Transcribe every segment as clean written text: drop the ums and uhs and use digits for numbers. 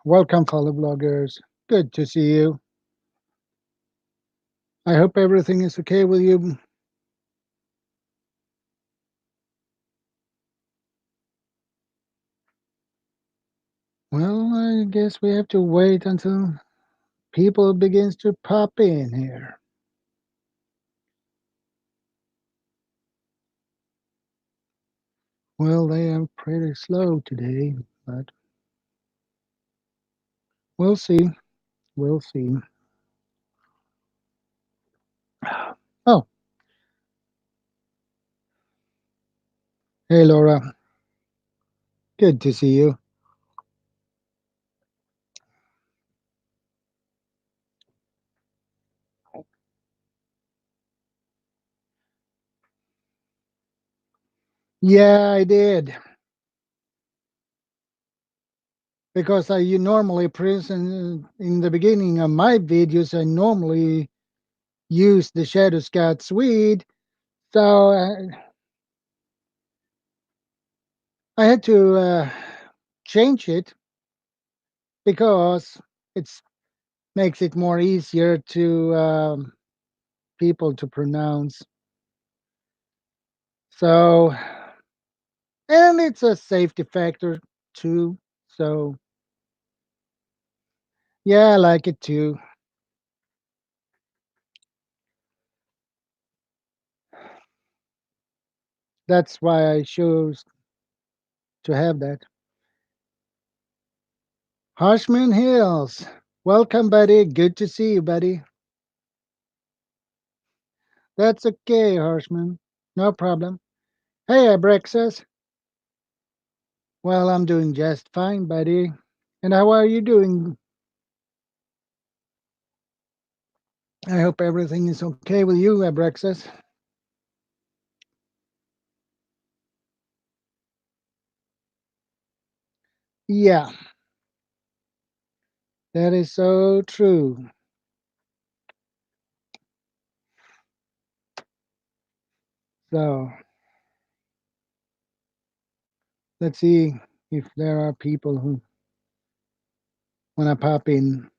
Welcome, fellow bloggers. Good to see you. I hope everything is okay with you. Well, I guess we have to wait until people begins to pop in here. Well, they are pretty slow today, but we'll see. We'll see. Oh, hey, Laura. Good to see you. Yeah, I did. Because you normally present in the beginning of my videos, I normally use the ShadowScoutSwede. So I had to change it because it makes it more easier to people to pronounce. So, and it's a safety factor too. So, yeah, I like it too. That's why I chose to have that. Harshman Hills, welcome, buddy. Good to see you, buddy. That's okay, Harshman. No problem. Hey, Abrexas. Well, I'm doing just fine, buddy. And how are you doing? I hope everything is okay with you, Abrexas. Yeah, that is so true. So let's see if there are people who want to pop in.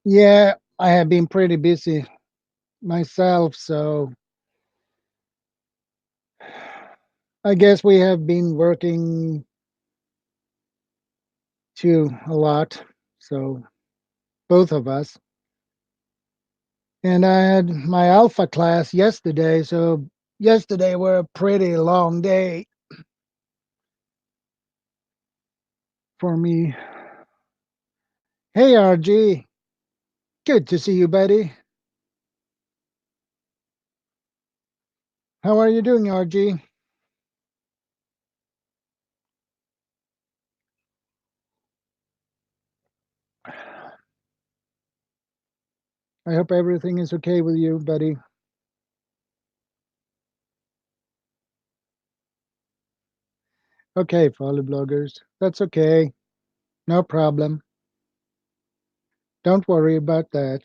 Yeah, I have been pretty busy myself, so I guess we have been working too a lot. So both of us. And I had my alpha class yesterday, so yesterday were a pretty long day for me. Hey, RG. Good to see you, buddy. How are you doing, RG? I hope everything is okay with you, buddy. Okay, follow bloggers. That's okay. No problem. Don't worry about that.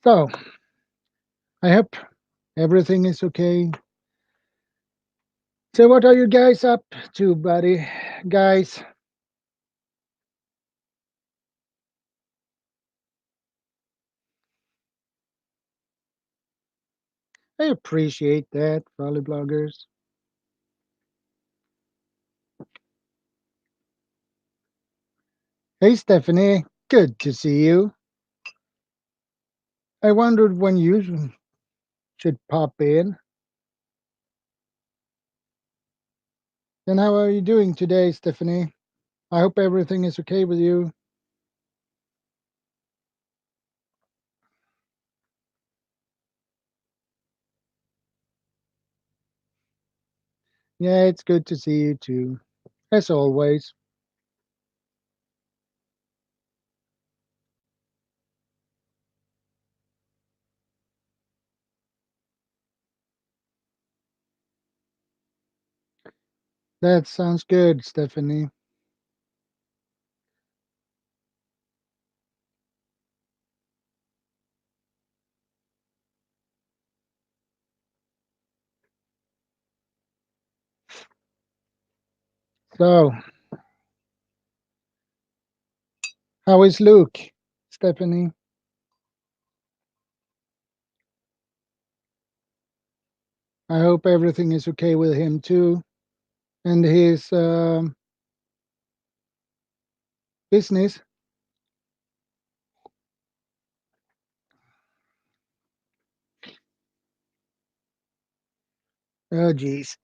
So, I hope everything is okay. So, what are you guys up to, buddy? Guys, I appreciate that, follow bloggers. Hey, Stephanie. Good to see you. I wondered when you should pop in. And how are you doing today, Stephanie? I hope everything is okay with you. Yeah, it's good to see you too, as always. That sounds good, Stephanie. So, how is Luke, Stephanie? I hope everything is okay with him too, and his business. Oh, geez.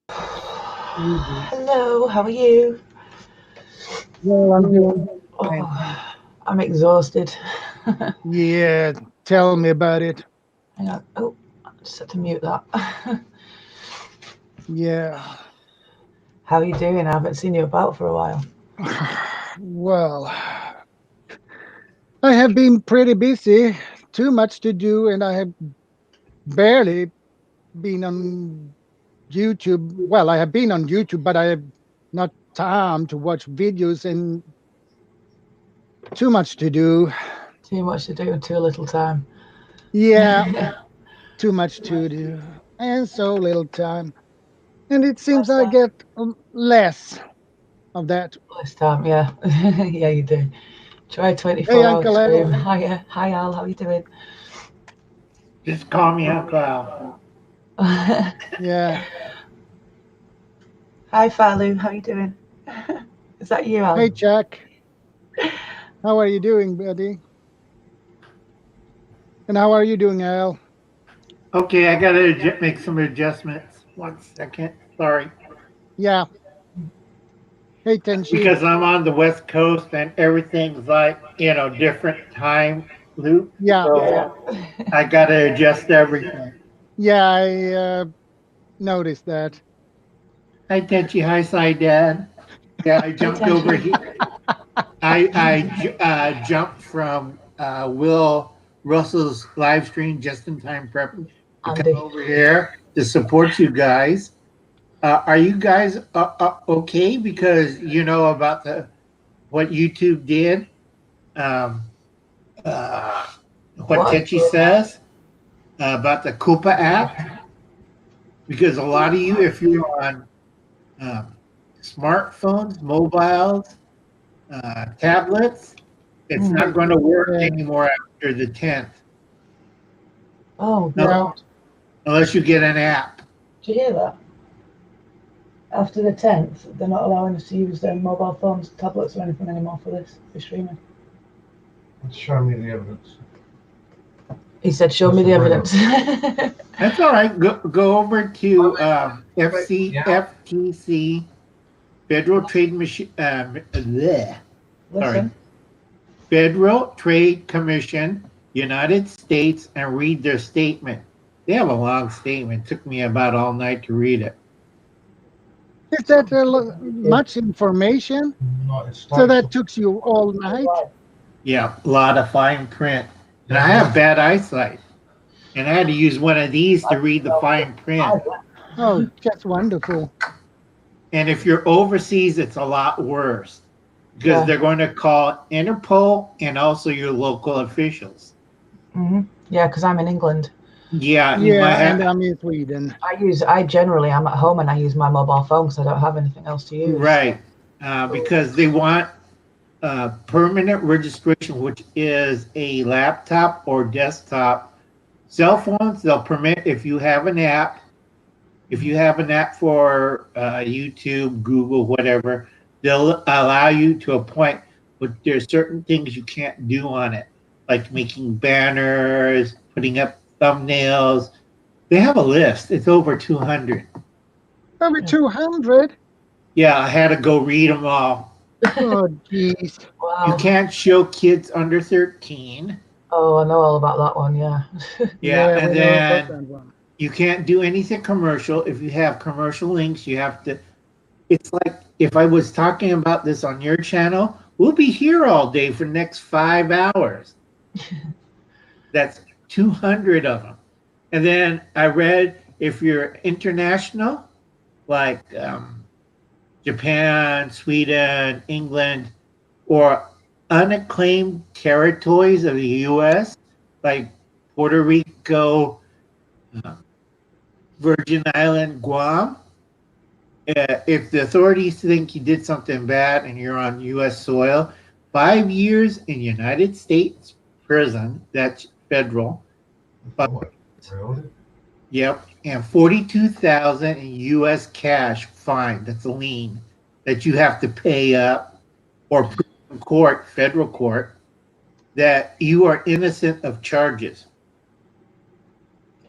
Hello, how are you? Well, I'm doing fine. I'm exhausted. Yeah, tell me about it. Hang on. Oh, I just had to mute that. Yeah. How are you doing? I haven't seen you about for a while. Well, I have been pretty busy, too much to do, and I have barely been on YouTube. Well, I have been on YouTube, but I have not time to watch videos and too much to do. Too much to do and too little time. Yeah, too much to do and so little time. And it seems I get less of that. Less time, yeah. Yeah, you do. Try a Hey, 24-hour Uncle stream. Al. Hiya. Hi, Al. How are you doing? Just call me Uncle Al. Yeah. Hi, Falu. How are you doing? Is that you, Al? Hey, Chuck. How are you doing, buddy? And how are you doing, Al? Okay, I gotta make some adjustments. 1 second. Sorry. Yeah. Hey, Tenshi. Because I'm on the West Coast and everything's like, different time loop. Yeah. So I gotta adjust everything. Yeah, I noticed that. Hi, Tenchi. Hi, Sai Dad. Yeah, I Hey, jumped over Tenchi. here. I jumped from Will Russell's live stream just in time prepping to come Andy. over here to support you guys. Are you guys okay? Because you know about the what YouTube did, um, uh, what What? Tetchy says about the Coupa app. Because a lot of you, if you're on um, smartphones, mobiles, tablets, it's not going to work Yeah. anymore after the 10th, Oh, Yeah. God. unless you get an app. Did you hear that? After the 10th, they're not allowing us to use their mobile phones, tablets, or anything anymore for this, for streaming. Show me the evidence. He said, show me the evidence. That's all right. Go over to FTC, Federal Trade Machine. Sorry, Listen. Federal Trade Commission, United States, and read their statement. They have a long statement. It took me about all night to read it. Is that much information? No, it's So that took you all night? Yeah, a lot of fine print. And I have bad eyesight. And I had to use one of these to read the fine print. Oh, just wonderful. And if you're overseas, it's a lot worse because Yeah. they're going to call Interpol and also your local officials. Mm-hmm. Yeah, because I'm in England. Yeah, you might Yeah, have, and I'm in Sweden. I'm at home and I use my mobile phone because I don't have anything else to use. right, because they want permanent registration, which is a laptop or desktop. Cell phones, they'll permit if you have an app. If you have an app for YouTube, Google, whatever, they'll allow you to a point, but there's certain things you can't do on it, like making banners, putting up thumbnails. They have a list. It's over 200. Over 200? Yeah, I had to go read them all. Oh, geez. Wow. You can't show kids under 13. Oh, I know all about that one, yeah. Yeah, and we know about then that one. you can't do anything commercial. If you have commercial links, you have to. It's like if I was talking about this on your channel, we'll be here all day for the next 5 hours. That's 200 of them. And then I read if you're international, like Japan, Sweden, England, or unacclaimed territories of the U.S., like Puerto Rico, uh, Virgin Island, Guam. If the authorities think you did something bad and you're on U.S. soil, 5 years in United States prison, that's federal. Really? Yep, and 42,000 in U.S. cash fine. That's a lien that you have to pay up or prove in court, federal court, that you are innocent of charges.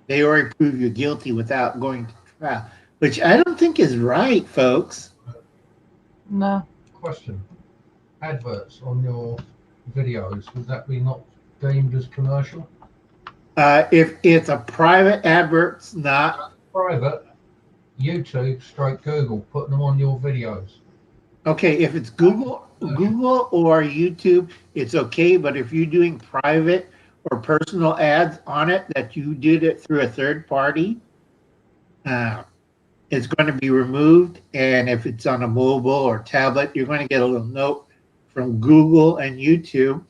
They already prove you're guilty without going to trial, which I don't think is right, folks. No. Question. Adverts on your videos, would that be not deemed as commercial? If it's a private advert, it's not. Private, YouTube, straight Google, putting them on your videos. Okay, if it's Google or YouTube, it's okay. But if you're doing private or personal ads on it that you did it through a third party, it's going to be removed. And if it's on a mobile or tablet, you're going to get a little note from Google and YouTube.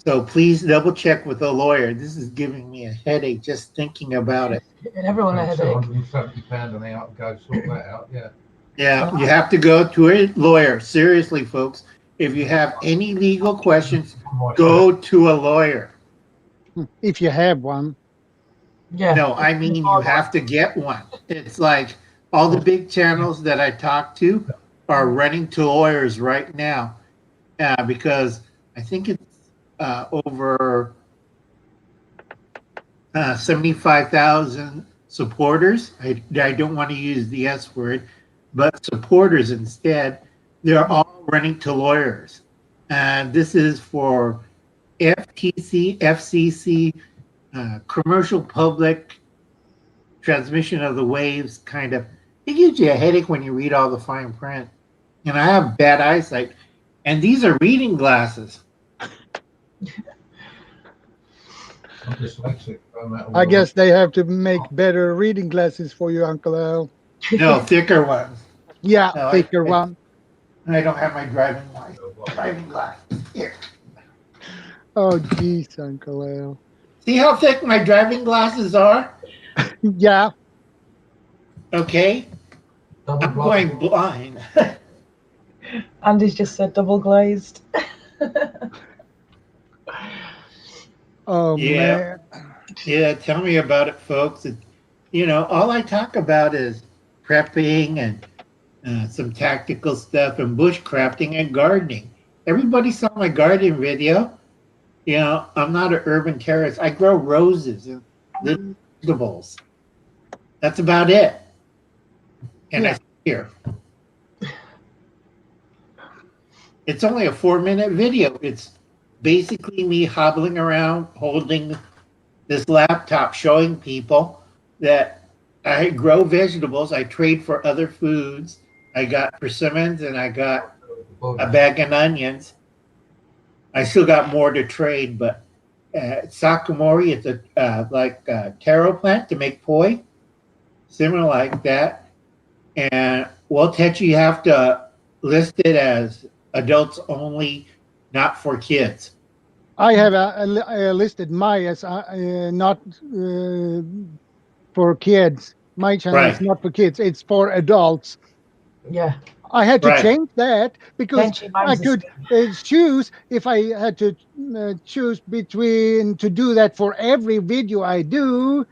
So please double check with a lawyer. This is giving me a headache just thinking about it. And everyone a headache. £270 an hour, go sort that out, yeah. Yeah, you have to go to a lawyer. Seriously, folks. If you have any legal questions, go to a lawyer. If you have one. Yeah. No, I mean you have to get one. It's like all the big channels that I talk to are running to lawyers right now because I think it's over 75,000 supporters. I don't want to use the S word, but supporters instead. They're all running to lawyers. And this is for FTC, FCC, commercial public transmission of the waves kind of. It gives you a headache when you read all the fine print. And I have bad eyesight. And these are reading glasses. I'm dyslexic. I guess they have to make better reading glasses for you, Uncle Al. No, thicker ones. Yeah, No, thicker one. I don't have my driving glasses. Here. Oh, geez, Uncle Al. See how thick my driving glasses are? Yeah. Okay. I'm going blind. Andy's just said double glazed. Oh, Yeah. man. Yeah, tell me about it, folks. All I talk about is prepping and some tactical stuff and bushcrafting and gardening. Everybody saw my garden video. I'm not an urban terrorist. I grow roses and little vegetables. That's about it. And I sit here. It's only a 4-minute video. It's basically me hobbling around holding this laptop showing people that I grow vegetables. I trade for other foods. I got persimmons and I got a bag of onions. I still got more to trade, but sakamori is like a taro plant to make poi, similar like that. And Waltechi, you have to list it as adults only, not for kids. I have listed my as not for kids. My channel is not for kids. It's for adults. Yeah. I had to change that because I could choose if I had to choose between to do that for every video I do.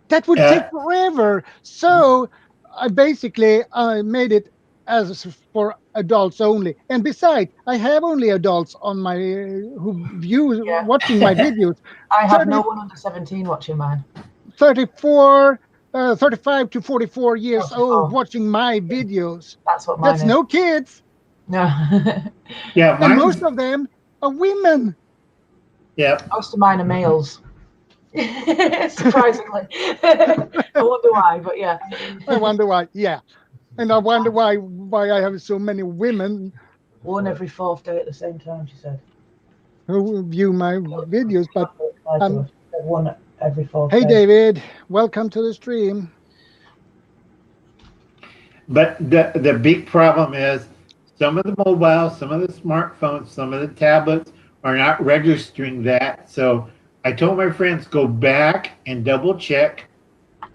That would take forever. So I basically made it as for adults only. And besides, I have only adults on my watching my videos. I have no one under 17 watching mine. 35 to 44 years old watching my videos. That's what mine is. That's no kids. No. Yeah, and most of them are women. Yeah. Most of mine are males. Surprisingly. I wonder why, but yeah. I wonder why, yeah. And I wonder why I have so many women. One every 4th day at the same time, she said. Who view my videos, but one every 4K. Hey, David. Welcome to the stream. But the big problem is some of the mobiles, some of the smartphones, some of the tablets are not registering that. So I told my friends, go back and double check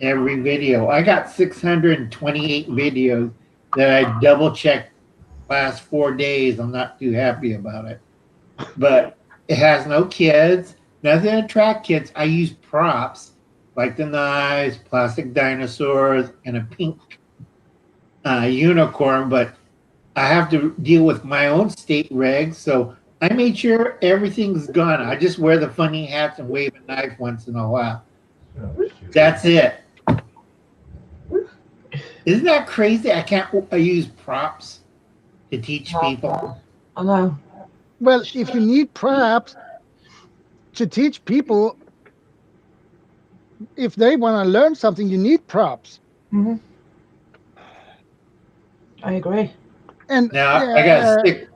every video. I got 628 videos that I double checked last 4 days. I'm not too happy about it. But it has no kids, nothing to attract kids. I use props like the knives, plastic dinosaurs, and a pink unicorn, but I have to deal with my own state regs, so I made sure everything's gone. I just wear the funny hats and wave a knife once in a while. That's it. Isn't that crazy? I use props to teach people. I know. Well, if you need props to teach people, if they want to learn something, you need props. Mm-hmm. I agree. And Now I got stick.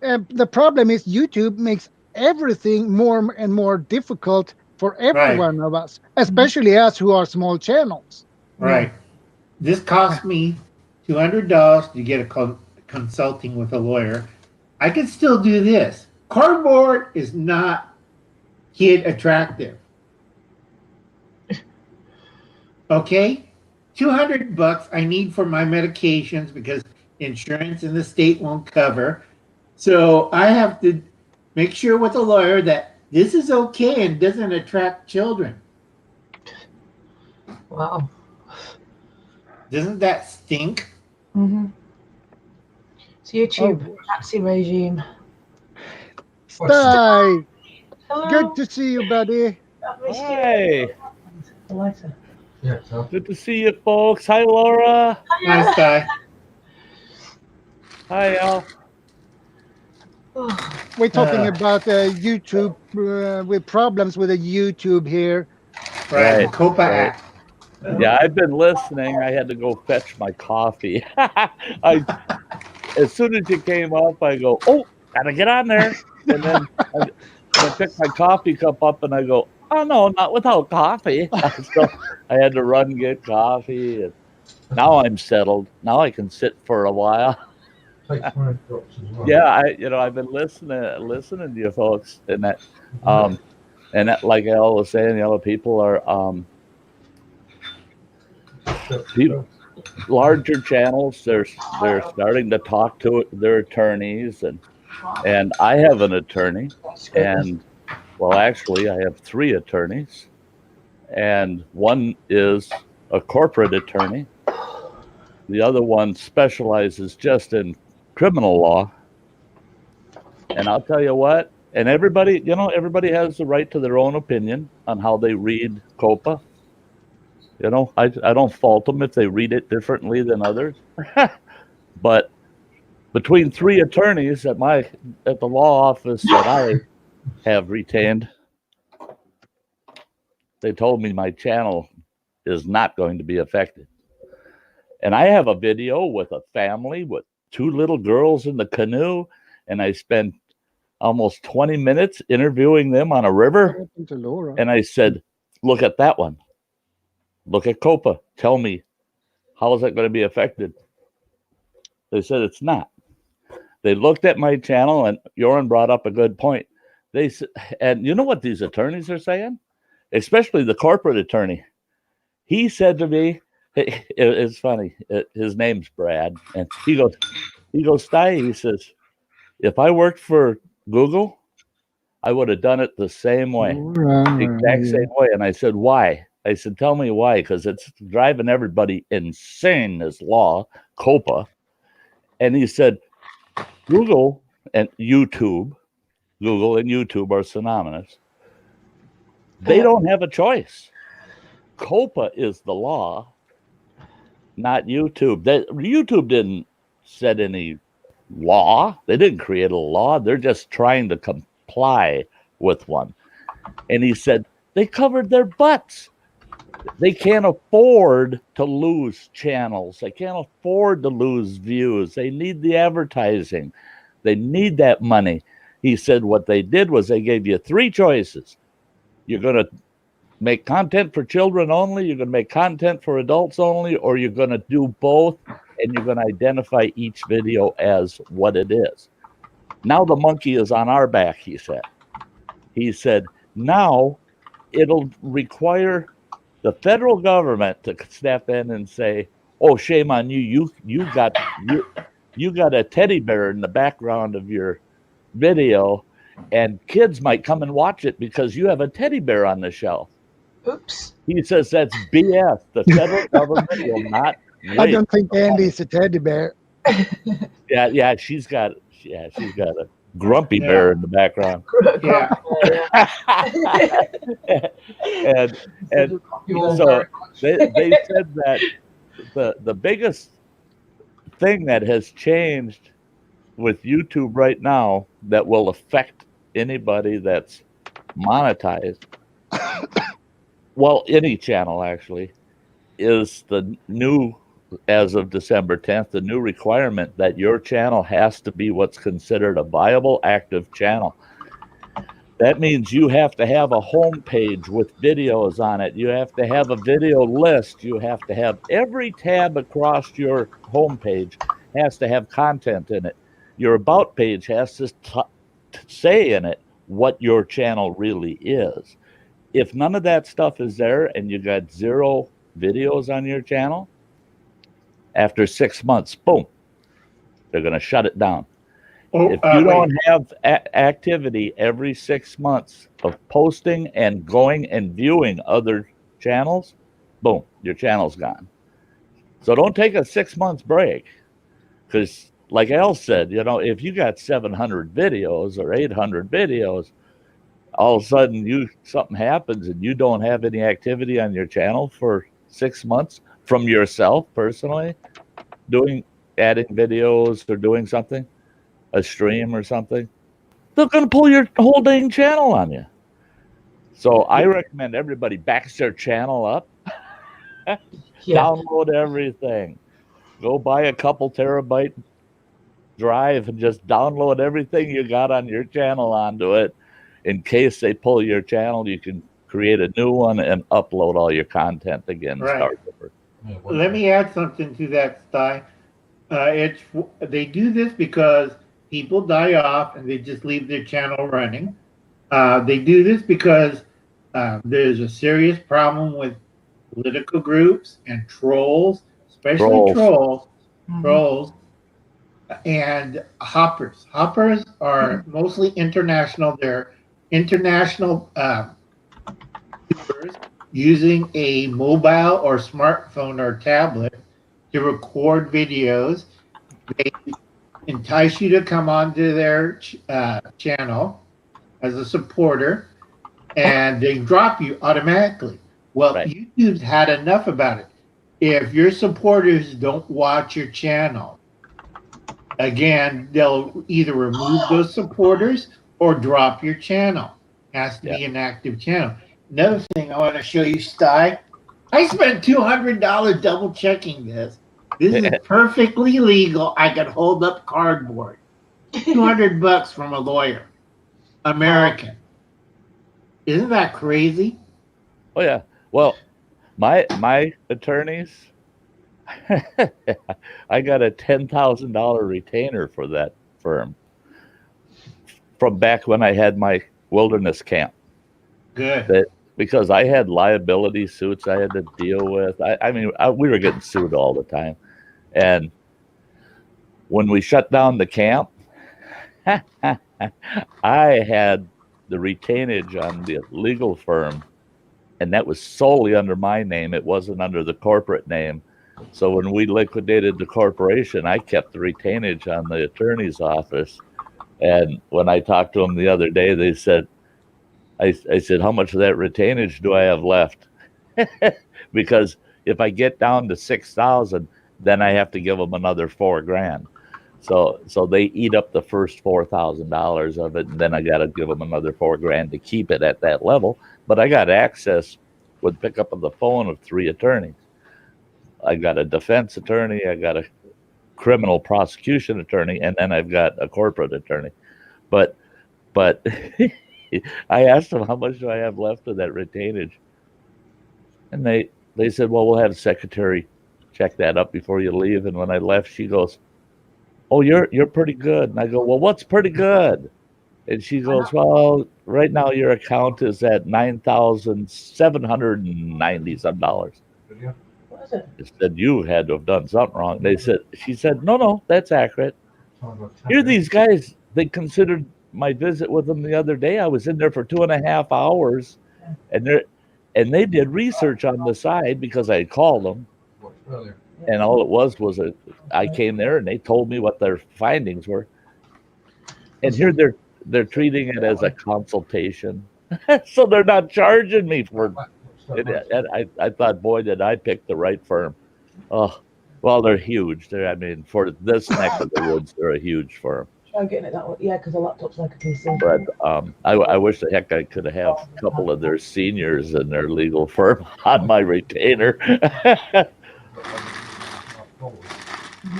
The problem is YouTube makes everything more and more difficult for every one of us, especially us who are small channels. Right. This cost me $200 to get a consulting with a lawyer. I can still do this. Cardboard is not kid attractive. Okay? $200 I need for my medications because insurance in the state won't cover. So I have to make sure with a lawyer that this is okay and doesn't attract children. Wow. Doesn't that stink? Mm-hmm. It's YouTube taxi regime. Sty, Hello. good to see you, buddy. Hey. Alexa. Yeah, so Good to see you, folks. Hi, Laura. Nice guy. Hi, Al. We're talking about YouTube with problems with the YouTube here. Right. Right, COPA right. Act. Yeah, I've been listening. I had to go fetch my coffee. As soon as you came up, I go, oh, gotta get on there. And then I pick my coffee cup up and I go, oh, no, not without coffee. So I had to run get coffee. And now I'm settled. Now I can sit for a while. take 5 drops as well. Yeah, I've been listening to you folks, and that, like Al was saying, the other people are people, larger channels. They're starting to talk to their attorneys, and I have an attorney, and well, actually, I have 3 attorneys, and one is a corporate attorney. The other one specializes just in criminal law. And I'll tell you what, and everybody has the right to their own opinion on how they read COPA. I don't fault them if they read it differently than others. But between 3 attorneys at the law office that I have retained, they told me my channel is not going to be affected. And I have a video with a family with 2 little girls in the canoe, and I spent almost 20 minutes interviewing them on a river. And I said, look at that one. Look at COPA. Tell me, how is that going to be affected? They said it's not. They looked at my channel, and Joran brought up a good point. They said, and you know what these attorneys are saying? Especially the corporate attorney. He said to me, it's funny. His name's Brad, and he goes, Sty, he says, if I worked for Google, I would have done it the same way, the exact same way. And I said, why? I said, tell me why, because it's driving everybody insane, this law, COPA. And he said, Google and YouTube are synonymous. They don't have a choice. COPA is the law, not YouTube. YouTube didn't set any law. They didn't create a law. They're just trying to comply with one. And he said, they covered their butts. They can't afford to lose channels. They can't afford to lose views. They need the advertising. They need that money. He said what they did was they gave you 3 choices. You're going to make content for children only, you're going to make content for adults only, or you're going to do both, and you're going to identify each video as what it is. Now the monkey is on our back, he said. He said, now it'll require the federal government to step in and say, oh, shame on you. You got a teddy bear in the background of your video, and kids might come and watch it because you have a teddy bear on the shelf. Oops. He says that's BS. The federal government will not wait. I don't think Andy's a teddy bear. Yeah, she's got a grumpy bear in the background. Yeah. and so they said that the biggest thing that has changed with YouTube right now that will affect anybody that's monetized, well, any channel actually, is the new, as of December 10th, the new requirement that your channel has to be what's considered a viable active channel. That means you have to have a home page with videos on it. You have to have a video list. You have to have every tab across your home page has to have content in it. Your about page has to say in it what your channel really is. If none of that stuff is there and you got 0 videos on your channel, after 6 months, boom, they're going to shut it down. If you don't have activity every 6 months of posting and going and viewing other channels, boom, your channel's gone. So don't take a 6 month break, because like Al said, you know, if you got 700 videos or 800 videos, all of a sudden something happens and you don't have any activity on your channel for 6 months from yourself personally, adding videos or doing something, a stream or something, they're going to pull your whole dang channel on you. So I recommend everybody backs their channel up, download everything, go buy a couple terabyte drive and just download everything you got on your channel onto it. In case they pull your channel, you can create a new one and upload all your content again. Right. Start over. Let me add something to that, Sty. They do this because people die off and they just leave their channel running. They do this because there's a serious problem with political groups and trolls, especially trolls, and hoppers. Hoppers are mostly international. They're international viewers using a mobile or smartphone or tablet to record videos. They entice you to come onto their channel as a supporter, and they drop you automatically. Well, Right. YouTube's had enough about it. If your supporters don't watch your channel, again, they'll either remove those supporters or drop your channel. Has to be an active channel. Another thing I want to show you, Sty. I spent $200 double checking this. This is perfectly legal. I could hold up cardboard. $200 from a lawyer, American. Isn't that crazy? Oh yeah. Well, my attorneys, I got a $10,000 retainer for that firm from back when I had my wilderness camp. Good. Because I had liability suits I had to deal with. We were getting sued all the time. And when we shut down the camp, I had the retainage on the legal firm, and that was solely under my name. It wasn't under the corporate name. So when we liquidated the corporation, I kept the retainage on the attorney's office. And when I talked to them the other day, they said, I said, how much of that retainage do I have left? Because if I get down to 6,000, then I have to give them another $4,000. So they eat up the first $4,000 of it, and then I got to give them another $4,000 to keep it at that level. But I got access with pickup of the phone of 3 attorneys. I got a defense attorney, I got a criminal prosecution attorney, and then I've got a corporate attorney. But I asked him, how much do I have left of that retainage? And they said, well, we'll have the secretary check that up before you leave. And when I left, she goes, oh, you're pretty good. And I go, well, what's pretty good? And she goes, well, right now your account is at $9,790 some dollars. What is it? They said you had to have done something wrong. She said, no, that's accurate. Here, these guys, they considered my visit with them the other day. I was in there for 2.5 hours, and they did research on the side because I had called them, and all it was I came there and they told me what their findings were. And here they're treating it as a consultation, so they're not charging me for it. And I thought, boy, did I pick the right firm. Oh, well, they're huge. For this neck of the woods, they're a huge firm. Try getting it that way. Yeah, because the laptop's like a PC. But I wish the heck I could have a couple of their seniors in their legal firm on my retainer.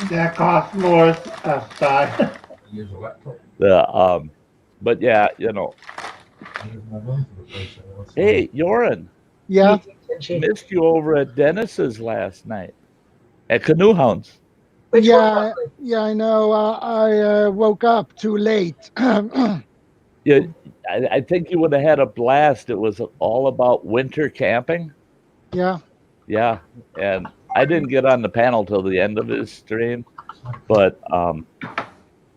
That costs more, Sty. Use a laptop. But yeah, hey, Joran, Yeah. missed you over at Dennis's last night at Canoehounds. Which Yeah, one? yeah, I know. I woke up too late. Yeah, I think you would have had a blast. It was all about winter camping. Yeah. Yeah, and I didn't get on the panel till the end of his stream, but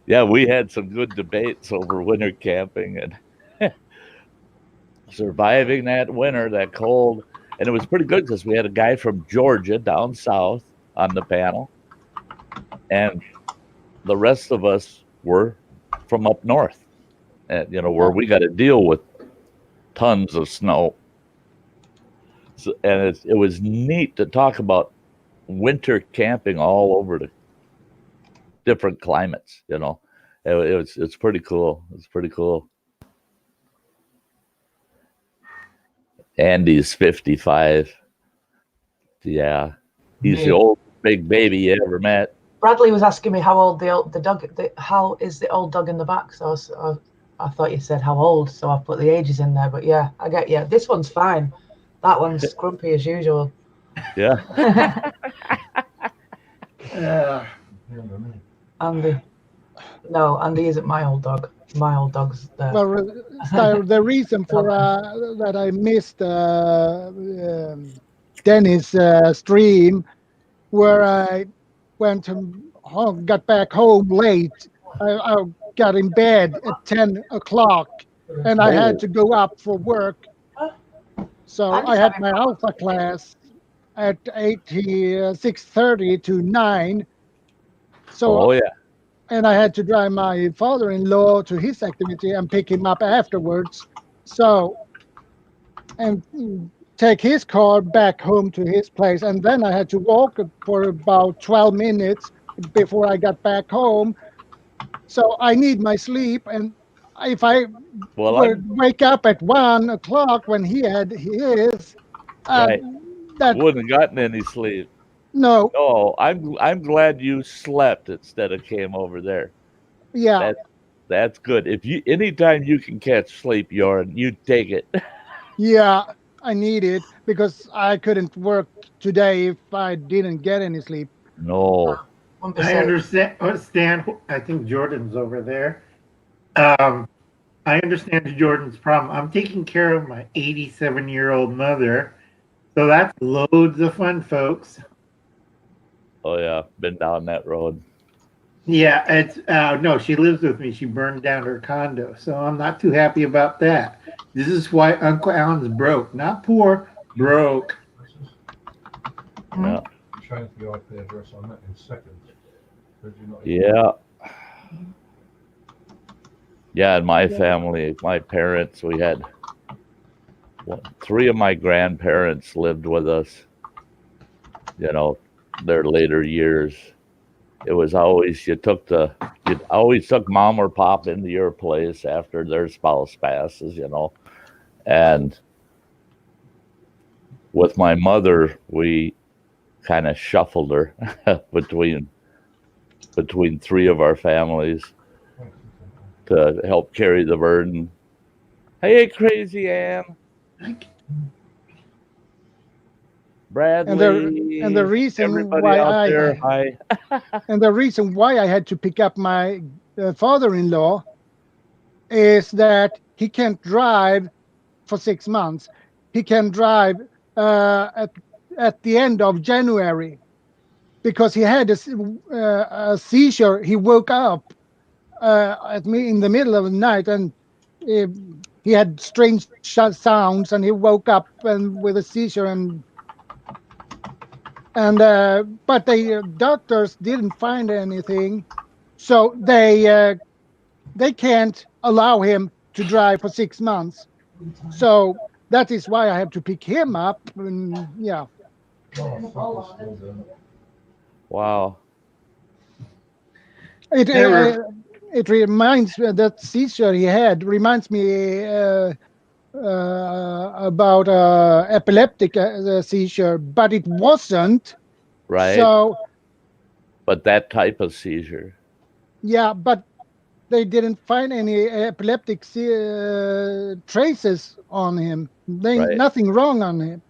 yeah, we had some good debates over winter camping and surviving that winter, that cold. And it was pretty good because we had a guy from Georgia down south on the panel, and the rest of us were from up north, and where we got to deal with tons of snow. So, and it was neat to talk about winter camping all over the different climates. It's pretty cool. It's pretty cool. Andy's 55. Yeah, he's the old big baby you ever met. Bradley was asking me how old the dog. How is the old dog in the back? So I thought you said how old, so I put the ages in there. But yeah, I get you. This one's fine. That one's grumpy as usual. Yeah. Andy. No, Andy isn't my old dog. My old dog's there. Well, the reason for that I missed Dennis' stream, where I went home, got back home late. I got in bed at 10 o'clock, and I had to go up for work. So I had my alpha class at 6:30 to 9. So, and I had to drive my father-in-law to his activity and pick him up afterwards. So, and take his car back home to his place. And then I had to walk for about 12 minutes before I got back home. So I need my sleep. And if I would wake up at 1 o'clock when he had his, that wouldn't have gotten any sleep. No. Oh, I'm glad you slept instead of came over there. Yeah. That's good. Anytime you can catch sleep, Joran, you take it. Yeah, I need it because I couldn't work today if I didn't get any sleep. No. I understand. I think Jordan's over there. I understand Jordan's problem. I'm taking care of my 87-year-old mother. So that's loads of fun, folks. Oh, yeah. Been down that road. Yeah, it's no, she lives with me. She burned down her condo. So I'm not too happy about that. This is why Uncle Alan's broke. Not poor, broke. Yeah. Change the IP address on that in seconds. Yeah. Yeah, in my family, my parents, we had 3 of my grandparents lived with us, their later years. It was always, you'd always took mom or pop into your place after their spouse passes, and with my mother, we kind of shuffled her between 3 of our families to help carry the burden. Hey, Crazy Ann. Bradley. And the reason everybody why out there, hi. and the reason why I had to pick up my father-in-law is that he can't drive for 6 months. He can drive at the end of January because he had a seizure. He woke up at me in the middle of the night, and he had strange sounds, and he woke up and with a seizure, and but the doctors didn't find anything, so they can't allow him to drive for 6 months. So that is why I have to pick him up, and yeah. Wow. It reminds that seizure he had reminds me about epileptic seizure, but it wasn't. Right. So, but that type of seizure. Yeah, but they didn't find any epileptic traces on him. Nothing wrong on him.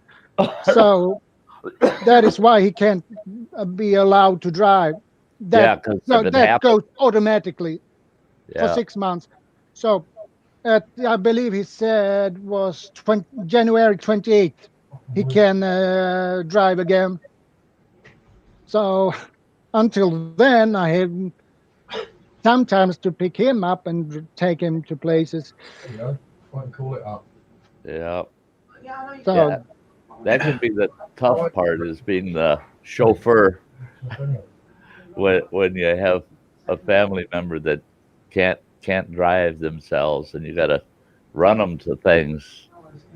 So that is why he can't be allowed to drive. That goes automatically for 6 months. So I believe he said was January 28th he can drive again. So until then, I have sometimes to pick him up and take him to places. There you go. I can call it up. Yeah. So that can be the tough part, is being the chauffeur when you have a family member that can't drive themselves, and you got to run them to things,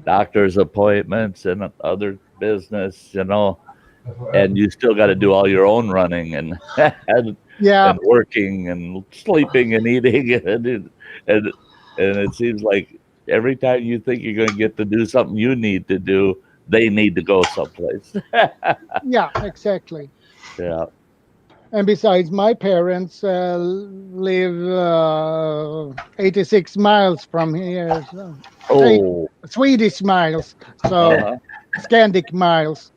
doctor's appointments and other business, and you still got to do all your own running and and working and sleeping and eating, and it seems like every time you think you're going to get to do something you need to do, they need to go someplace. Yeah, exactly. Yeah. And besides, my parents live 86 miles from here. So Swedish miles, so Scandic miles,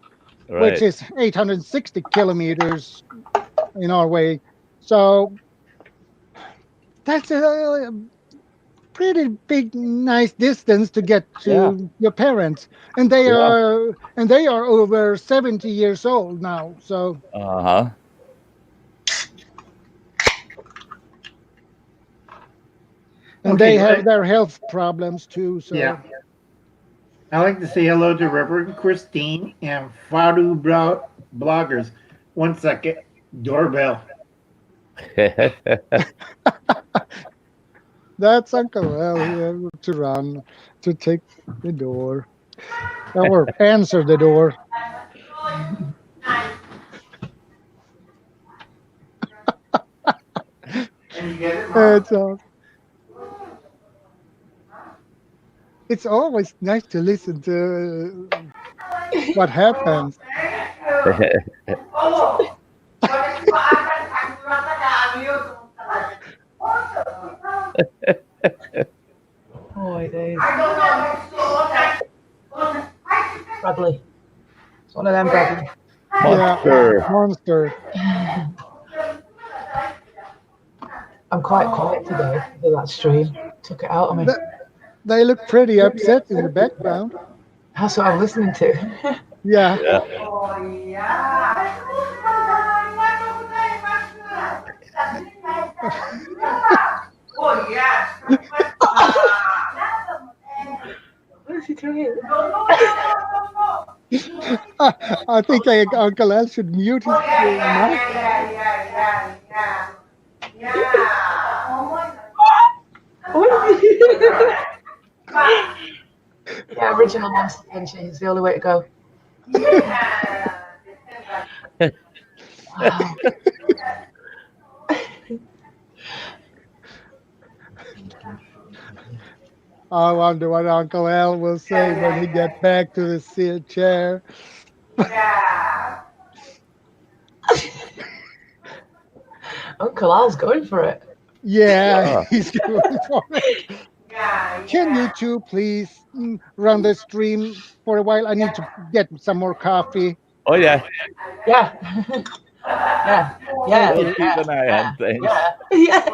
which is 860 kilometers in Norway. So that's a pretty big, nice distance to get to your parents, and they are over 70 years old now. So. And they have their health problems too. So yeah. I'd like to say hello to Reverend Christine and Fadu bloggers. 1 second. Doorbell. That's Uncle Al here to run to take the door or answer the door. It's always nice to listen to what happens. Oh, days. Bradley. It's one of them, Bradley. Monster. I'm quite quiet today for that stream. Took it out of me. They look pretty upset in the background. That's what I'm listening to. Yeah. What is he doing? I think Uncle Al should mute his mic. Yeah, original monster attention is the only way to go. Wow. I wonder what Uncle Al will say when he gets back to the chair. Uncle Al's going for it. Yeah, he's going for it. Can you two please run the stream for a while? I need to get some more coffee. Oh yeah, Yeah. Yeah. we'll keep an eye on things. Yeah.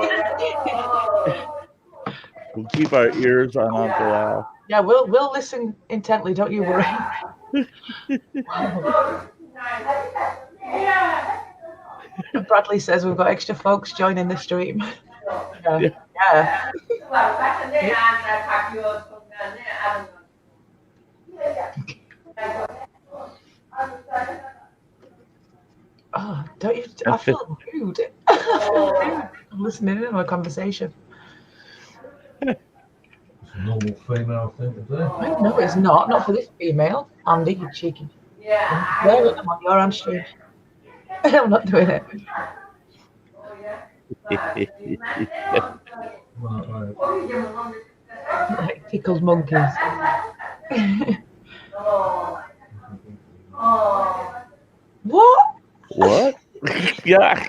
We'll keep our ears on Uncle Al. Yeah, we'll listen intently, don't you worry. Bradley says we've got extra folks joining the stream. Yeah. Oh, don't you? I feel rude. I'm listening in on a conversation. It's a normal female thing to do. No, it's not. Not for this female. Andy, you cheeky. Yeah. Wearing them on your hand stream. I'm not doing it. Like tickled monkeys. What? What? Yeah.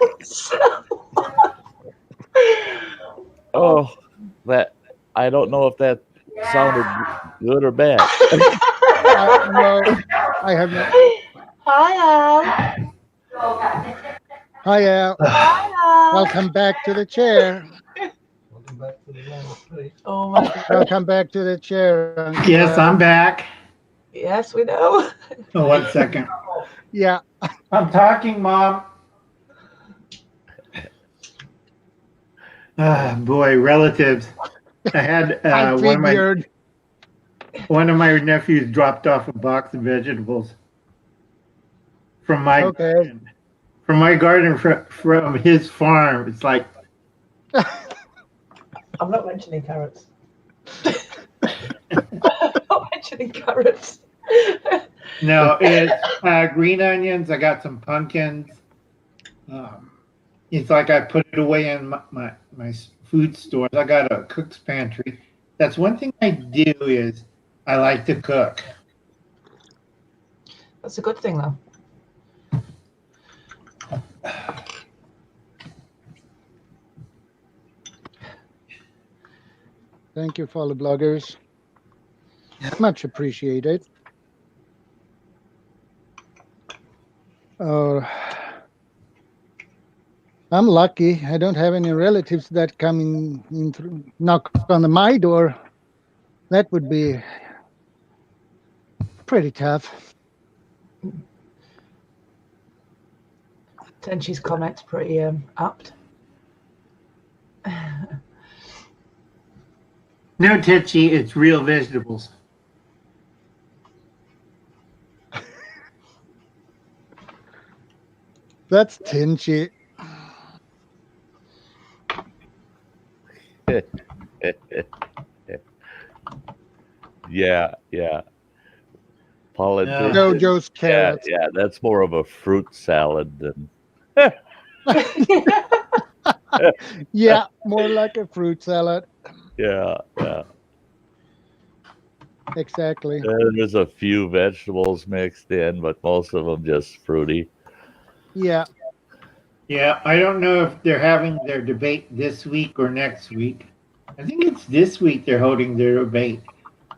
Oh, that I don't know if that sounded good or bad. No, I have not. Hi, Al. Hi, Al. Hi, Al. Welcome back to the chair. Welcome back to the round of three. Oh my God. Welcome back to the chair. Uncle Yes, Al. I'm back. Yes, we know. Oh, 1 second. Yeah. I'm talking, Mom. Boy, relatives. I had I figured. one of my nephews dropped off a box of vegetables from my garden. From my garden from his farm. It's like I'm not mentioning carrots. I'm not mentioning carrots. no, it's green onions. I got some pumpkins. It's like I put it away in my food stores. I got a cook's pantry. That's one thing I do is I like to cook. That's a good thing, though. Thank you, follow bloggers. Much appreciated. I'm lucky. I don't have any relatives that come in through, knock on my door. That would be pretty tough. Tenchi's comment's pretty apt. No, Tetchy, it's real vegetables. That's Tinchy. Yeah. Politicians. Jojo's carrots. Yeah, that's more of a fruit salad than. Yeah, more like a fruit salad. Yeah. Exactly. There's a few vegetables mixed in, but most of them just fruity. Yeah. Yeah, I don't know if they're having their debate this week or next week. I think it's this week they're holding their debate.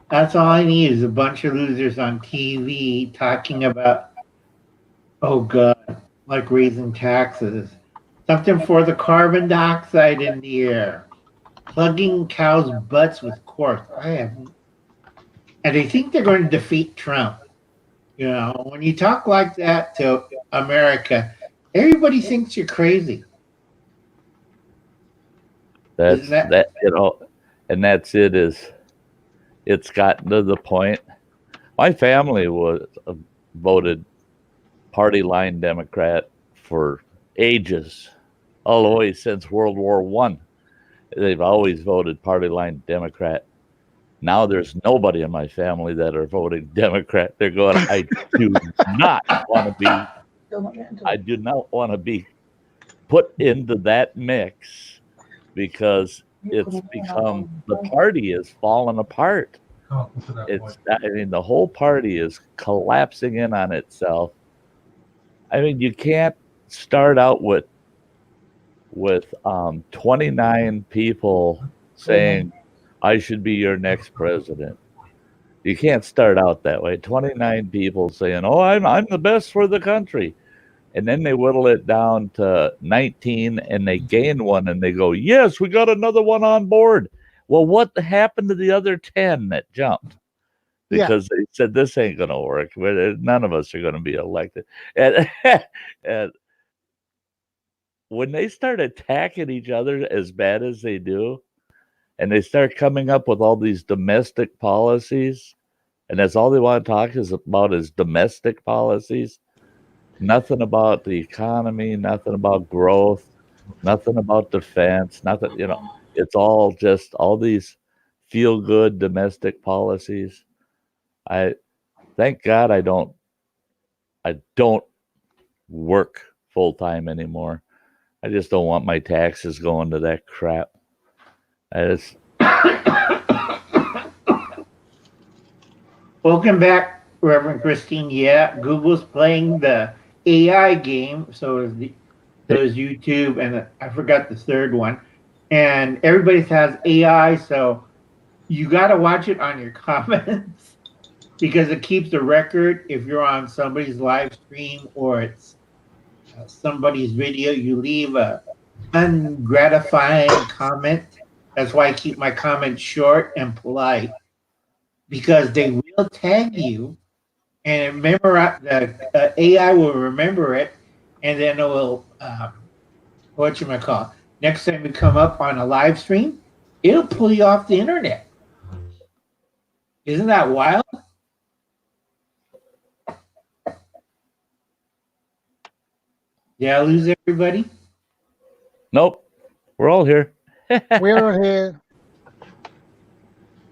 That's all I need is a bunch of losers on TV talking about, oh God, like raising taxes. Something for the carbon dioxide in the air. Plugging cows' butts with corks. And they think they're going to defeat Trump. You know, when you talk like that to America, everybody thinks you're crazy. That's and that's it. It's gotten to the point. My family was voted party line Democrat for ages, all the way since World War I. They've always voted party line Democrat. Now there's nobody in my family that are voting Democrat. They're going, I do not want to be. I do not want to be put into that mix because it's become, the party is falling apart. The whole party is collapsing in on itself. I mean, you can't start out with 29 people saying, I should be your next president. You can't start out that way. 29 people saying, "Oh, I'm the best for the country," and then they whittle it down to 19, and they gain one, and they go, "Yes, we got another one on board." Well, what happened to the other 10 that jumped? Yeah. Because they said this ain't going to work. None of us are going to be elected. And, and when they start attacking each other as bad as they do, and they start coming up with all these domestic policies, and that's all they want to talk about is domestic policies. Nothing about the economy, nothing about growth, nothing about defense, nothing, it's all just all these feel good domestic policies. I thank God I don't work full time anymore. I just don't want my taxes going to that crap. Welcome back, Reverend Christine. Yeah, Google's playing the AI game. So is YouTube, and I forgot the third one. And everybody has AI, so you got to watch it on your comments because it keeps a record. If you're on somebody's live stream or it's somebody's video, you leave a ungratifying comment. That's why I keep my comments short and polite, because they will tag you, and remember the AI will remember it, and then it will next time you come up on a live stream, it'll pull you off the internet. Isn't that wild? Did I lose everybody? Nope, we're all here. We're here,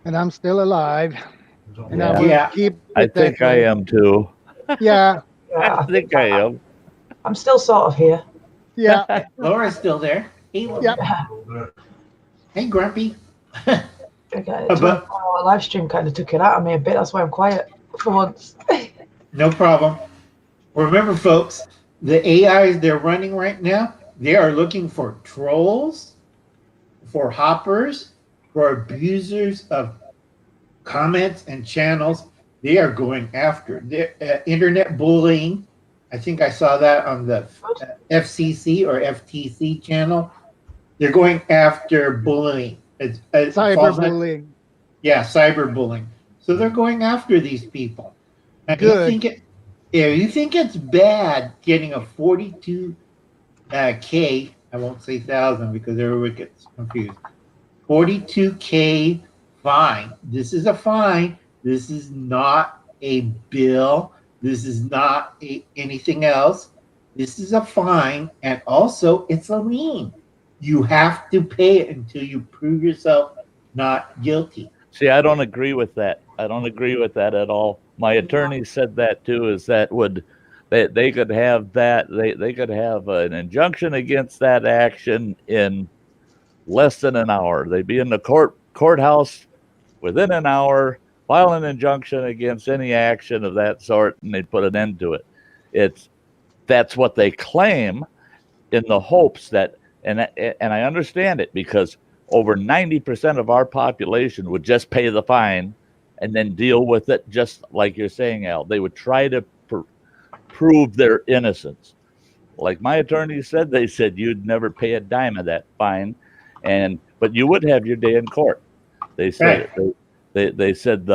and I'm still alive, and I will keep. I think I am too. Yeah, I think I am. I'm still sort of here. Yeah. Laura's still there. Hey, Yep. Hey, Grumpy. Our live stream kind of took it out of me a bit. That's why I'm quiet for once. No problem. Remember, folks, the AIs they're running right now, they are looking for trolls, for hoppers, for abusers of comments and channels. They are going after internet bullying. I think I saw that on the FCC or FTC channel. They're going after bullying. Cyberbullying. Yeah, cyberbullying. So they're going after these people. And Good. you think it's bad getting a 42K, I won't say thousand because everybody gets confused. 42K fine. This is a fine. This is not a bill. This is not anything else. This is a fine, and also it's a lien. You have to pay it until you prove yourself not guilty. See, I don't agree with that. I don't agree with that at all. My attorney said that too, is that they could have that, they could have an injunction against that action in less than an hour. They'd be in the courthouse within an hour, file an injunction against any action of that sort, and they'd put an end to it. That's what they claim, in the hopes that, and I understand it, because over 90% of our population would just pay the fine and then deal with it, just like you're saying, Al. They would try to prove their innocence. Like my attorney said, they said you'd never pay a dime of that fine, but you would have your day in court. They said they said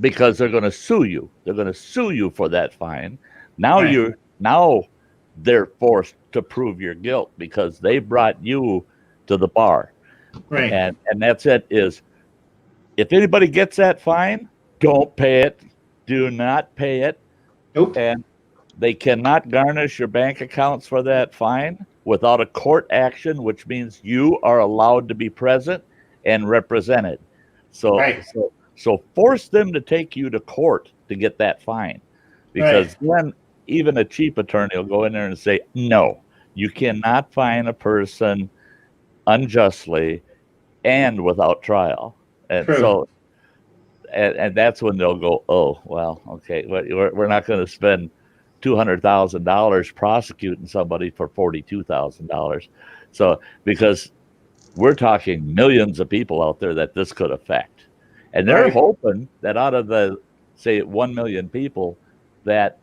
because they're going to sue you. They're going to sue you for that fine. Now they're forced to prove your guilt because they brought you to the bar. Right. And that's it. Is if anybody gets that fine, don't pay it. Do not pay it. Nope. And they cannot garnish your bank accounts for that fine without a court action, which means you are allowed to be present and represented. So force them to take you to court to get that fine, because then even a cheap attorney will go in there and say, no, you cannot fine a person unjustly and without trial. And so, and that's when they'll go, oh, well, okay, we're not going to spend $200,000 prosecuting somebody for $42,000. So, because we're talking millions of people out there that this could affect. And they're Right. hoping that out of the, say, 1 million people that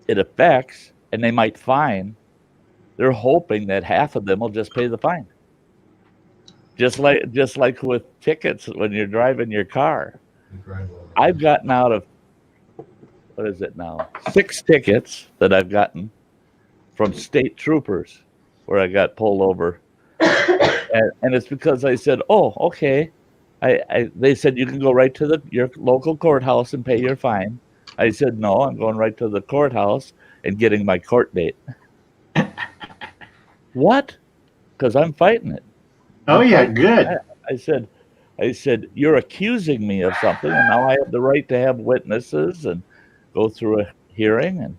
it affects and they might fine, they're hoping that half of them will just pay the fine. Just like with tickets when you're driving your car. I've gotten out of, what is it now? 6 tickets that I've gotten from state troopers where I got pulled over. And it's because I said, oh, okay. They said you can go right to your local courthouse and pay your fine. I said, no, I'm going right to the courthouse and getting my court date. What? Because I'm fighting it. Oh yeah, good. I said, you're accusing me of something, and now I have the right to have witnesses and go through a hearing,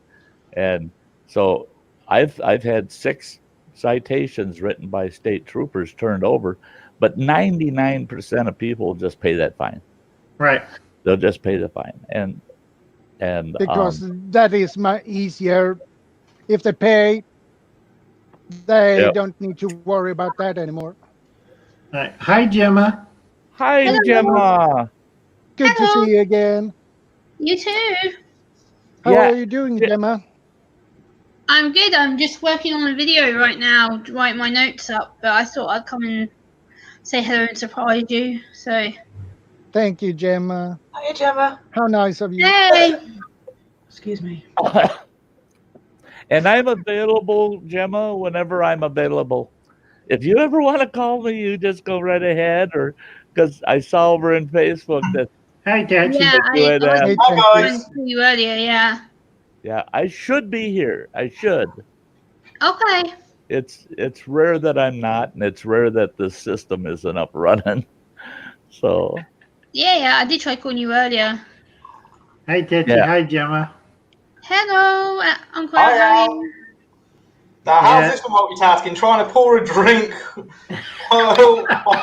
and so I've had 6 citations written by state troopers turned over, but 99% of people just pay that fine. Right. They'll just pay the fine, and Because that is much easier. If they pay, they Yep. don't need to worry about that anymore. Right. Hi, Gemma. hi, Hello. Gemma. Good to Hello. see you again. You too. How Yeah. are you doing, Gemma? I'm good. I'm just working on a video right now, writing my notes up, but I thought I'd come and say hello and surprise you. So, Thank you, Gemma. Hiya, Gemma. How nice of you. hey, Excuse me. And I'm available, Gemma, whenever I'm available. If you ever want to call me, you just go right ahead, or because I saw over in Facebook that Hi, Tachi. yeah, you I had was Hey, Hi, going guys. to see you earlier. Yeah. yeah, I should be here. I should. Okay. It's rare that I'm not, and it's rare that the system isn't up running. So Yeah. I did try calling you earlier. Hi, Tachi. Yeah. Hi, Gemma. Hello, Uncle Hi, Al, how are Al. you? Now, Yeah. how's this for multitasking? Trying to pour a drink while on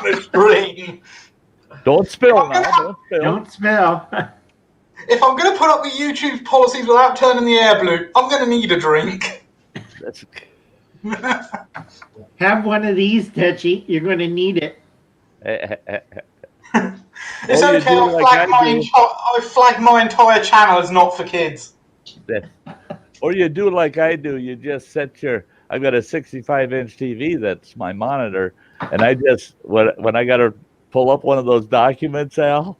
the screen. don't spill now. Don't spill. Don't smell. If I'm going to put up with YouTube's policies without turning the air blue, I'm going to need a drink. That's, Have one of these, Tachi. You're going to need it. It's Or you okay. do I like flagged, I do. I flagged my entire channel as not for kids. Or you do like I do. You just set your. I've got a 65-inch TV that's my monitor, and I just when I got to pull up one of those documents, Al,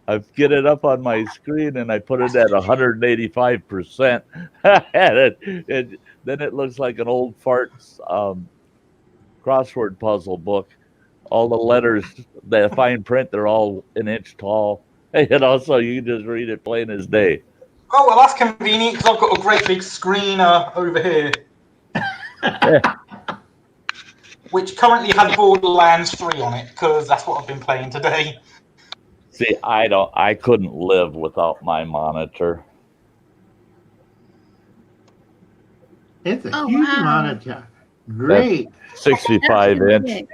I get it up on my screen and I put it at 185%, and then it looks like an old fart's crossword puzzle book. All the letters, the fine print, they're all an inch tall. And also, you can just read it plain as day. Oh, well, that's convenient because I've got a great big screen over here. Which currently has Borderlands 3 on it because that's what I've been playing today. See, I couldn't live without my monitor. It's a Oh, huge wow. monitor. Great. 65-inch.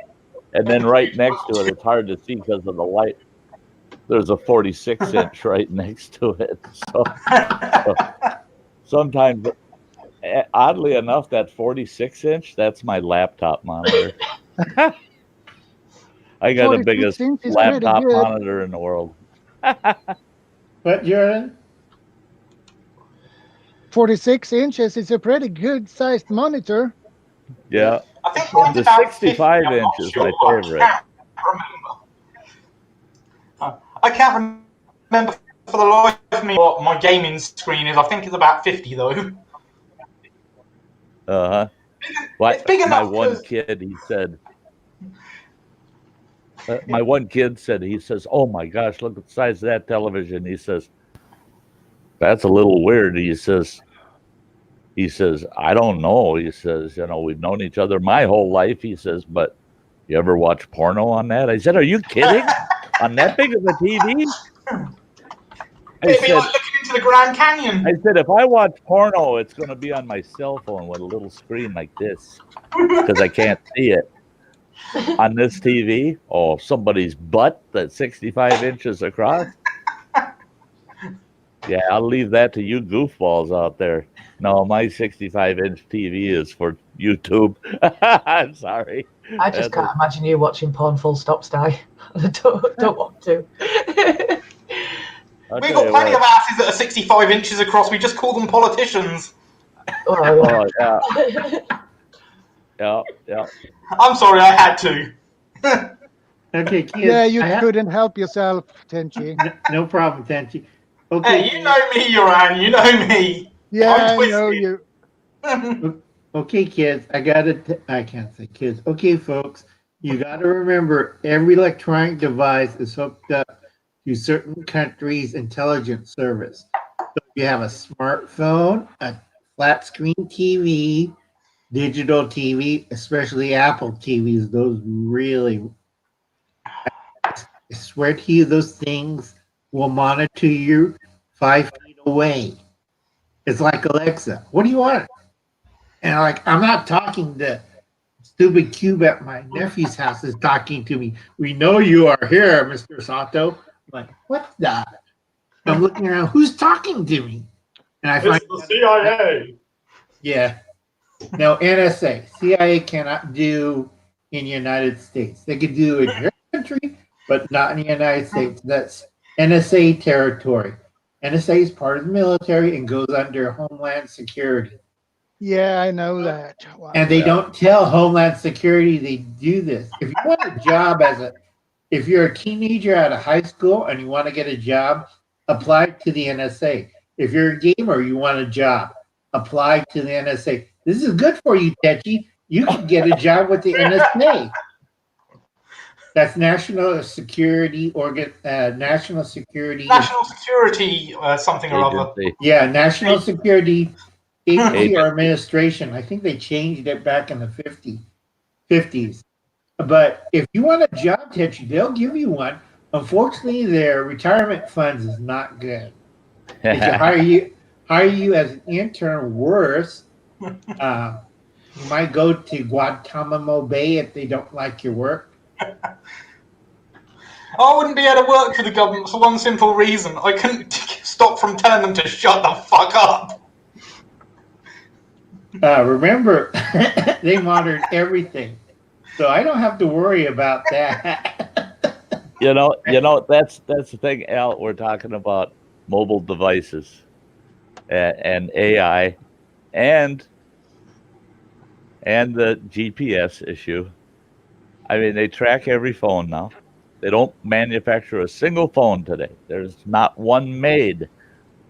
And then right next to it, it's hard to see because of the light. There's a 46-inch right next to it. So sometimes, oddly enough, that 46-inch, that's my laptop monitor. I got the 46 biggest inch is pretty laptop good. monitor in the world. What, Jordan? 46 inches is a pretty good sized monitor. Yeah. I think mine's The about 65 50, I'm not inch is sure. my favorite. I can't remember for the life of me what my gaming screen is. I think it's about 50 though. Uh-huh. It's big My enough. one kid, he said, he says, oh my gosh, look at the size of that television. He says, that's a little weird. He says, I don't know. He says, we've known each other my whole life. He says, but you ever watch porno on that? I said, are you kidding? On that big of a TV? It'd be like looking into the Grand Canyon. I said, if I watch porno, it's going to be on my cell phone with a little screen like this because I can't see it. On this TV, somebody's butt that's 65 inches across. Yeah, I'll leave that to you goofballs out there. No, my 65-inch TV is for YouTube. I'm sorry. I just can't imagine you watching porn full stop, Sty. I don't want to. We've got plenty of asses that are 65 inches across. We just call them politicians. Oh, yeah. Yeah. I'm sorry, I had to. Okay, kids. Yeah, you couldn't help yourself, Tenchi. No problem, Tenchi. Okay. Hey, you know me, Yoran. You know me. Yeah, I'm I know twisted. you. Okay, kids. I can't say kids. Okay, folks. You got to remember every electronic device is hooked up to certain countries' intelligence service. So if you have a smartphone, a flat screen TV, digital TV, especially Apple TVs, those really, I swear to you, those things will monitor you 5 feet away. It's like Alexa. What do you want? And I'm not talking to stupid cube at my nephew's house is talking to me. We know you are here, Mr. Sato. I'm like, what's that? I'm looking around. Who's talking to me? And I find the CIA. Yeah. No, NSA. CIA cannot do in the United States. They could do in your country, but not in the United States. That's NSA territory. NSA is part of the military and goes under Homeland Security. Yeah, I know that. Wow. And they don't tell Homeland Security they do this. If you want a job if you're a teenager out of high school and you want to get a job, apply to the NSA. If you're a gamer, you want a job, apply to the NSA. This is good for you, Techi. You can get a job with the NSA. That's National Security National Security something or other. Yeah, National Security Agency or Administration. I think they changed it back in the 50s. But if you want a job, Techi, they'll give you one. Unfortunately, their retirement funds is not good. They can hire you as an intern. Worse, you might go to Guantanamo Bay if they don't like your work. I wouldn't be able to work for the government for one simple reason. I couldn't stop from telling them to shut the fuck up. Remember, they monitored everything, so I don't have to worry about that. You know, that's the thing, Al. We're talking about mobile devices and AI and the GPS issue. I mean, they track every phone now. They don't manufacture a single phone today. There's not one made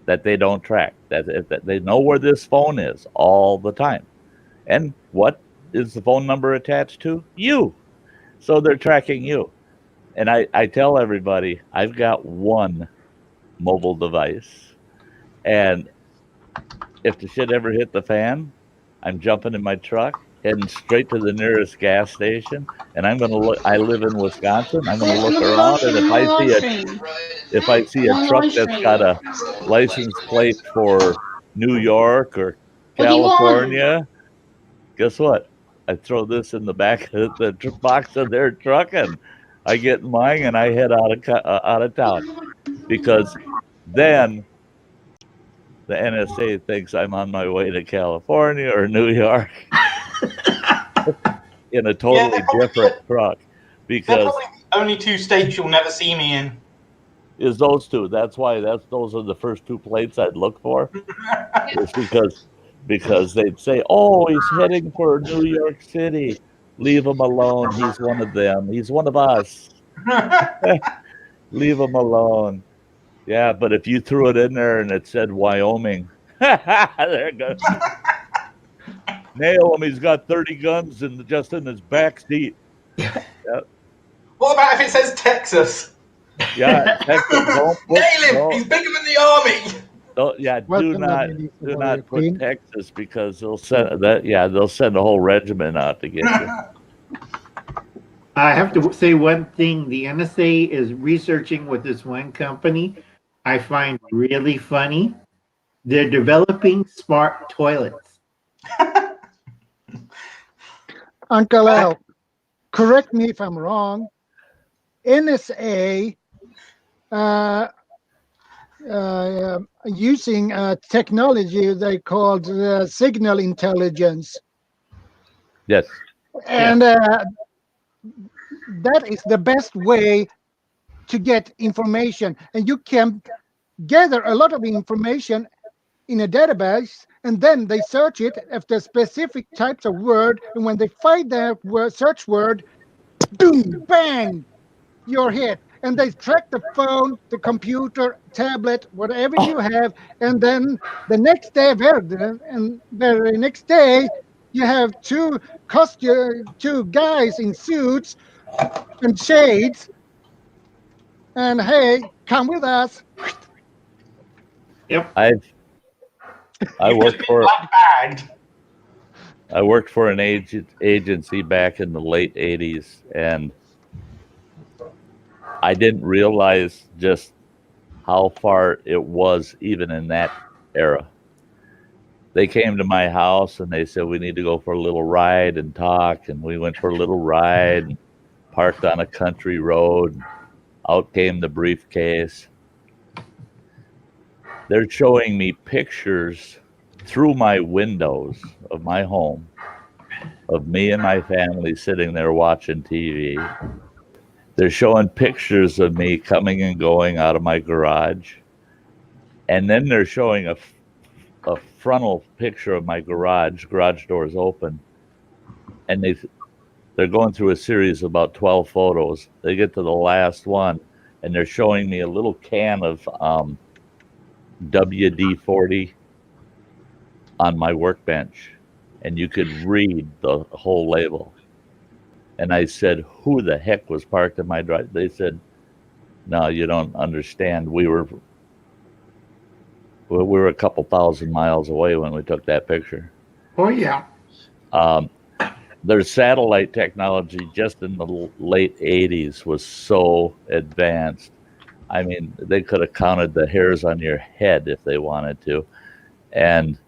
that they don't track. That they know where this phone is all the time. And what is the phone number attached to? You. So they're tracking you. And I tell everybody, I've got one mobile device. And if the shit ever hit the fan, I'm jumping in my truck, heading straight to the nearest gas station, and I'm gonna look. I live in Wisconsin. I'm gonna look around, and if I see a truck that's got a license plate for New York or California, guess what? I throw this in the back of the box of their truck, and I get mine, and I head out of town, because then the NSA thinks I'm on my way to California or New York in a totally different truck. Because they're probably the only two states you'll never see me in. Is those two. That's why those are the first two plates I'd look for. It's because they'd say, "Oh, he's heading for New York City. Leave him alone. He's one of them. He's one of us. Leave him alone." Yeah, but if you threw it in there and it said Wyoming, there it goes. Nail him. He's got 30 guns just in his back seat. Yep. What about if it says Texas? Yeah, Texas. Nail him. He's bigger than the army. Do not put Texas, because they'll send they'll send a whole regiment out to get you. I have to say one thing. The NSA is researching with this one company I find really funny. They're developing smart toilets. Uncle Al, correct me if I'm wrong. NSA using technology they called signal intelligence. Yes. And that is the best way to get information, and you can gather a lot of information in a database, and then they search it after specific types of word, and when they find that word, search word, boom, bang, you're hit. And they track the phone, the computer, tablet, whatever you have, and then the next day, very next day, you have two guys in suits and shades, and hey, come with us. Yep. I You've worked just been for black bagged. I worked for an agency back in the late 80s, and I didn't realize just how far it was even in that era. They came to my house and they said, we need to go for a little ride and talk. And we went for a little ride, and parked on a country road. Out came the briefcase. They're showing me pictures through my windows of my home of me and my family sitting there watching TV. They're showing pictures of me coming and going out of my garage. And then they're showing a frontal picture of my garage doors open. And they're going through a series of about 12 photos. They get to the last one, and they're showing me a little can of WD-40 on my workbench, and you could read the whole label. And I said, who the heck was parked in my drive? They said, no, you don't understand. We were a couple thousand miles away when we took that picture. Oh, yeah. Their satellite technology just in the late 80s was so advanced. I mean, they could have counted the hairs on your head if they wanted to. And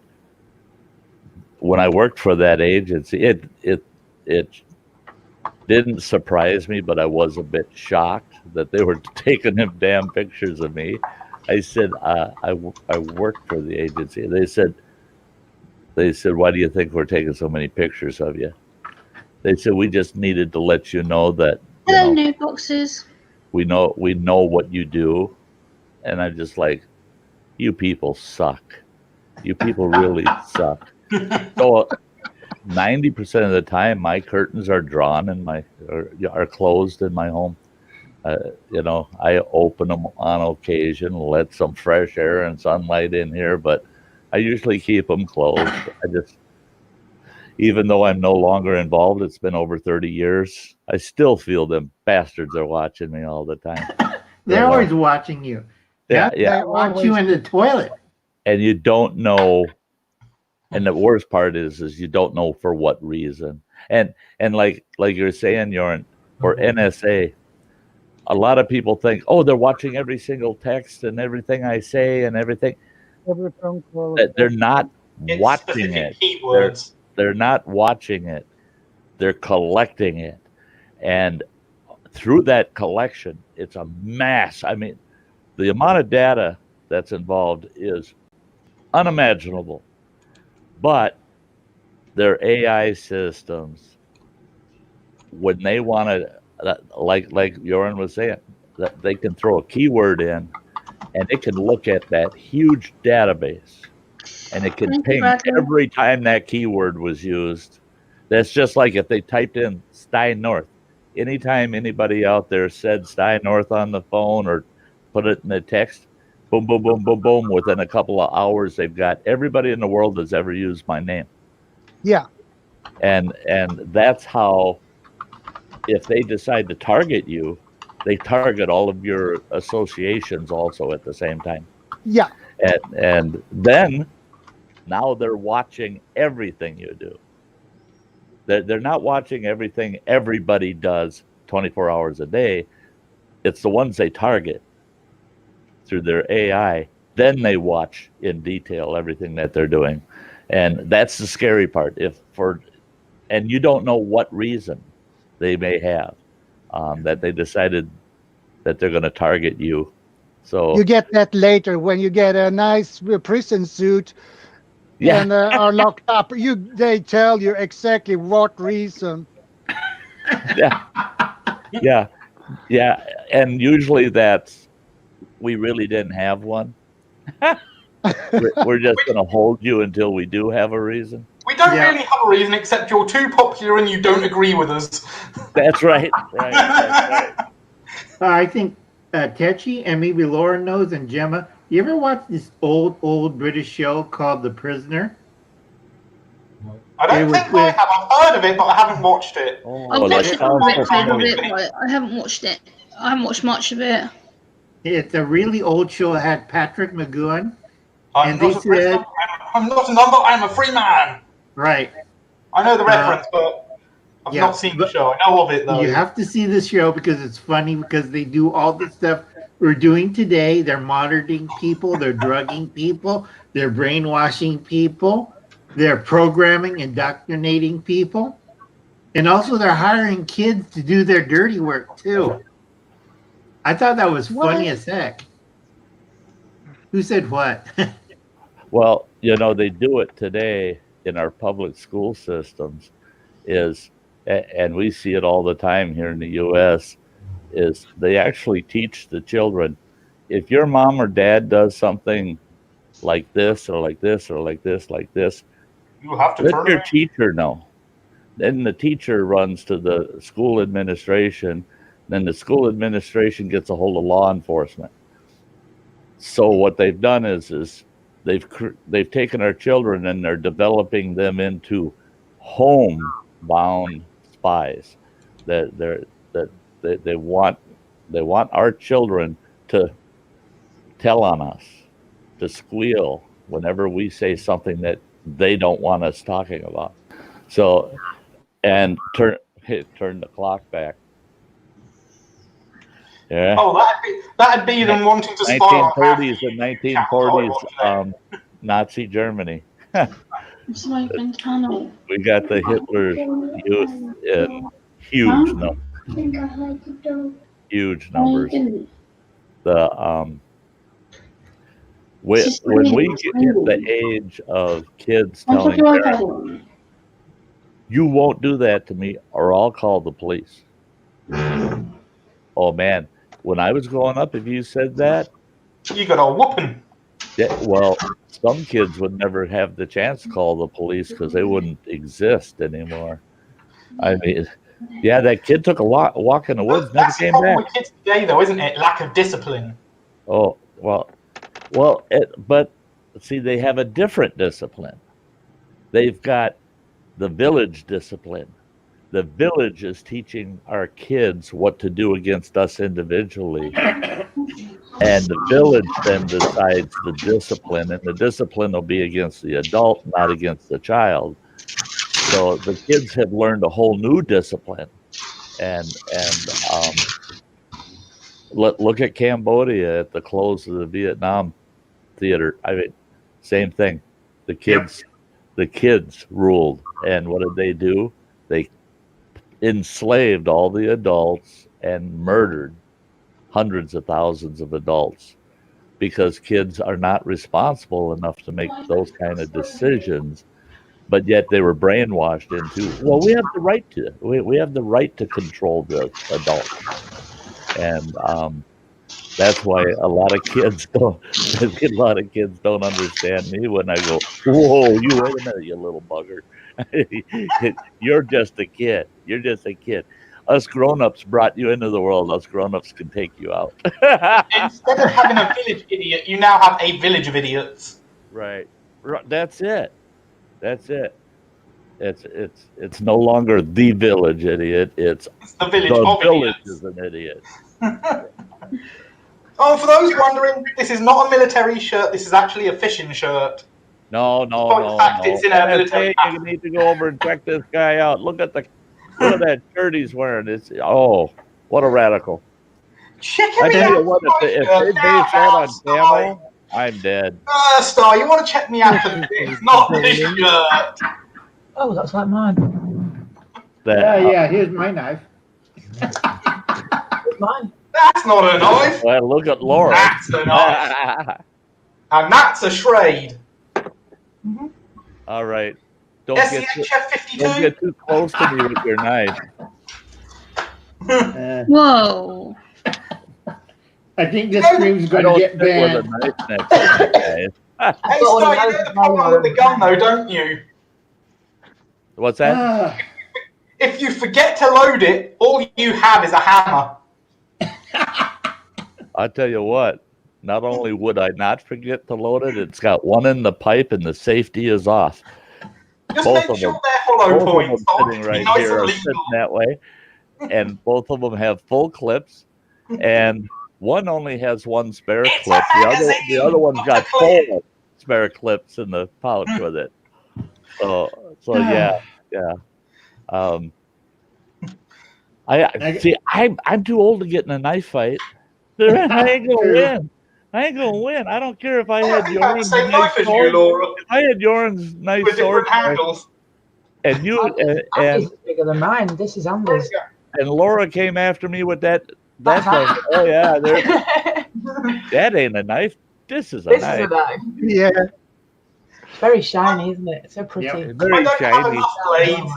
when I worked for that agency, it didn't surprise me, but I was a bit shocked that they were taking them damn pictures of me. I said, I worked for the agency. They said, why do you think we're taking so many pictures of you? They said, we just needed to let you know that Hello, new boxes. we know what you do. And I'm just like, you people suck. You people really suck. So 90% of the time, my curtains are drawn and are closed in my home. I open them on occasion, let some fresh air and sunlight in here, but I usually keep them closed. Even though I'm no longer involved, it's been over 30 years, I still feel them bastards are watching me all the time. They're always watching you. Yeah. They watch you in the toilet. And you don't know. And the worst part is you don't know for what reason. And like you're saying, Joran, for NSA, a lot of people think, oh, they're watching every single text and everything I say and everything. Every phone call. They're not watching it. Keywords. They're not watching it. They're collecting it. And through that collection, it's a mass. I mean, the amount of data that's involved is unimaginable. But their AI systems, when they want to, like Joran was saying, that they can throw a keyword in and it can look at that huge database and it can ping every time that keyword was used. That's just like if they typed in Sty North. Anytime anybody out there said Sty North on the phone or put it in the text, boom, boom, boom, boom, boom. Within a couple of hours, they've got everybody in the world that's ever used my name. Yeah. And that's how, if they decide to target you, they target all of your associations also at the same time. Yeah. And then now they're watching everything you do. They're not watching everything everybody does 24 hours a day. It's the ones they target through their AI. Then they watch in detail everything that they're doing. And that's the scary part. And you don't know what reason they may have that they decided that they're going to target you. So you get that later when you get a nice prison suit. Yeah. And are locked up. They tell you exactly what reason. Yeah. and usually that's we really didn't have one. We're just going to hold you until we do have a reason. We don't Yeah. really have a reason except you're too popular and you don't agree with us. That's right. Right. I think Tetchy and maybe Laura knows, and Gemma, you ever watch this old British show called The Prisoner? I don't think I have. I've heard of it, but I haven't watched it. I've watched a sounds little bit familiar. of it, but I haven't watched it. I haven't watched much of it. It's a really old show. It had Patrick McGowan. I'm And not they a prisoner. said- I'm not a number. I'm a free man. Right. I know the reference, but I've yeah, not seen the but- show. I know of it though. You have to see this show because it's funny because they do all the stuff we're doing today. They're monitoring people. They're drugging people. They're brainwashing people. They're programming, indoctrinating people. And also they're hiring kids to do their dirty work too. I thought that was funny as heck. Who said what? Well, you know, they do it today in our public school systems and we see it all the time here in the U.S., is they actually teach the children, if your mom or dad does something like this or like this or like this, You have to let turn your around. teacher know. Then the teacher runs to the school administration. Then the school administration gets a hold of law enforcement. So what they've done is they've taken our children and they're developing them into homebound spies. That they want our children to tell on us, to squeal whenever we say something that they don't want us talking about. So, and turn the clock back. Yeah. Oh, that'd be them wanting to spy on 1930s and 1940s Nazi Germany. It's like in tunnel. We got the Hitler youth in huge numbers. The when we hit the age of kids telling parents, you won't do that to me or I'll call the police. Oh man, when I was growing up, if you said that, you got a whooping. yeah, well, some kids would never have the chance to call the police because they wouldn't exist anymore. I mean, yeah, that kid took a walk in the woods, never That's the came problem back. with kids today, though, isn't it? Lack of discipline. Oh, but see, they have a different discipline. They've got the village discipline. The village is teaching our kids what to do against us individually. And the village then decides the discipline, and the discipline will be against the adult, not against the child. So the kids have learned a whole new discipline. And look at Cambodia at the close of the Vietnam theater. I mean, same thing. The kids ruled. And what did they do? They enslaved all the adults and murdered hundreds of thousands of adults because kids are not responsible enough to make those kind of decisions, but yet they were brainwashed into, well, we have the right to control the adults. And that's why a lot of kids don't understand me when I go, whoa, you wait a minute, you little bugger. You're just a kid. Us grown-ups brought you into the world. Us grown-ups can take you out. Instead of having a village idiot, you now have a village of idiots. Right. That's it. It's no longer the village idiot. It's the village the of village idiots. is an idiot. Oh, for those wondering, this is not a military shirt. This is actually a fishing shirt. No. In fact, it's in a military NSA, you need to go over and check this guy out. Look at that shirt he's wearing. What a radical. Check I me tell you out. what, if they base that on camel, I'm dead. Star, you want to check me out for this, not this shirt. Oh, that's like mine. Yeah, here's my knife. Mine. That's not a knife. Well, look at Laura. That's a knife. And that's a Schrade. Mm-hmm. All right. Don't SCHF-52. get too close to me with your knife. Whoa. I think this stream's going to get banned. Hey, Sty, you know the problem with the gun, though, don't you? What's that? If you forget to load it, all you have is a hammer. I'll tell you what. Not only would I not forget to load it, it's got one in the pipe and the safety is off. Just Both make of sure them, they're hollow both points. of them sitting right here are sitting that way, and both of them have full clips, and one only has one spare clip. The other one's got full spare clips in the pouch with it. So yeah. I'm too old to get in a knife fight. I ain't gonna win. I don't care if I had Jordan's same nice knife as sword. you, Laura. If I had Jordan's nice With sword, different handles. and you Andy's bigger than mine. This is Andy's. and Laura came after me with that thing. Oh yeah, that ain't a knife. This is a This knife. is a knife. Yeah. It's very shiny, isn't it? So pretty. Yep. Very I don't have shiny. enough blades.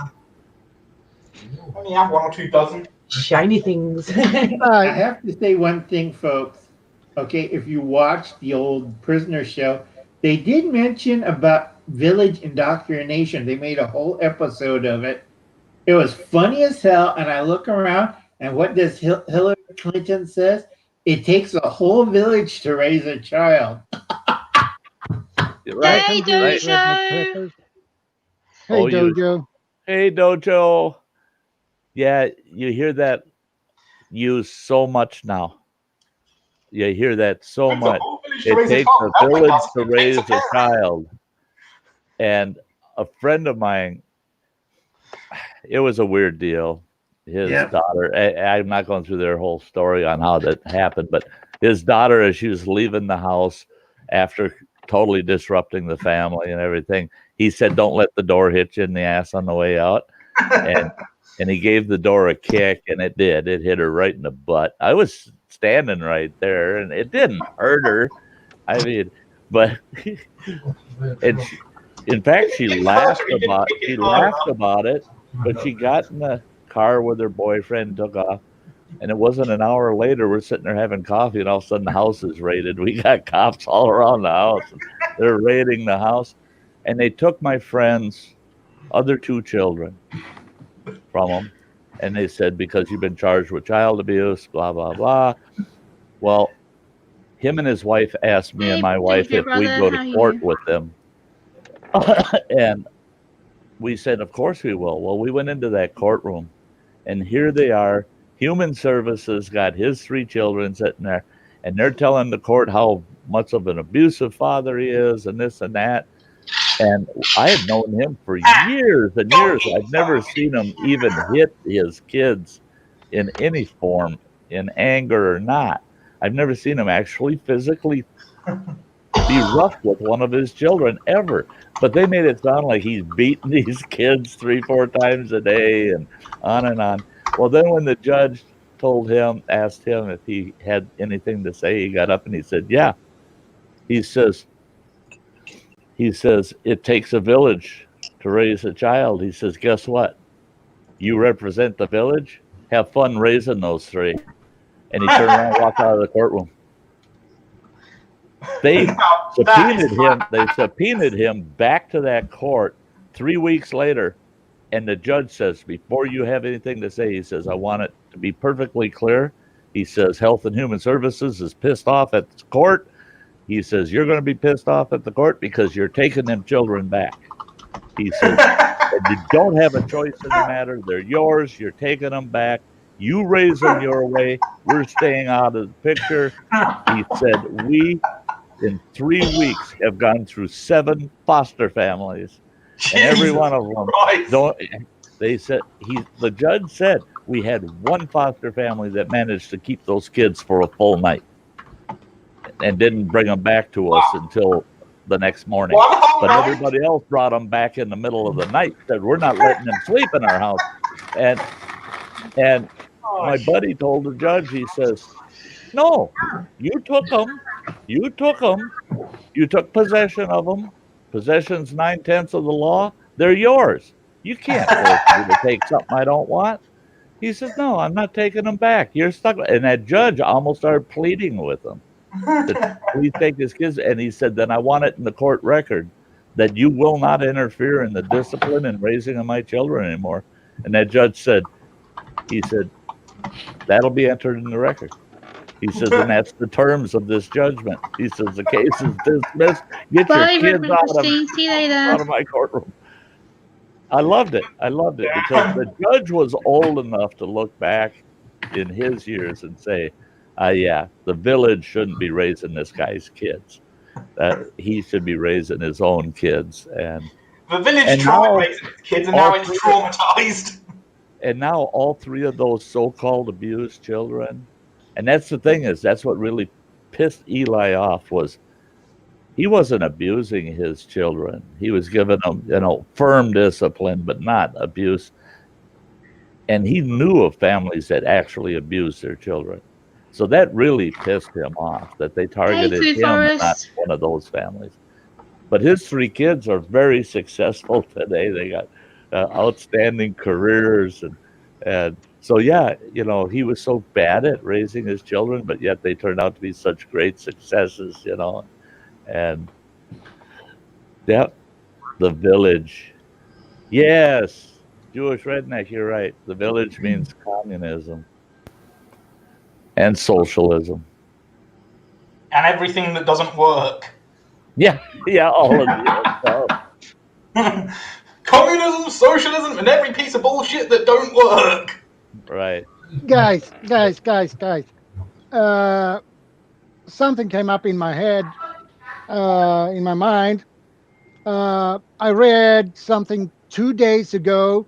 I only have 1 or 2 dozen. Shiny things. I have to say one thing, folks. Okay, if you watch the old Prisoner show, they did mention about village indoctrination. They made a whole episode of it. It was funny as hell, and I look around, and what does Hillary Clinton says? It takes a whole village to raise a child. Right. Hey, Dojo. Hey, Dojo. Hey, Dojo. Yeah, you hear that used so much now. You hear that so much. It takes a village to raise a child. And a friend of mine, it was a weird deal. His daughter, I'm not going through their whole story on how that happened, but his daughter, as she was leaving the house after totally disrupting the family and everything, he said, "Don't let the door hit you in the ass on the way out." And he gave the door a kick, and it did. It hit her right in the butt. I was standing right there, and it didn't hurt her. I mean, but in fact, she laughed about it. But she got in the car with her boyfriend, took off, and it wasn't an hour later. We're sitting there having coffee, and all of a sudden the house is raided. We got cops all around the house. They're raiding the house, and they took my friend's other 2 children from him, and they said, because you've been charged with child abuse, blah blah blah. Well, him and his wife asked me and my wife if we'd go to court with them, and we said, of course we will. Well, we went into that courtroom, and here they are. Human Services got his 3 children sitting there, and they're telling the court how much of an abusive father he is, and this and that. And I had known him for years and years. I've never seen him even hit his kids in any form, in anger or not. I've never seen him actually physically be rough with one of his children ever. But they made it sound like he's beating these kids 3-4 times a day and on and on. Well, then when the judge asked him if he had anything to say, he got up and he said, yeah. He says, it takes a village to raise a child. He says, guess what? You represent the village. Have fun raising those 3. And he turned around and walked out of the courtroom. They subpoenaed him back to that court 3 weeks later. And the judge says, before you have anything to say, he says, I want it to be perfectly clear. He says, Health and Human Services is pissed off at the court. He says, you're going to be pissed off at the court because you're taking them children back. He says, and you don't have a choice in the matter. They're yours. You're taking them back. You raise them your way. We're staying out of the picture. He said, we, in 3 weeks, have gone through 7 foster families. And every one of them the judge said we had 1 foster family that managed to keep those kids for a full night and didn't bring them back to us until the next morning. But everybody else brought them back in the middle of the night. Said, we're not letting them sleep in our house. And my buddy told the judge, he says, no, you took them. You took possession of them. Possession's 9/10 of the law. They're yours. You can't force me to take something I don't want. He says, no, I'm not taking them back. You're stuck. And that judge almost started pleading with him that please take his kids. And he said, then I want it in the court record that you will not interfere in the discipline and raising of my children anymore. And that judge said, he said, that'll be entered in the record. He says, and that's the terms of this judgment. He says, the case is dismissed. Get your Bye, kids Reverend Christine. See you out later. of my courtroom. I loved it. I loved it because the judge was old enough to look back in his years and say, yeah, the village shouldn't be raising this guy's kids. He should be raising his own kids. And The village And tried now- raising its kids, and now all it's three- traumatized. And now all three of those so-called abused children, and that's the thing is that's what really pissed Eli off was he wasn't abusing his children. He was giving them, firm discipline, but not abuse. And he knew of families that actually abused their children. So that really pissed him off that they targeted Food him and not Forest. one of those families. But his three kids are very successful today. They got outstanding careers. And so, yeah, he was so bad at raising his children, but yet they turned out to be such great successes, And, yeah, the village. Yes, Jewish redneck, you're right. The village means communism and socialism. And everything that doesn't work. Yeah, all of the above. Communism, socialism, and every piece of bullshit that don't work. Right. Guys. Something came up in my head, in my mind. I read something 2 days ago,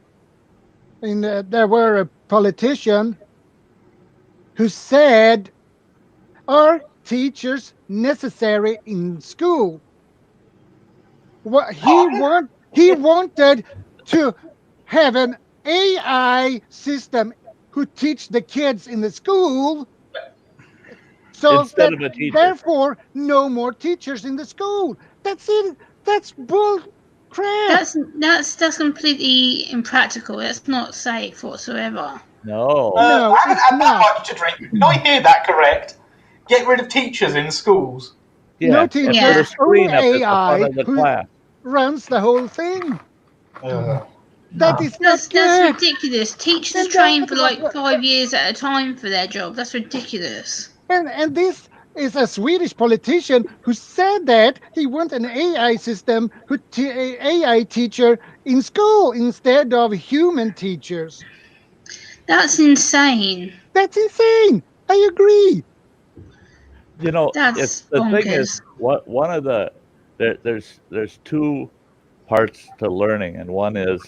and there were a politician who said, "Are teachers necessary in school?" What he wanted to have an AI system who teach the kids in the school, so Instead that of a teacher. therefore no more teachers in the school. That's it. That's bull crap. That's completely impractical. That's not safe whatsoever. No. No, I haven't it's had that not. much to drink. Did I hear that correct? Get rid of teachers in schools. No and teachers, Yeah. put a screen only up at the AI front of the who class. runs the whole thing. That is not That's good. ridiculous. Teachers And train for that- like 5 years at a time for their job. That's ridiculous. And this is a Swedish politician who said that he wants an AI system, AI teacher in school instead of human teachers. That's insane. That's insane. I agree. That's the thing bonkers. is, one of the there's two parts to learning, and one is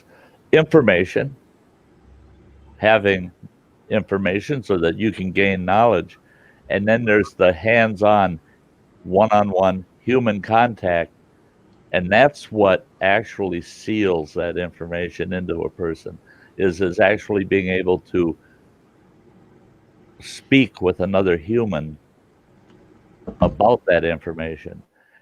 information, having information so that you can gain knowledge, and then there's the hands-on, one-on-one human contact, and that's what actually seals that information into a person is actually being able to speak with another human about that information.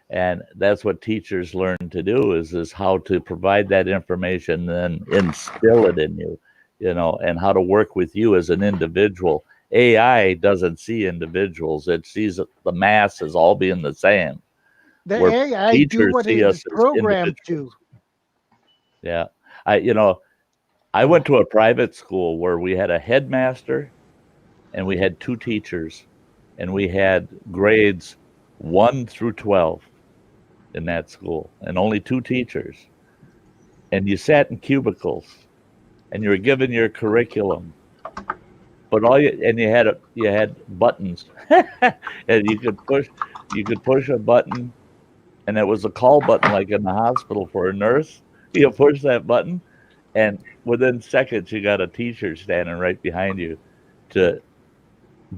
And that's what teachers learn to do is how to provide that information and instill it in you, and how to work with you as an individual. AI doesn't see individuals. It sees the mass as all being the same. The Where AI do teachers what see it us is as programmed to. individuals. Yeah. I went to a private school where we had a headmaster and we had two teachers and we had grades 1 through 12 in that school and only two teachers. And you sat in cubicles and you were given your curriculum. But you had buttons and you could push a button, and it was a call button like in the hospital for a nurse. You push that button and within seconds you got a teacher standing right behind you to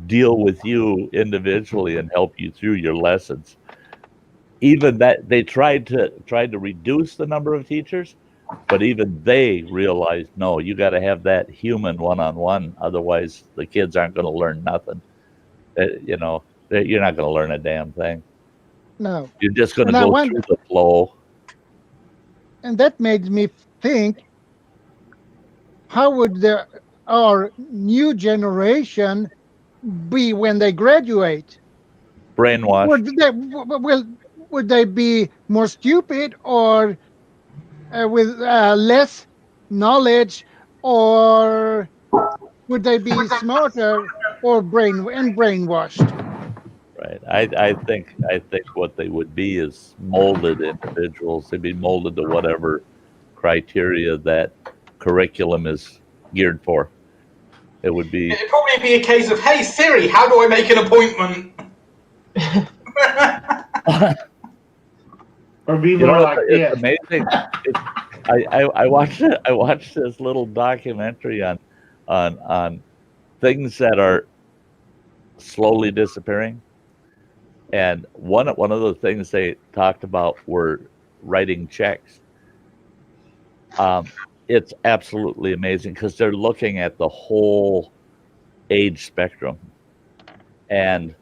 deal with you individually and help you through your lessons. Even that they tried to reduce the number of teachers, but even they realized, no, you got to have that human one-on-one, otherwise the kids aren't going to learn nothing. You're not going to learn a damn thing. No. You're just going to And I go wonder- through the flow. And that made me think, how would the our new generation be when they graduate? Brainwashed. Would they be more stupid, or with less knowledge, or would they be smarter or brainwashed? Right. I think what they would be is molded individuals. They'd be molded to whatever criteria that curriculum is geared for. It would be It'd probably be a case of, hey Siri, how do I make an appointment? Or be you more know, like it's this. amazing. I watched this little documentary on things that are slowly disappearing. And one of the things they talked about were writing checks. It's absolutely amazing because they're looking at the whole age spectrum. And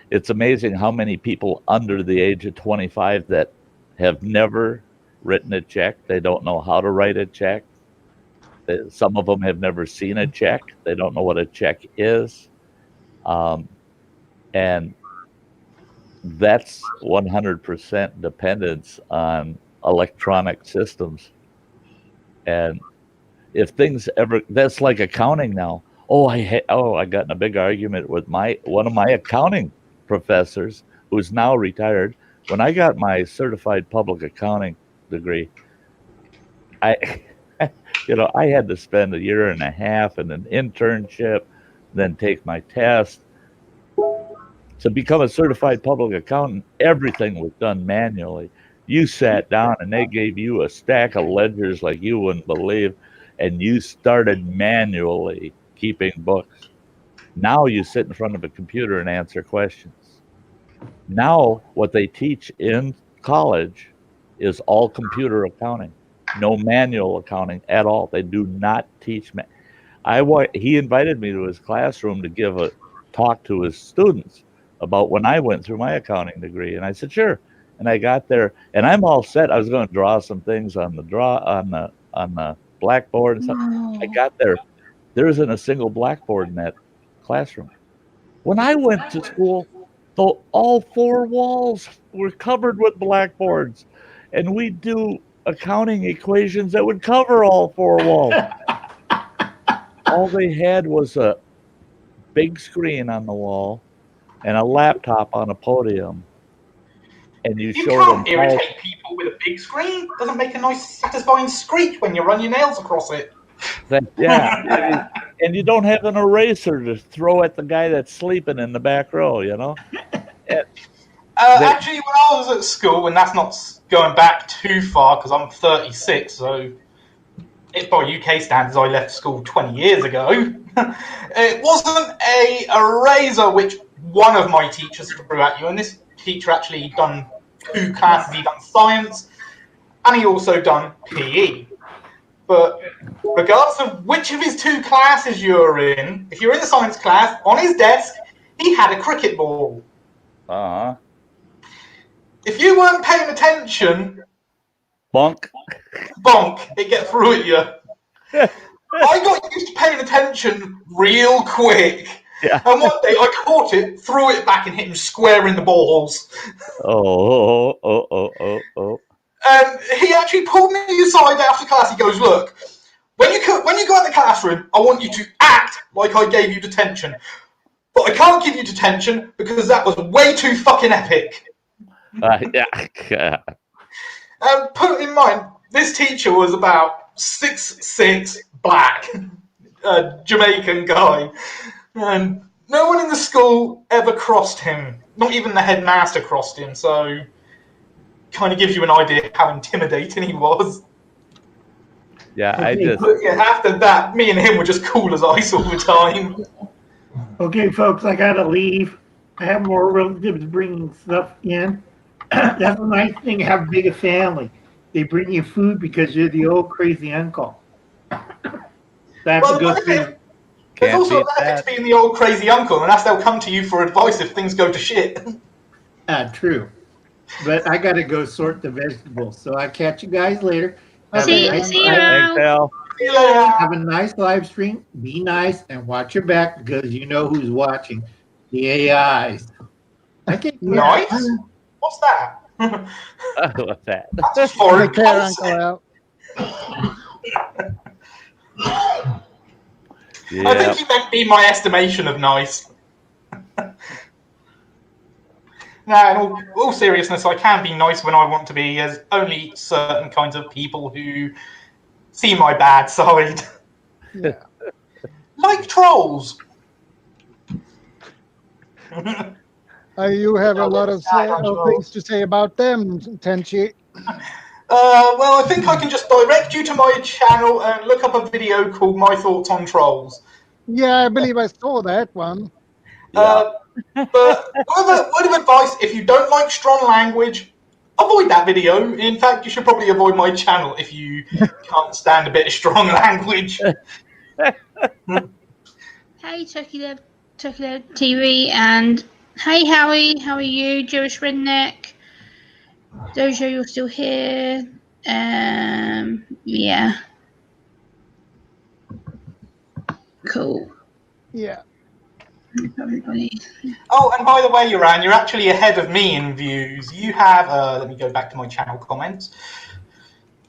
it's amazing how many people under the age of 25 that have never written a check. They don't know how to write a check. Some of them have never seen a check. They don't know what a check is. And that's 100% dependence on electronic systems. And if things ever, that's like accounting now. I got in a big argument with one of my accounting professors who's now retired. When I got my certified public accounting degree, I had to spend 1.5 years in an internship, then take my test. To become a certified public accountant, everything was done manually. You sat down and they gave you a stack of ledgers like you wouldn't believe, and you started manually keeping books. Now you sit in front of a computer and answer questions. Now what they teach in college is all computer accounting, no manual accounting at all. They do not teach. He invited me to his classroom to give a talk to his students about when I went through my accounting degree, and I said sure. And I got there, and I'm all set. I was going to draw some things on the blackboard and stuff. I got there. There isn't a single blackboard in that classroom. When I went to school, all 4 walls were covered with blackboards, and we do accounting equations that would cover all 4 walls. All they had was a big screen on the wall and a laptop on a podium. And you showed can't them irritate people with a big screen. It doesn't make a nice, satisfying screech when you run your nails across it. Yeah. And you don't have an eraser to throw at the guy that's sleeping in the back row, Actually, when I was at school, and that's not going back too far because I'm 36, so it's by UK standards, I left school 20 years ago. It wasn't a eraser which one of my teachers threw at you, and this teacher actually done 2 classes. He done science, and he also done PE. But regardless of which of his 2 classes you're in, if you're in the science class, on his desk, he had a cricket ball. Uh-huh. If you weren't paying attention, bonk, it get through at you. I got used to paying attention real quick. Yeah. And one day I caught it, threw it back, and hit him square in the balls. Oh. And he actually pulled me aside after class. He goes, look, when you go in the classroom, I want you to act like I gave you detention. But I can't give you detention because that was way too fucking epic. Yeah. And put in mind, this teacher was about 6'6", black, Jamaican guy. And no one in the school ever crossed him. Not even the headmaster crossed him, so kind of gives you an idea of how intimidating he was. Yeah, But yeah, after that, me and him were just cool as ice all the time. Okay, folks, I gotta leave. I have more relatives bringing stuff in. That's a nice thing, have a big family. They bring you food because you're the old crazy uncle. That's a good thing. There's also a benefit to being the old crazy uncle, and that's they'll come to you for advice if things go to shit. True. But I gotta go sort the vegetables, so I'll catch you guys later. See you around. Thanks, Al. See you later. Have a nice live stream. Be nice and watch your back because you know who's watching. The AIs. I think Nice. What's that? What's that? That's a Take foreign care, Uncle concept. Al. I Yeah. think you meant be my estimation of nice. Now, in all seriousness, I can be nice when I want to be, as only certain kinds of people who see my bad side. Yeah. Like trolls. You have a lot of Control. things to say about them, Tenchi. Well, I think I can just direct you to my channel and look up a video called My Thoughts on Trolls. Yeah, I believe I saw that one. Yeah. But word of advice, if you don't like strong language, avoid that video. In fact, you should probably avoid my channel if you can't stand a bit of strong language. Hey, Turkey Lab TV, and hey, Howie, how are you? Jewish Redneck. Dojo, you're still here. Yeah. Cool. Yeah. Everybody. Oh, and by the way, Uran, you're actually ahead of me in views. You have, let me go back to my channel comments.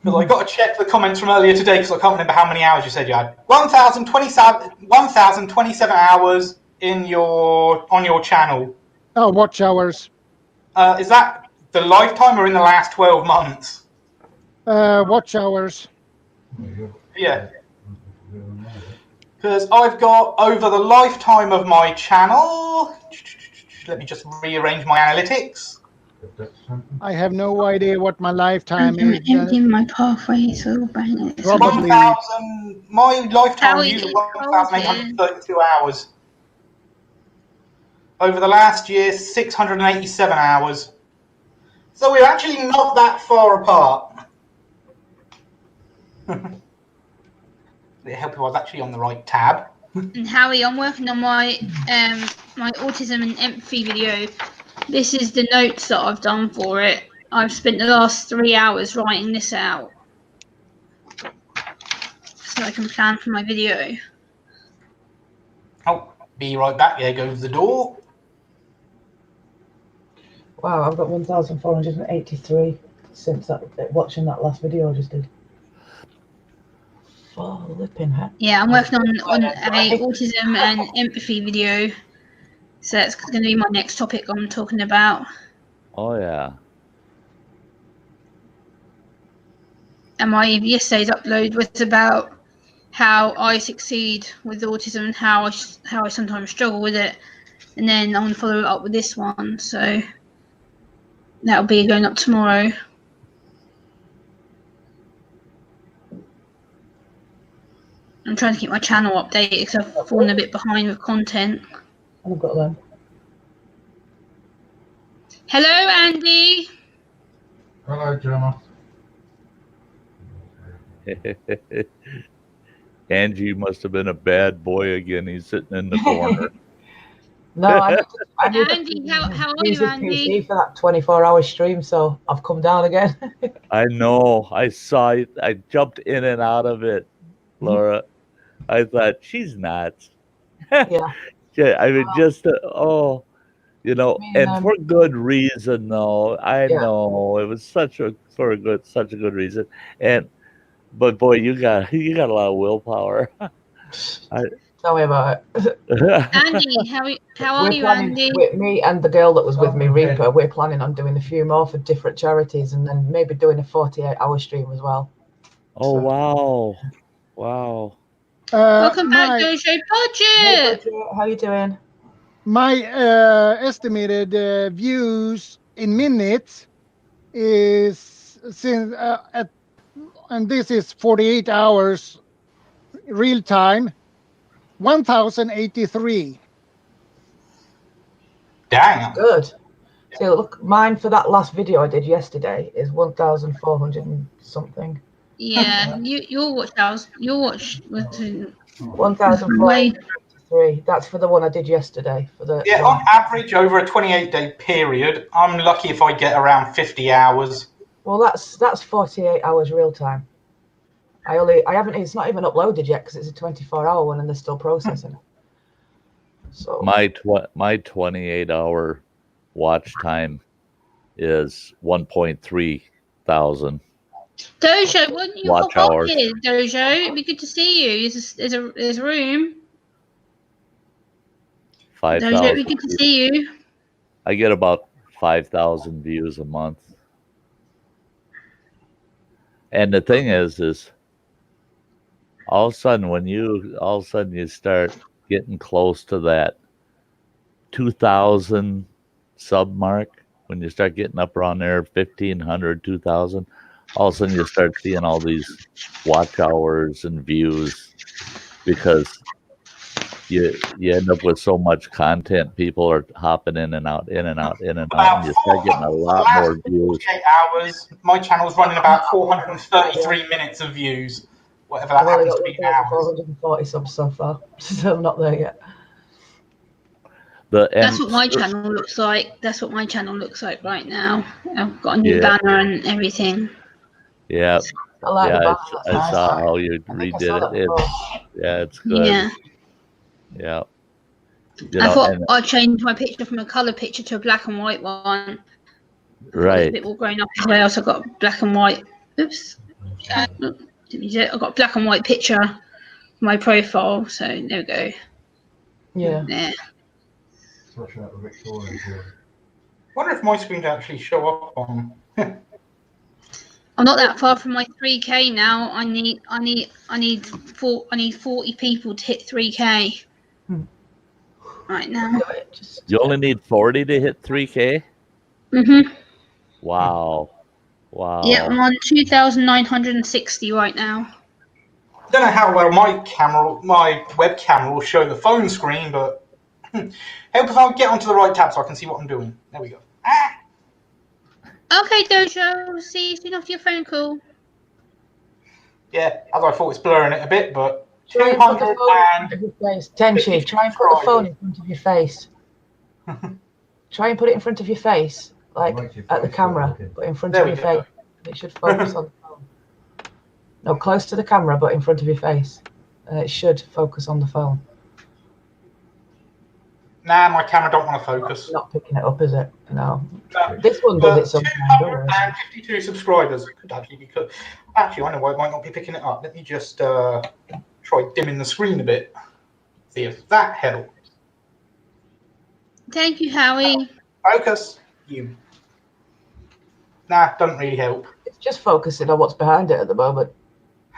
Because I got to check the comments from earlier today because I can't remember how many hours you said you had. 1,027 hours on your channel. Oh, watch hours. Is that the lifetime or in the last 12 months? Watch hours. Yeah. Because I've got over the lifetime of my channel. Let me just rearrange my analytics. I have no idea what my lifetime I'm is. emptying my pathway, so bang it. Probably. 1,000. My lifetime Howie, usually it's cold 1,832 hours. Over the last year, 687 hours. So we're actually not that far apart. It helped if I was actually on the right tab. And Howie, I'm working on my my autism and empathy video. This is the notes that I've done for it. I've spent the last 3 hours writing this out so I can plan for my video. Oh, be right back. There goes the door. Wow, I've got 1,483 since watching that last video I just did. Flipping heck. Yeah, I'm working on a autism and empathy video. So that's going to be my next topic I'm talking about. Oh yeah. And my yesterday's upload was about how I succeed with autism and how I sometimes struggle with it. And then I'm going to follow it up with this one. So that'll be going up tomorrow. I'm trying to keep my channel updated because I've fallen a bit behind with content. And I've got them. Hello, Andy. Hello, Gemma. Angie must have been a bad boy again. He's sitting in the corner. No, I need Andy, how are use you, his Andy? PC for that 24-hour stream, so I've come down again. I know. I saw it. I jumped in and out of it, Laura. I thought she's nuts. Yeah. Yeah, I mean, just you know, mean, and for good reason, though. I Yeah. know it was such a good reason. But boy, you got a lot of willpower. Tell me about it. Andy, how are you, Andy? Me and the girl that was with me, Reaper, we're planning on doing a few more for different charities and then maybe doing a 48-hour stream as well. Oh, wow. Wow. Welcome back, Dojo Budget. How you doing? My estimated views in minutes is since and this is 48 hours real time, 1,083. Damn. Good. So look, mine for that last video I did yesterday is 1,400 and something. Yeah, your watch was 1,483. That's for the one I did yesterday. Yeah, on average, over a 28-day period, I'm lucky if I get around 50 hours. Well, that's 48 hours real time. I haven't. It's not even uploaded yet because it's a 24-hour one and they're still processing it. So My 28-hour watch time is 1.3 thousand. Dojo, wouldn't you Watch hop hours. up here, Dojo? It'd be good to see you. There's a room. Dojo, it'd 5,000. be good to see you. I get about 5,000 views a month. And the thing is all of a sudden you start getting close to that 2,000 sub mark, when you start getting up around there, 1,500, 2,000, all of a sudden you start seeing all these watch hours and views, because you end up with so much content. People are hopping in and out, in and out, and you start getting a lot more views. 48 hours. My channel's running about 433 minutes of views. Whatever that I've only happens got to be in hours. 440 subs so far, so I'm not there yet. That's what my channel looks like. That's what my channel looks like right now. I've got a new banner and everything. Yeah. I like the banner. That's I nice. saw how you I saw that redid it. before. It's good. Yeah. Yeah. I thought I'd change my picture from a colour picture to a black and white one. Right. A bit more grown up as well. So I got black and white. Oops. I got a black and white picture for my profile. So there we go. Yeah. There. Wonder if my screen actually show up on. I'm not that far from my 3K now. I need 40 people to hit 3K. Right now. You only need 40 to hit 3K? Mhm. Wow. Wow. Yeah, I'm on 2,960 right now. I don't know how well my web camera will show the phone screen, but help if I get onto the right tab so I can see what I'm doing. There we go. Okay, Dojo. See you soon after your phone call. Yeah, as I thought, it's blurring it a bit, but Try and put the 200 phone in front and of your face. Tenchi, try and put the phone in front of your face. Try and put it in front of your face, like at the camera, but in front of your face. It should focus on the phone. No, close to the camera, but in front of your face. It should focus on the phone. Nah, my camera don't want to focus. Not picking it up, is it? No. This one does it sometimes. 252 subscribers. Could actually be good. Actually, I know why it might not be picking it up. Let me just try dimming the screen a bit. See if that helps. Thank you, Howie. Focus. You. Nah, doesn't really help. It's just focusing on what's behind it at the moment.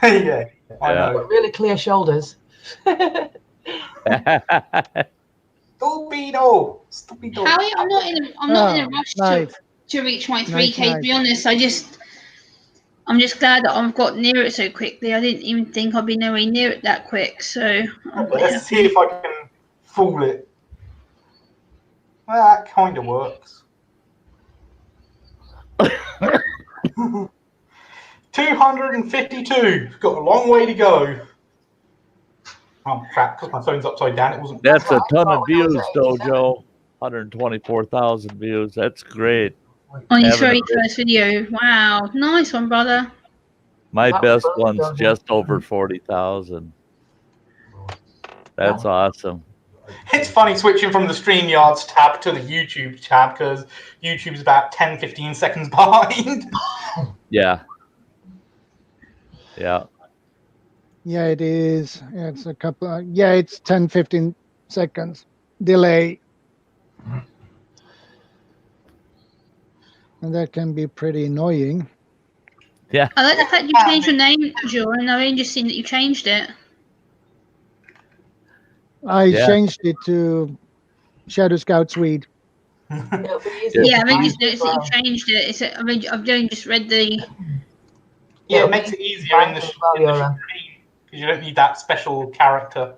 Yeah, I know. But really clear shoulders. Stupido. Howie, I'm not in a rush to reach my 3K. To be honest, I'm just glad that I've got near it so quickly. I didn't even think I'd be nowhere near it that quick. So let's see if I can fool it. Well, that kind of works. 252. Got a long way to go. Oh crap! Because my phone's upside down, it wasn't. That's a ton of views, Dojo. 124,000 views. That's great. On your very first video. Wow. Nice one, brother. My best one's just over 40,000. That's awesome. It's funny switching from the StreamYards tab to the YouTube tab because YouTube's about 10-15 seconds behind. Yeah. Yeah. Yeah, it is. It's a couple. It's 10-15 seconds delay. And that can be pretty annoying. Yeah. I like the fact you changed your name, Joran. I've only just seen that you changed it. I changed it to ShadowScoutSwede. Yeah, I've only just noticed that you changed it. I've only just read the. Yeah, it makes it easier in the screen because you don't need that special character.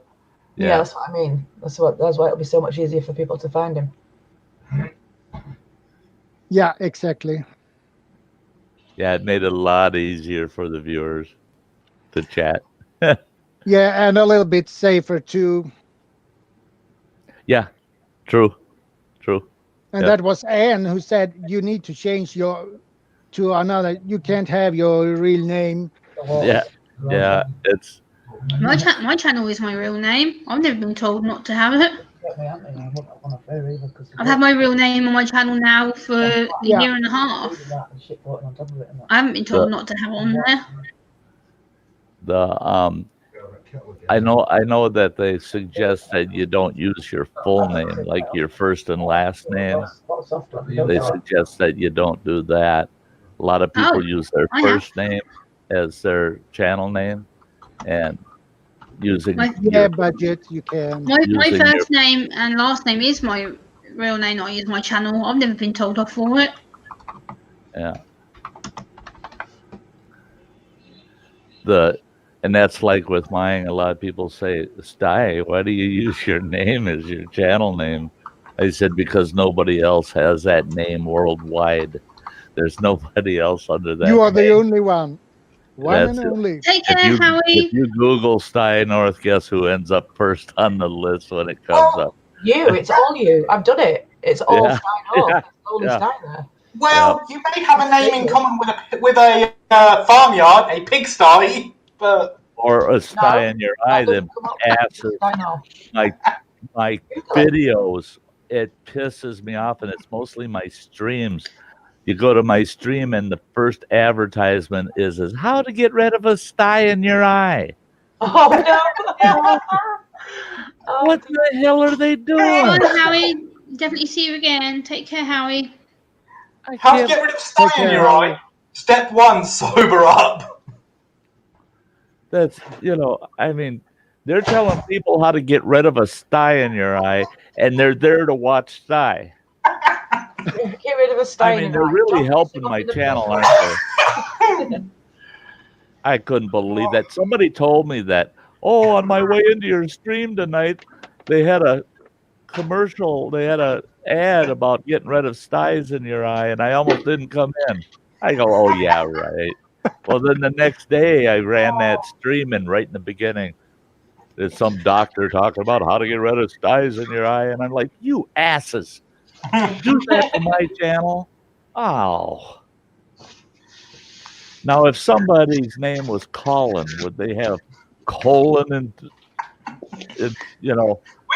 Yeah, that's what I mean. That's why it'll be so much easier for people to find him. Yeah, exactly. Yeah, it made it a lot easier for the viewers to chat. Yeah, and a little bit safer too. Yeah, true. And that was Anne who said you need to change to another. You can't have your real name. Yeah. Yeah, it's My channel is my real name. I've never been told not to have it. I've had my real name on my channel now for a year and a half. I haven't been told not to have it on there. I know that they suggest that you don't use your full name, like your first and last name. They suggest that you don't do that. A lot of people use their first name as their channel name, and using budget you can. My first name and last name is my real name. I use my channel. I've never been told off for it. Yeah. And that's like with mine. A lot of people say, Sty, why do you use your name as your channel name? I said, because nobody else has that name worldwide. There's nobody else under that. You are the name. only one. One and only. Take care, Howie. If you Google Sty North, guess who ends up first on the list when it comes up? You. It's all you. I've done it. It's all Sty North. Yeah. It's only Sty there. Well, you may have a name in common with a farmyard, a pigsty, but or a sty in your eye. Them asses. My videos, it pisses me off, and it's mostly my streams. You go to my stream, and the first advertisement is how to get rid of a sty in your eye. Oh no! What the hell are they doing? Come on, Howie. Definitely see you again. Take care, Howie. How to get rid of sty in your eye? Step 1, sober up. That's, I mean, they're telling people how to get rid of a sty in your eye, and they're there to watch sty. Get rid of a sty. I mean, they're really helping my channel, aren't they? I couldn't believe that. Somebody told me that, on my way into your stream tonight, they had a commercial, they had a ad about getting rid of styes in your eye, and I almost didn't come in. I go, oh yeah, right. Well, then the next day I ran that stream, and right in the beginning there's some doctor talking about how to get rid of styes in your eye, and I'm like, you asses, do that to my channel. Oh, now if somebody's name was Colin, would they have colon and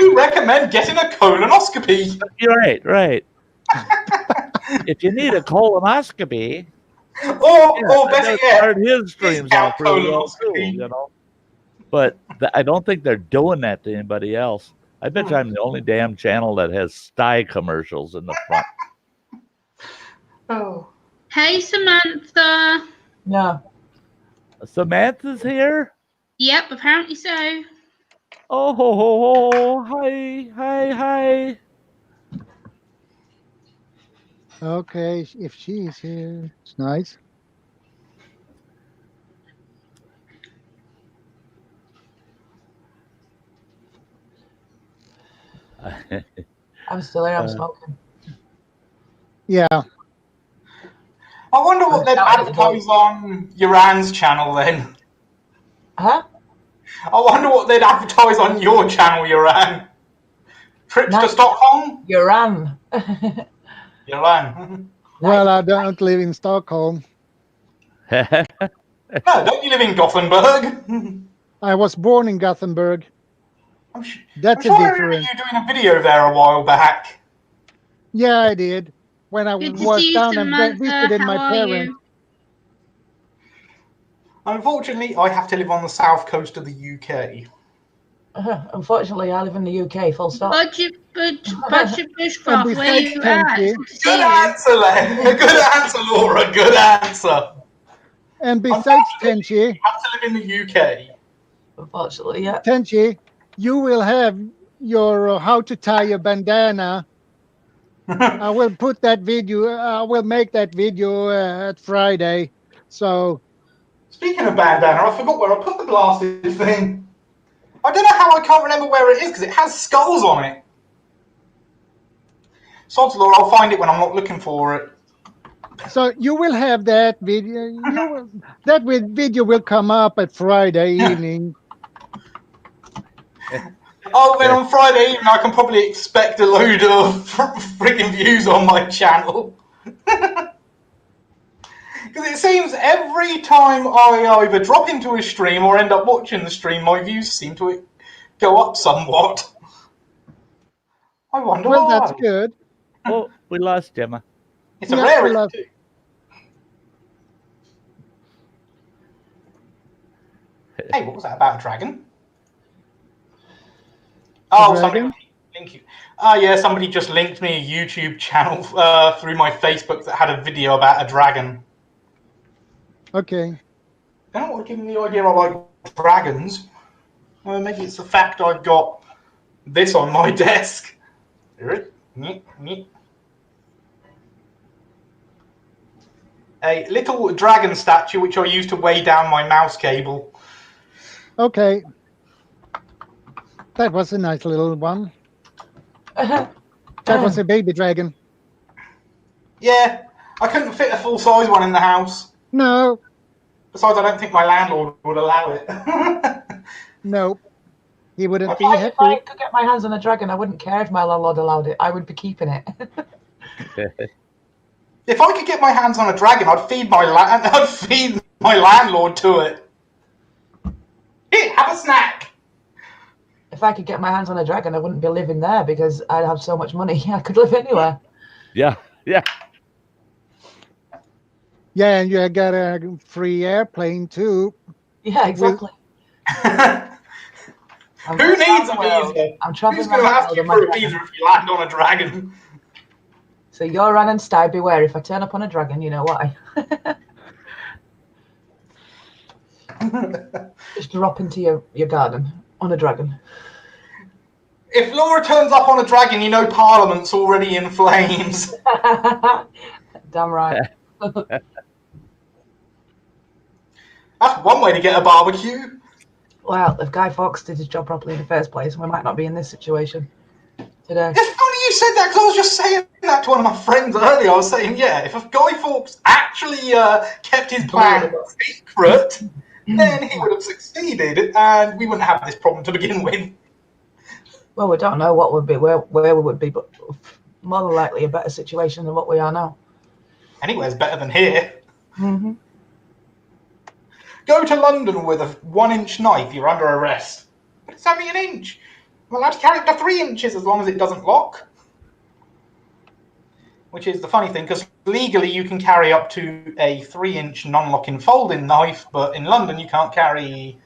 we recommend getting a colonoscopy. You're right. If you need a colonoscopy, or better yet, start his streams off really well too, But I don't think they're doing that to anybody else. I bet you I'm the only damn channel that has sty commercials in the front. Oh. Hey, Samantha. No. Samantha's here? Yep, apparently so. Oh, hi. Okay, if she's here, it's nice. I'm still here. I'm smoking. Yeah. I wonder what they'd advertise on Uran's channel then. Huh? I wonder what they'd advertise on your channel, Uran. Trips to Stockholm? Uran. Uran. Well, I don't live in Stockholm. No, don't you live in Gothenburg? I was born in Gothenburg. That's I'm a sure I remember difference. you doing a video there a while back. Yeah, I did. When I Good to was see you, down and Samantha. visited my How are parents. you? Unfortunately, I have to live on the south coast of the UK. Unfortunately, I live in the UK, full stop. Budget bushcraft, where besides you at? country- Good to see Good you. answer, Len. Good answer, Laura. Good answer. And besides Tenchi, You have to live in the UK. Unfortunately, yeah. Tenchi, you will have your how to tie a bandana. I will put that video. I will make that video at Friday. So Speaking of bandana, I forgot where I put the glasses thing. I don't know how I can't remember where it is because it has skulls on it. Sods law, I'll find it when I'm not looking for it. So you will have that video. Video will come up at Friday evening. Oh, then on Friday evening I can probably expect a load of freaking views on my channel. Because it seems every time I either drop into a stream or end up watching the stream, my views seem to go up somewhat. I wonder Well, why. that's good. Oh, we lost Gemma. It's a Yeah, we rarity. love- Hey, what was that about a dragon? Oh, somebody dragon? link you. Yeah, somebody just linked me a YouTube channel through my Facebook that had a video about a dragon. Okay. I don't want to give me the idea I like dragons. Maybe it's the fact I've got this on my desk. A little dragon statue which I use to weigh down my mouse cable. Okay. That was a nice little one. That was a baby dragon. Yeah, I couldn't fit a full-size one in the house. No. Besides, I don't think my landlord would allow it. No. He wouldn't be If I happy. could get my hands on a dragon, I wouldn't care if my landlord allowed it. I would be keeping it. If I could get my hands on a dragon, I'd feed my landlord to it. Here, have a snack. If I could get my hands on a dragon, I wouldn't be living there because I'd have so much money. I could live anywhere. Yeah. Yeah, and you got a free airplane too. Yeah, exactly. Who needs a visa? I'm traveling. Who's going to ask you for a visa if you land on a dragon? So you're Ran and Sty, beware. If I turn up on a dragon, you know why. Just drop into your garden on a dragon. If Laura turns up on a dragon, you know Parliament's already in flames. Damn right. That's one way to get a barbecue. Well, if Guy Fawkes did his job properly in the first place, we might not be in this situation today. It's funny you said that because I was just saying that to one of my friends earlier. I was saying, yeah, if Guy Fawkes actually kept his plan secret, then he would have succeeded and we wouldn't have this problem to begin with. Well, we don't know what would be where we would be, but more than likely a better situation than what we are now. Anywhere's better than here. Mm-hmm. Go to London with a 1-inch knife, you're under arrest. But it's only an inch. I'm allowed to carry it to 3 inches as long as it doesn't lock. Which is the funny thing, because legally you can carry up to a 3-inch non-locking folding knife, but in London you can't carry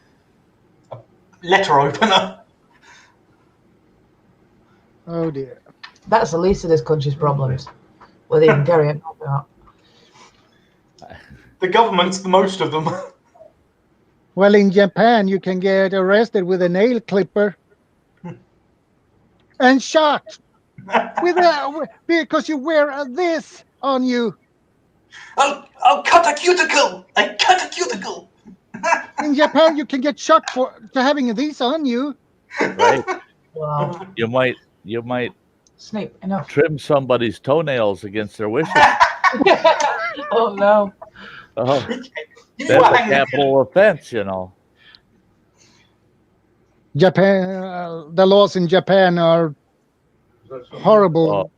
a letter opener. Oh dear. That's the least of this country's problems, whether you can carry it or not. The government's the most of them. Well, in Japan, you can get arrested with a nail clipper and shot because you wear this on you. I'll cut a cuticle. I cut a cuticle. In Japan, you can get shot for having these on you. Right. Wow. You might Snape, enough. trim somebody's toenails against their wishes. Oh no. Oh, that's a capital offense, you know. Japan, the laws in Japan are horrible. Oh,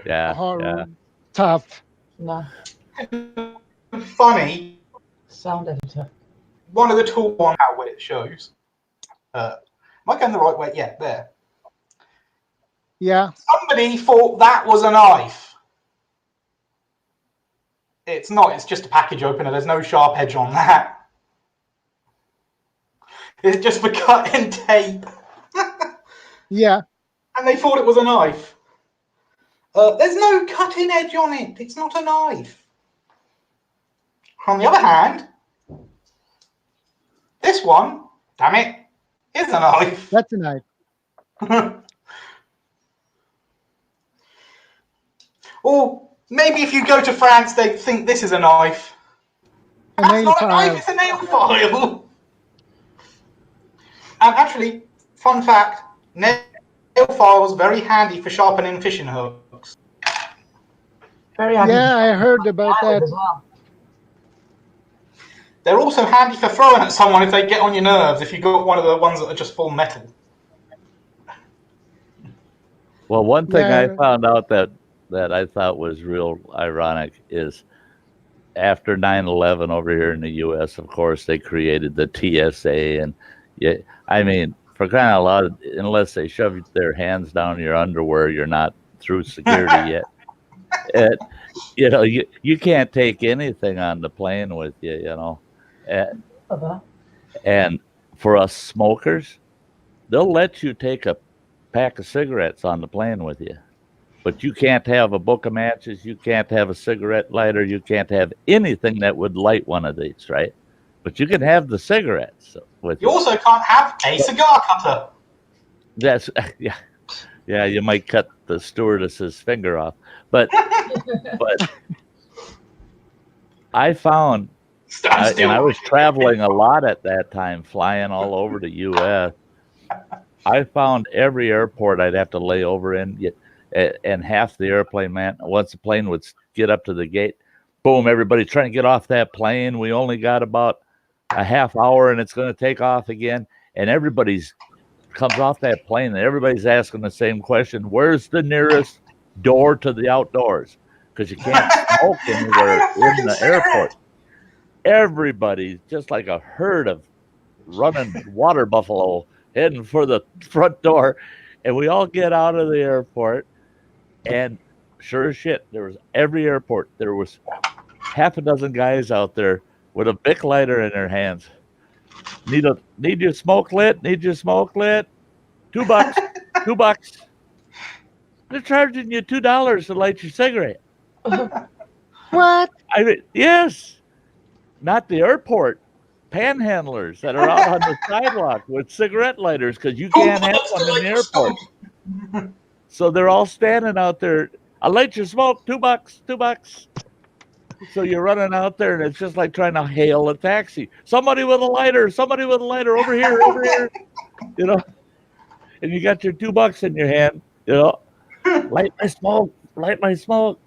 yeah, horrible, tough. No. Funny. Sound editor. One of the tools on how it shows. Am I going the right way? Yeah, there. Yeah. Somebody thought that was a knife. It's not. It's just a package opener. There's no sharp edge on that. It's just for cutting tape. Yeah. And they thought it was a knife. There's no cutting edge on it. It's not a knife. On the other hand, this one, damn it, is a knife. That's a knife. Or maybe if you go to France, they think this is a knife. A That's nail not a file. knife, it's a nail file. And actually, fun fact, nail files very handy for sharpening fishing hooks. Very handy. Yeah, I heard about that. As well. They're also handy for throwing at someone if they get on your nerves, if you got one of the ones that are just full metal. Well, one thing I Yeah. found out that I thought was real ironic is after 9/11 over here in the U.S., of course, they created the TSA, and yeah, I mean, for crying out loud, unless they shove their hands down your underwear, you're not through security yet. You can't take anything on the plane with you, and for us smokers, they'll let you take a pack of cigarettes on the plane with you. But you can't have a book of matches. You can't have a cigarette lighter. You can't have anything that would light one of these, right? But you can have the cigarettes with You also can't have a cigar cutter. That's yeah. You might cut the stewardess's finger off, but I found, and I was traveling a lot at that time, flying all over the U.S. I found every airport I'd have to lay over in. And half the airplane, man, once the plane would get up to the gate, boom, everybody's trying to get off that plane. We only got about a half hour and it's going to take off again. And everybody's comes off that plane and everybody's asking the same question. Where's the nearest door to the outdoors? Because you can't smoke anywhere in the airport. Everybody's just like a herd of running water buffalo heading for the front door. And we all get out of the airport. And sure as shit, every airport, there was half a dozen guys out there with a Bic lighter in their hands. Need your smoke lit? Need your smoke lit? $2. $2. They're charging you $2 to light your cigarette. What? I mean, yes. Not the airport. Panhandlers that are out on the sidewalk with cigarette lighters because you can't have one in the airport. So they're all standing out there. I'll light your smoke, $2, $2. So you're running out there, and it's just like trying to hail a taxi. Somebody with a lighter, over here, And you got your $2 in your hand, light my smoke.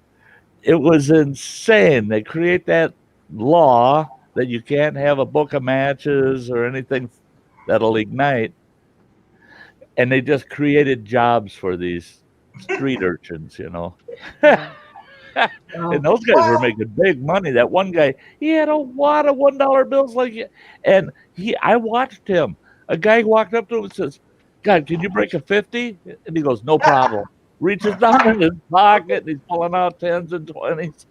It was insane. They create that law that you can't have a book of matches or anything that'll ignite. And they just created jobs for these street urchins, And those guys were making big money. That one guy, he had a lot of $1 bills and I watched him. A guy walked up to him and says, God, can you break a 50? And he goes, no problem. Reaches down in his pocket and he's pulling out 10s and 20s.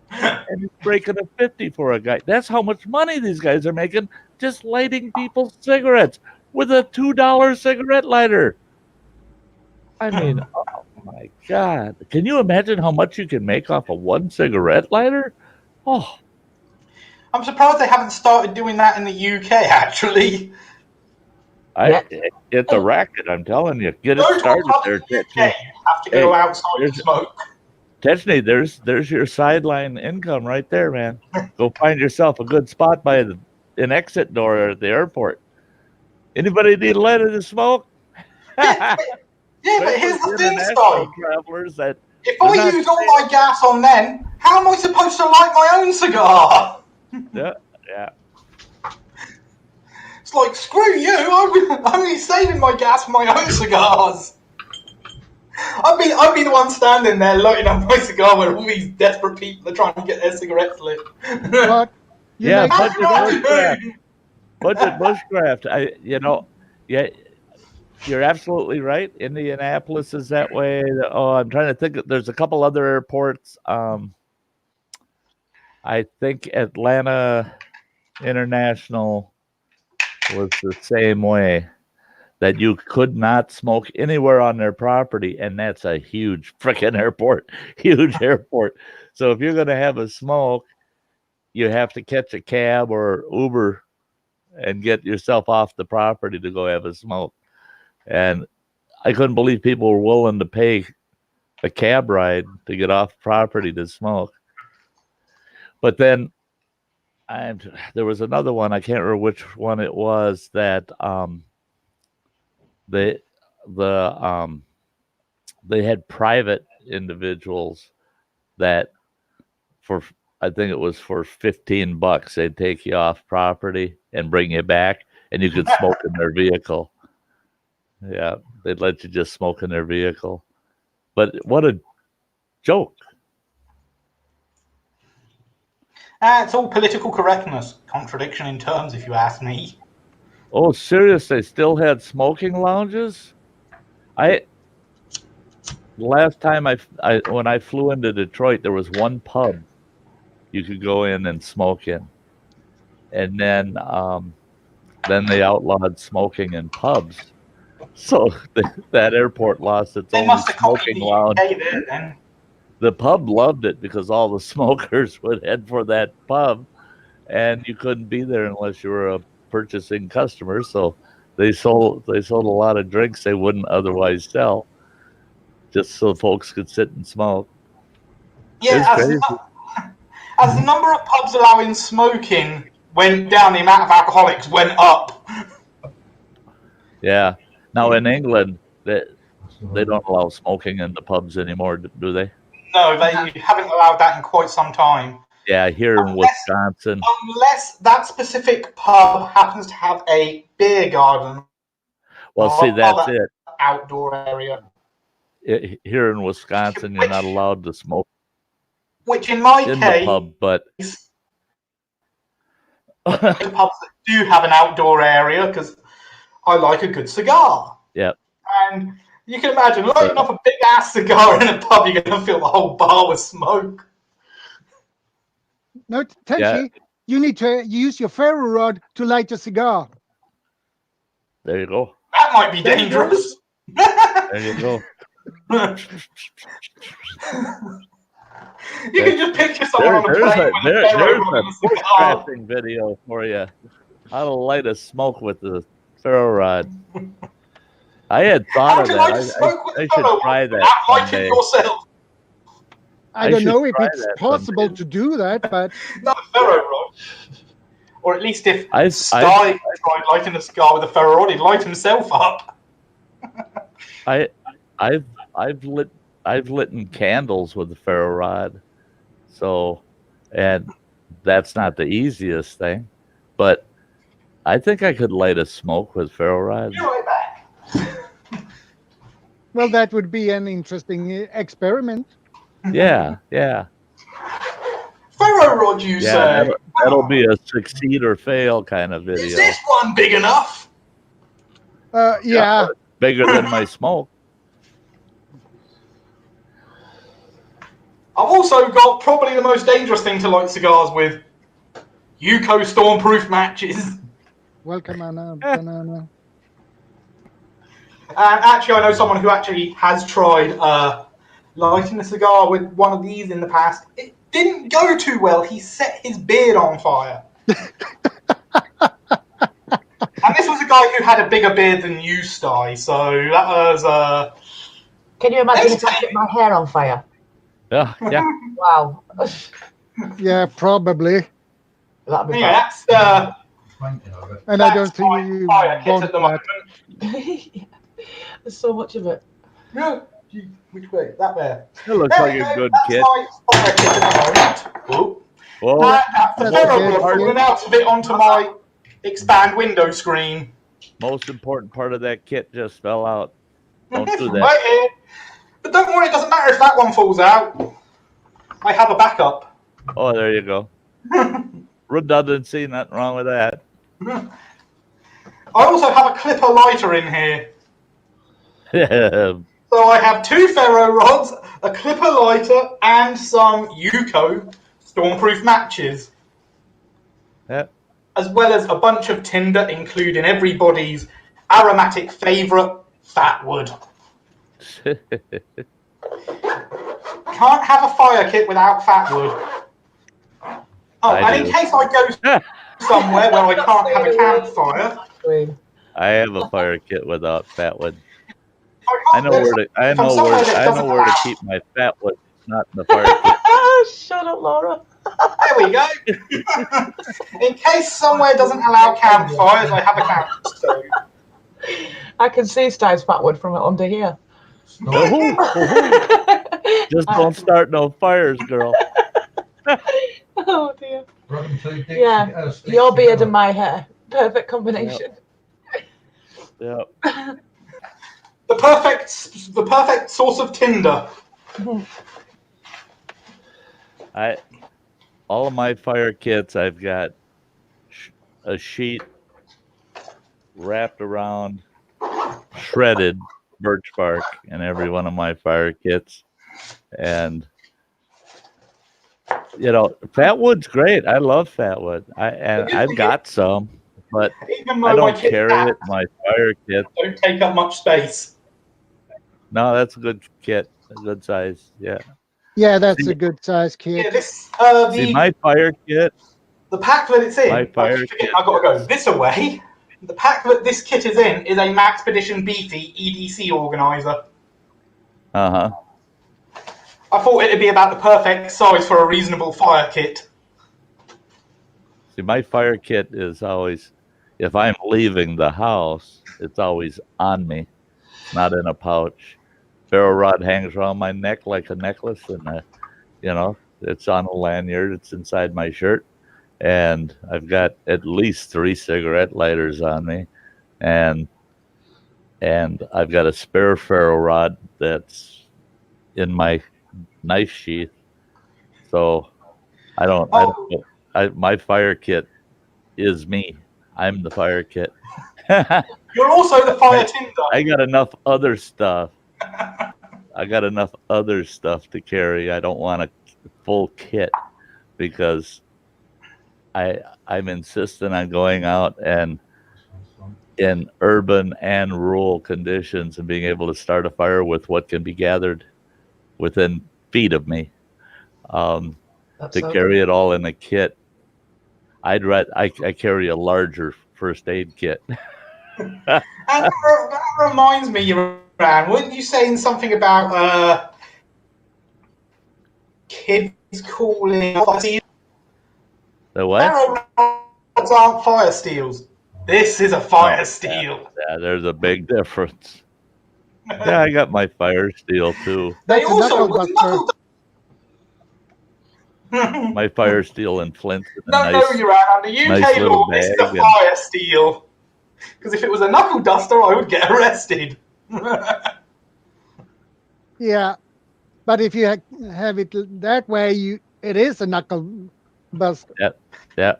And he's breaking a 50 for a guy. That's how much money these guys are making just lighting people's cigarettes with a $2 cigarette lighter. I mean, oh my God. Can you imagine how much you can make off of one cigarette lighter? Oh. I'm surprised they haven't started doing that in the UK, actually. It's a racket, I'm telling you. Get it started there. You have to go outside and smoke. Technically, there's your sideline income right there, man. Go find yourself a good spot by an exit door at the airport. Anybody need a lighter to smoke? Yeah, but here's the thing, Sty. Travelers that if I use all my gas on them, how am I supposed to light my own cigar? Yeah. It's like, screw you, I'm only saving my gas for my own cigars. I've been the one standing there lighting up my cigar where all these desperate people are trying to get their cigarettes lit. What? Yeah, budget bushcraft. You're absolutely right. Indianapolis is that way. I'm trying to think. There's a couple other airports. I think Atlanta International was the same way, that you could not smoke anywhere on their property, and that's a huge freaking airport, huge airport. So if you're going to have a smoke, you have to catch a cab or Uber and get yourself off the property to go have a smoke. And I couldn't believe people were willing to pay a cab ride to get off property to smoke. But then there was another one, I can't remember which one it was, that they had private individuals that I think it was for $15 they'd take you off property and bring you back, and you could smoke in their vehicle. Yeah, they'd let you just smoke in their vehicle. But what a joke. It's all political correctness. Contradiction in terms, if you ask me. Oh, serious? They still had smoking lounges? The last time when I flew into Detroit, there was one pub you could go in and smoke in, and then they outlawed smoking in pubs. So that airport lost its They only must have smoking copied the lounge. UK there then. The pub loved it because all the smokers would head for that pub, and you couldn't be there unless you were a purchasing customer. So they sold a lot of drinks they wouldn't otherwise sell, just so folks could sit and smoke. Yeah, as the number of pubs allowing smoking went down, the amount of alcoholics went up. Yeah. Now in England, they don't allow smoking in the pubs anymore, do they? No, they haven't allowed that in quite some time. Yeah, here in Wisconsin. Unless that specific pub happens to have a beer garden. Well, see, that's it. Outdoor area. Here in Wisconsin, you're not allowed to smoke. Which in my in case, the pub, but the pubs that do have an outdoor area because I like a good cigar. Yeah. And you can imagine lighting up a big ass cigar in a pub, you're going to fill the whole bar with smoke. No, Tenchi, you need to use your ferro rod to light a cigar. There you go. That might be dangerous. There you go. You can just picture someone on a plane with a ferro rod and a cigar. There's a video for you. How to light a smoke with the ferro rod. I had thought of that. I should try that someday. Yourself. I don't know if it's possible to do that, but not a ferro rod. Or at least if Sty tried lighting a cigar with a ferro rod, he'd light himself up. I've lit candles with the ferro rod, and that's not the easiest thing, but I think I could light a smoke with ferro rod. Be right back. Well, that would be an interesting experiment. Yeah. Ferro rod, you say? That'll be a succeed or fail kind of video. Is this one big enough? Yeah. Bigger than my smoke. I've also got probably the most dangerous thing to light cigars with. Yuko stormproof matches. Welcome, Banana. And actually, I know someone who actually has tried lighting a cigar with one of these in the past. It didn't go too well. He set his beard on fire. And this was a guy who had a bigger beard than you, Sty. So that was... Can you imagine if I set my hair on fire? Yeah. Wow. Yeah, probably. That'd be that's... and I don't think you want that. There's so much of it. No. Which way? That way. It looks like a good kid. Whoa. The ferro rod went out of it onto my expand window screen. Most important part of that kit just fell out. Don't do that. Right here. But don't worry, it doesn't matter if that one falls out. I have a backup. Oh, there you go. Redundancy, nothing wrong with that. I also have a clipper lighter in here. So I have 2 ferro rods, a clipper lighter, and some Yuko stormproof matches. Yeah. As well as a bunch of tinder, including everybody's aromatic favourite, fatwood. Can't have a fire kit without fatwood. Oh, and in case I go somewhere where I can't have a campfire... I have a fire kit without fatwood. I know where to keep my fatwood, not in the fire kit. Shut up, Laura. There we go. In case somewhere doesn't allow campfires, I have a camp stove. I can see Sty's fatwood from under here. Just don't start no fires, girl. Oh dear. Yeah, your beard and my hair. Perfect combination. Yep. The perfect source of tinder. all of my fire kits, I've got a sheet wrapped around shredded birch bark in every one of my fire kits. And fat wood's great. I love fat wood. I've got some, but Even though I my don't kit carry it in my fire kit. don't take up much space. No, that's a good kit, a good size. Yeah. Yeah, that's a good size kit. Yeah, this See, my fire kit. the pack that it's in. My fire I kit. got to go this away. The pack that this kit is in is a Maxpedition Beefy EDC organizer. Uh-huh. I thought it'd be about the perfect size for a reasonable fire kit. See, my fire kit is always, if I'm leaving the house, it's always on me, not in a pouch. Ferro rod hangs around my neck like a necklace, and it's on a lanyard. It's inside my shirt, and I've got at least 3 cigarette lighters on me, and I've got a spare ferro rod that's in my knife sheath. So my fire kit is me. I'm the fire kit. You're also the fire tinder. I got enough other stuff. To carry. I don't want a full kit because I'm insistent on going out and in urban and rural conditions and being able to start a fire with what can be gathered within feet of me. Carry it all in a kit, I carry a larger first aid kit. And that reminds me, Ran, weren't you saying something about kids calling fire steels? The what? Ferro rods aren't fire steels. This is a fire steel. Yeah, there's a big difference. Yeah, I got my fire steel too. They also my fire steel and flint. No, you're right. Under UK law, this is a fire steel. Because if it was a knuckle duster, I would get arrested. Yeah, but if you have it that way, it is a knuckle buster. Yeah.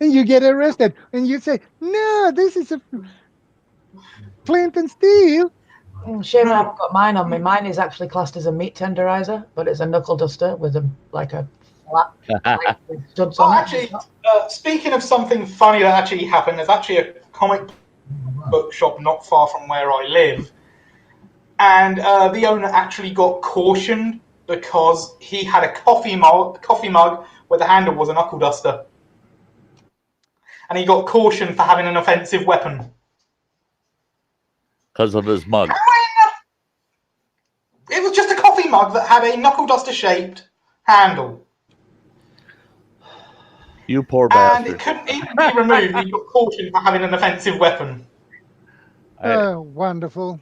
And you get arrested, and you say, "No, this is a flint and steel." Shame I haven't got mine on me. Mine is actually classed as a meat tenderizer, but it's a knuckle duster with a flat with studs on actually, speaking of something funny that actually happened, there's actually a comic book shop not far from where I live, and the owner actually got cautioned because he had a coffee mug where the handle was a knuckle duster, and he got cautioned for having an offensive weapon. Because of his mug. It was just a coffee mug that had a knuckle duster shaped handle. You poor bastard. And it couldn't even be removed. He got cautioned for having an offensive weapon. Wonderful.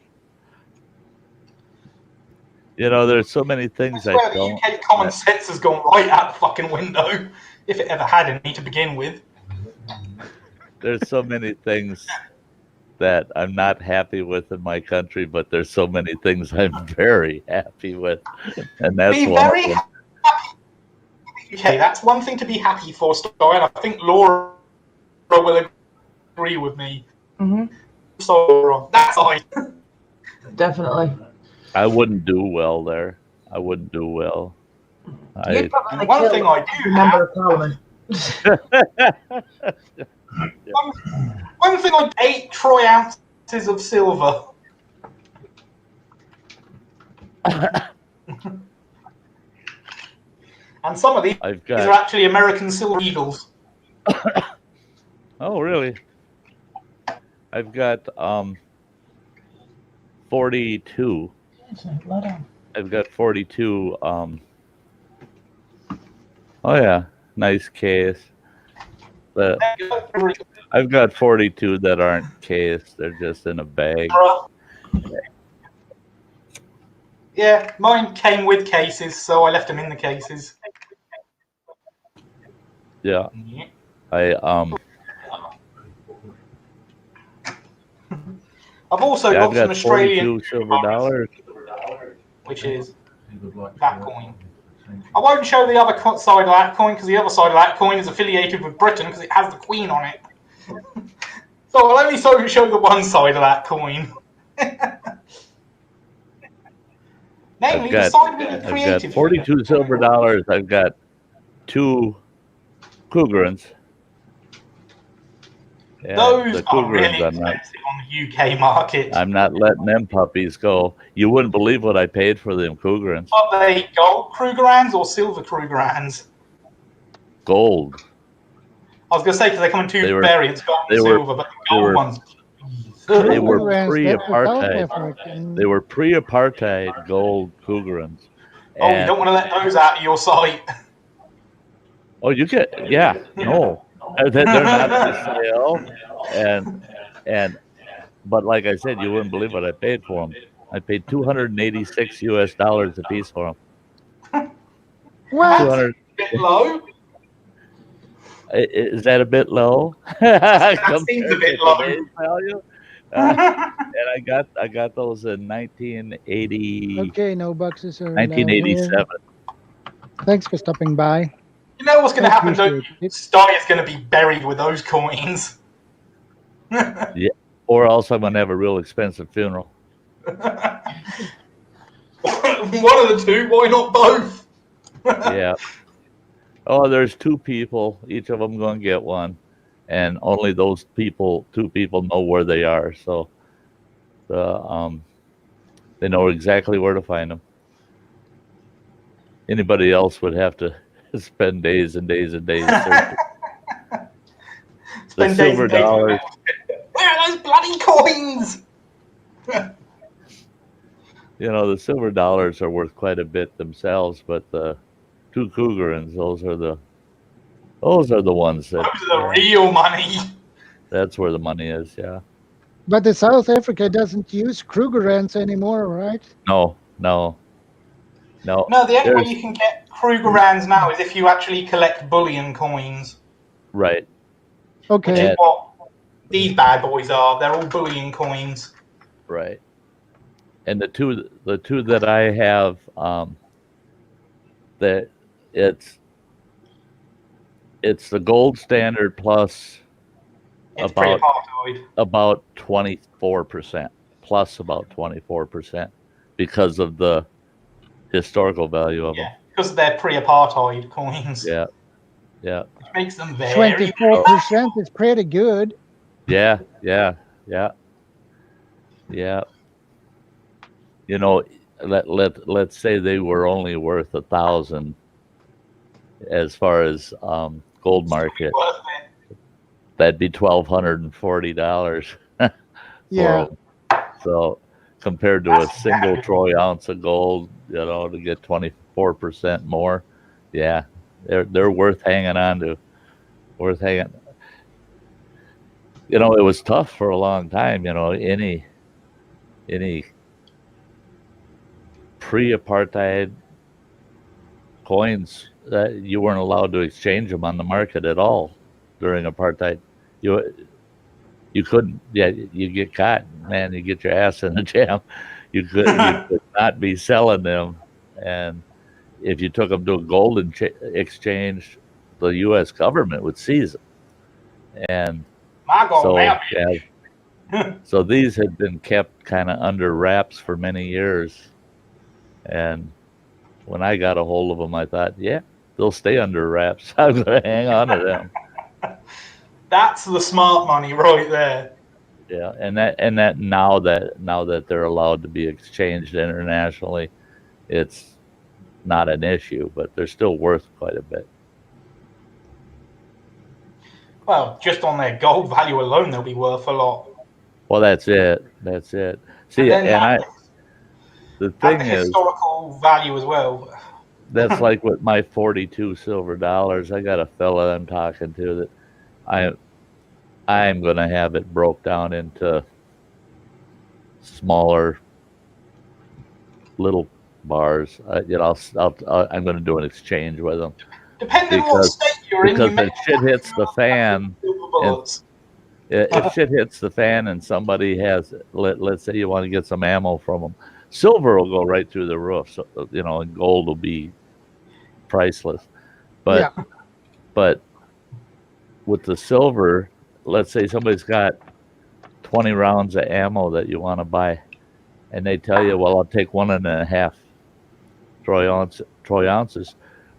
There's so many things I don't. The UK common sense has gone right out the fucking window, if it ever had any to begin with. There's so many things that I'm not happy with in my country, but there's so many things I'm very happy with, and that's be one very of them. happy. Okay, that's one thing to be happy for, Sty, and I think Laura will agree with me. Mm-hmm. So wrong. That's fine. Definitely. I wouldn't do well there. I wouldn't do well. One thing I do member of Parliament. One thing I 8 troy ounces of silver. And some of these are actually American silver eagles. Oh, really? I've got 42. I've got 42. Oh yeah, nice case. But I've got 42 that aren't cased. They're just in a bag. Yeah, mine came with cases, so I left them in the cases. Yeah. I've also got some Australian silver dollars, which is that coin. I won't show the other side of that coin because the other side of that coin is affiliated with Britain because it has the Queen on it. So I'll only show the one side of that coin. Namely, the side with the I've creative. got 42 silver dollars. I've got 2 cougrans. And Those the are really cougrans, expensive on the UK market. I'm not letting them puppies go. You wouldn't believe what I paid for them cougrans. Are they gold Krugerrands or silver Krugerrands? Gold. I was going to say because they come in two They were- variants, gold and they were- silver, but the they gold were- ones. They were Cougarans, that's a South pre-apartheid. African. They were pre-apartheid gold cougrans. Oh, you And- don't want to let those out of your sight. Oh, you get, yeah, no, they're not for sale, but like I said, you wouldn't believe what I paid for them. I paid $286 US a piece for them. What? 200. Bit low. Is that a bit low? That seems a bit low. Today's value? And I got those in 1980, Okay, no boxes are 1987. Thanks for stopping by. You know what's going to I happen, though? appreciate it. Sty is going to be buried with those coins. Or else I'm gonna have a real expensive funeral. One of the two. Why not both? Yeah. Oh, there's 2 people. Each of them gonna get one, and only those 2 people know where they are. So, they know exactly where to find them. Anybody else would have to spend days and days and days searching. The Spend days silver and days dollars. Where are those bloody coins? You know, the silver dollars are worth quite a bit themselves, but the 2 cougarans, those are the ones that. Those are the real money. That's where the money is. Yeah. But the South Africa doesn't use Krugerrands anymore, right? No. No, the only way There's- you can get Krugerrands now is if you actually collect bullion coins. Right. Okay. Yeah. Which is what these bad boys are. They're all bullion coins. Right. And the two that I have, that it's the gold standard plus It's about pre-apartheid. about 24%, plus about 24% because of the historical value of them. Yeah, because they're pre-apartheid coins. Yeah. Yeah. Which makes them very 24% is pretty good. Yeah. You know, let's say they were only worth 1,000 as far as gold market. worth it. That'd be $1,240. Yeah. So compared to That's a single bad. troy ounce of gold, you know, to get 24% more, yeah, they're worth hanging on to. Worth hanging. You know, it was tough for a long time. You know, any pre-apartheid coins that you weren't allowed to exchange them on the market at all during apartheid. You couldn't. Yeah, you get caught, man. You get your ass in the jam. You could not be selling them, and if you took them to a gold exchange, the U.S. government would seize them. And My God, so, man. yeah, so these had been kept kind of under wraps for many years. And when I got a hold of them, I thought, yeah, they'll stay under wraps. I'm going to hang on to them. That's the smart money right there. Yeah, and that now that they're allowed to be exchanged internationally, it's not an issue, but they're still worth quite a bit. Well, just on their gold value alone, they'll be worth a lot. Well, that's it. See, then and the have thing the is, historical value as well. that's like with my 42 silver dollars. I got a fella I'm talking to that I'm gonna have it broke down into smaller little bars. You know, I'm gonna do an exchange with them Depending on what state you're in, because you may if shit hits the fan. silver bullets. If shit hits the fan and somebody has, let's say you want to get some ammo from them, silver will go right through the roof. So, you know, and gold will be priceless. But but with the silver, let's say somebody's got 20 rounds of ammo that you want to buy, and they tell you, well, I'll take 1.5 troy ounces.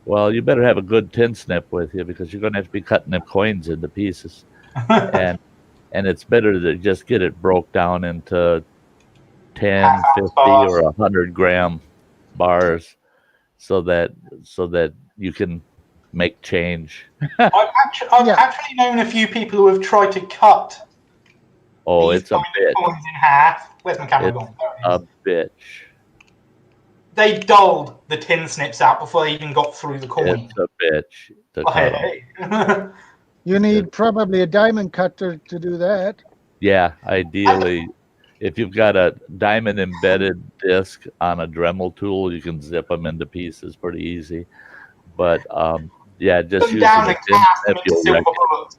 Well, you better have a good tin snip with you, because you're going to have to be cutting them coins into pieces. and it's better to just get it broke down into 10, 50, or 100 gram bars, so that you can make change. I've actually known a few people who have tried to cut. It's a bitch. Coins in half. Where's my camera gone? A bitch. They dulled the tin snips out before they even got through the coin. It's a bitch to cut them. You need probably a diamond cutter to do that. Yeah, ideally, if you've got a diamond embedded disc on a Dremel tool, you can zip them into pieces pretty easy. But yeah, just using a tin snip, you'll wreck it.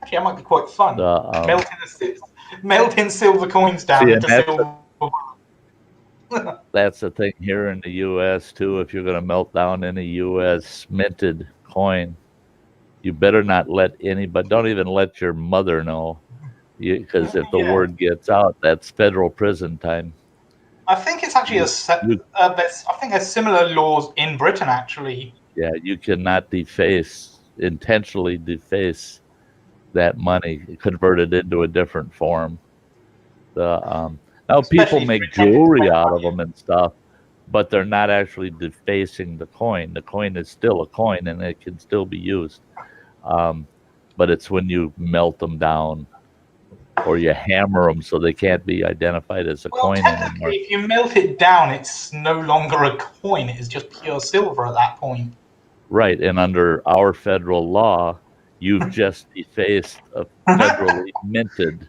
Actually, that might be quite fun. Melting silver coins down into silver. That's the thing here in the U.S. too. If you're going to melt down any U.S. minted coin, you better not let anybody. Don't even let your mother know, because if the word gets out, that's federal prison time. I think it's actually I think there's similar laws in Britain actually. Yeah, you cannot intentionally deface that money, convert it into a different form. Now, people make jewelry out of them and stuff, but they're not actually defacing the coin. The coin is still a coin, and it can still be used. But it's when you melt them down or you hammer them so they can't be identified as a coin anymore. If you melt it down, it's no longer a coin. It is just pure silver at that point. Right, and under our federal law, you've just defaced a federally minted.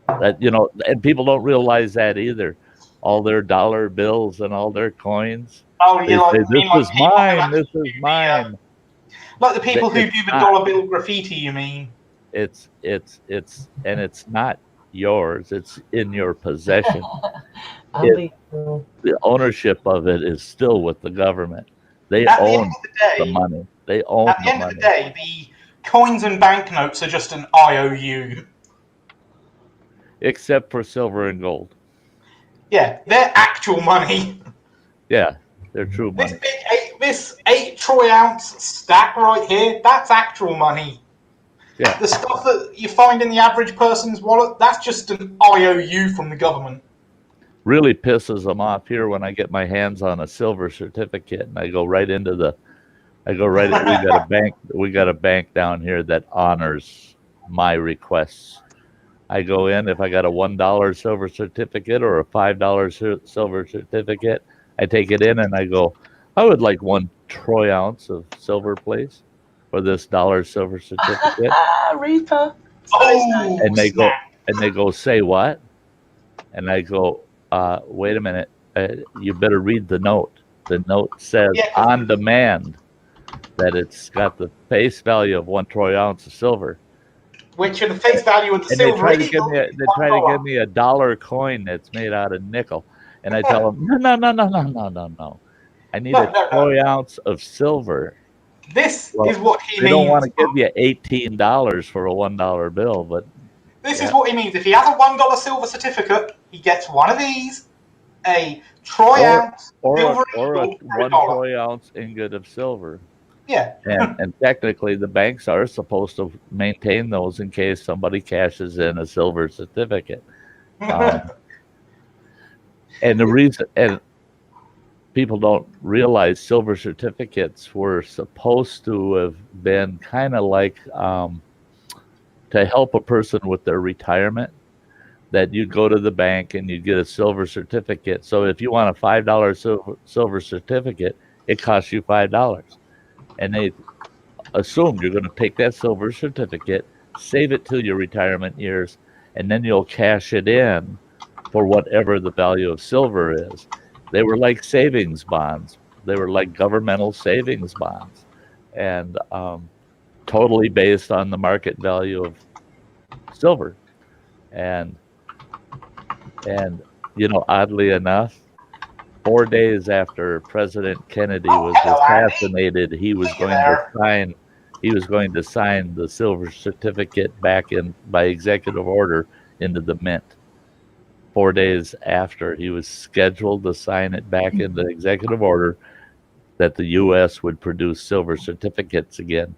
That, and people don't realize that either. All their dollar bills and all their coins. Oh, they say, this is mine. This is mine. Like the people who do the dollar bill graffiti, you mean? It's not yours. It's in your possession. The ownership of it is still with the government. They own the money. They own the money. At the end of the day, the coins and banknotes are just an IOU. Except for silver and gold. Yeah, they're actual money. Yeah, they're true money. This 8 troy ounce stack right here, that's actual money. Yeah. The stuff that you find in the average person's wallet, that's just an IOU from the government. Really pisses them off here when I get my hands on a silver certificate and I go right into we got a bank down here that honors my requests. I go in, if I got a $1 silver certificate or a $5 silver certificate, I take it in and I go, I would like 1 troy ounce of silver, please, for this $1 silver certificate. Reaper. Oh, and they go, say what? And I go, wait a minute, you better read the note. The note says on demand that it's got the face value of 1 troy ounce of silver. Which are the face value of the and silver. They try to give me a $1 coin that's made out of nickel. And I tell them, no. I need a troy ounce of silver. This is what he means. They don't want to give you $18 for a $1 bill, but this is what he means. If he has a $1 silver certificate, he gets one of these, a troy ounce silver or a 1 troy ounce ingot of silver. Yeah. And technically, the banks are supposed to maintain those in case somebody cashes in a silver certificate. And the reason, and people don't realize, silver certificates were supposed to have been kind of like to help a person with their retirement, that you'd go to the bank and you'd get a silver certificate. So if you want a $5 silver certificate, it costs you $5. And they assume you're going to take that silver certificate, save it till your retirement years, and then you'll cash it in for whatever the value of silver is. They were like savings bonds. They were like governmental savings bonds, and totally based on the market value of silver. And oddly enough, 4 days after President Kennedy was hello, Andy. assassinated, he was See you going to there. sign. He was going to sign the silver certificate back in by executive order into the mint. 4 days after he was scheduled to sign it back into executive order that the U.S. would produce silver certificates again.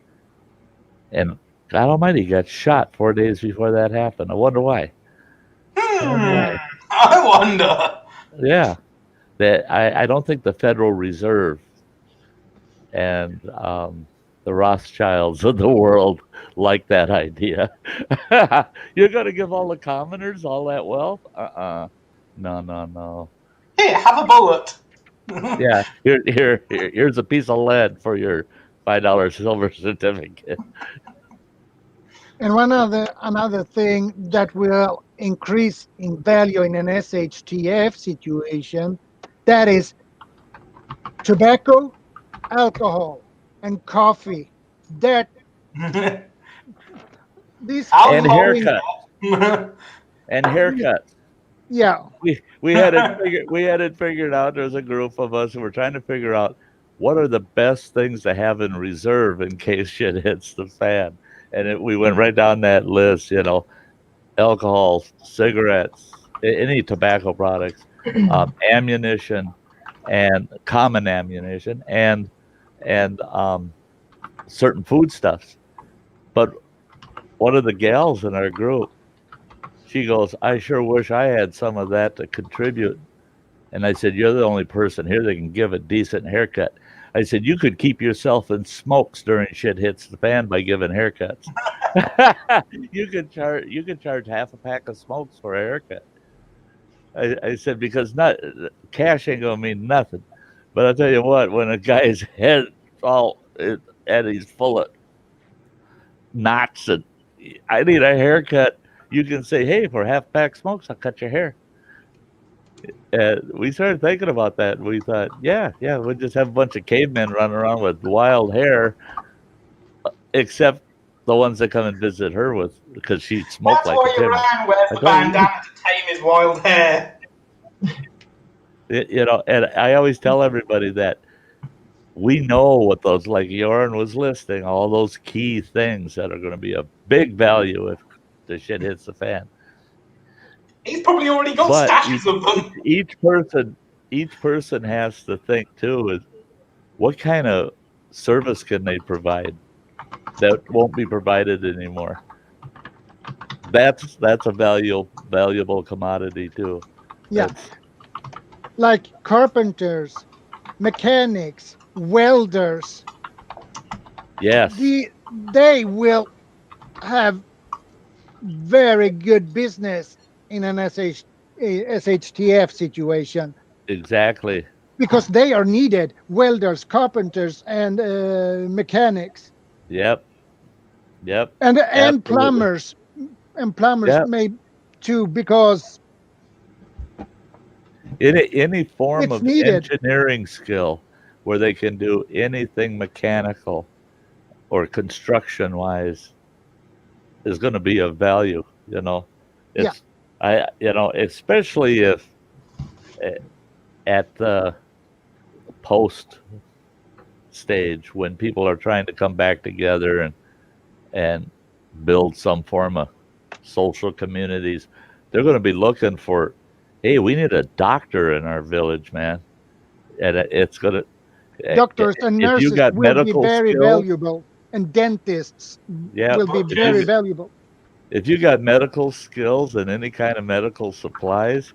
And God Almighty, he got shot 4 days before that happened. I wonder why. I wonder. Yeah, that I don't think the Federal Reserve and the Rothschilds of the world like that idea. You're going to give all the commoners all that wealth? No. Here, have a bullet. Yeah, here's a piece of lead for your $5 silver certificate. And another thing that will increase in value in an SHTF situation, that is tobacco, alcohol, and coffee. That these And Alcohol. haircuts. And haircuts. Yeah. We had it figured out. There's a group of us who were trying to figure out what are the best things to have in reserve in case shit hits the fan. And we went right down that list, alcohol, cigarettes, any tobacco products, ammunition, and common ammunition, and certain foodstuffs. But one of the gals in our group, she goes, I sure wish I had some of that to contribute. And I said, you're the only person here that can give a decent haircut. I said, you could keep yourself in smokes during shit hits the fan by giving haircuts. You could charge half a pack of smokes for a haircut. I said, because cash ain't gonna mean nothing. But I'll tell you what, when a guy's head and he's full of knots and I need a haircut, you can say, hey, for half pack smokes, I'll cut your hair. And we started thinking about that. And we thought, yeah, we'll just have a bunch of cavemen running around with wild hair, except the ones that come and visit her because she smoked That's like why a your man wears the bandana to tame his wild hair. And I always tell everybody that we know what those, like Jorn was listing, all those key things that are going to be a big value if the shit hits the fan. He's probably already got stashes of them. Each person has to think too is what kind of service can they provide that won't be provided anymore. That's a valuable commodity too. Yeah. Like carpenters, mechanics, welders. Yes. They will have very good business in an SHTF situation. Exactly. Because they are needed, welders, carpenters, and mechanics. Yep. And plumbers. And plumbers may too, because any form of needed. engineering skill where they can do anything mechanical or construction wise is going to be of value, especially if at the post stage when people are trying to come back together and build some form of social communities, they're going to be looking for, hey, we need a doctor in our village, man. And it's going to, doctors and nurses will be very valuable, and dentists will be very valuable. If you got medical skills and any kind of medical supplies,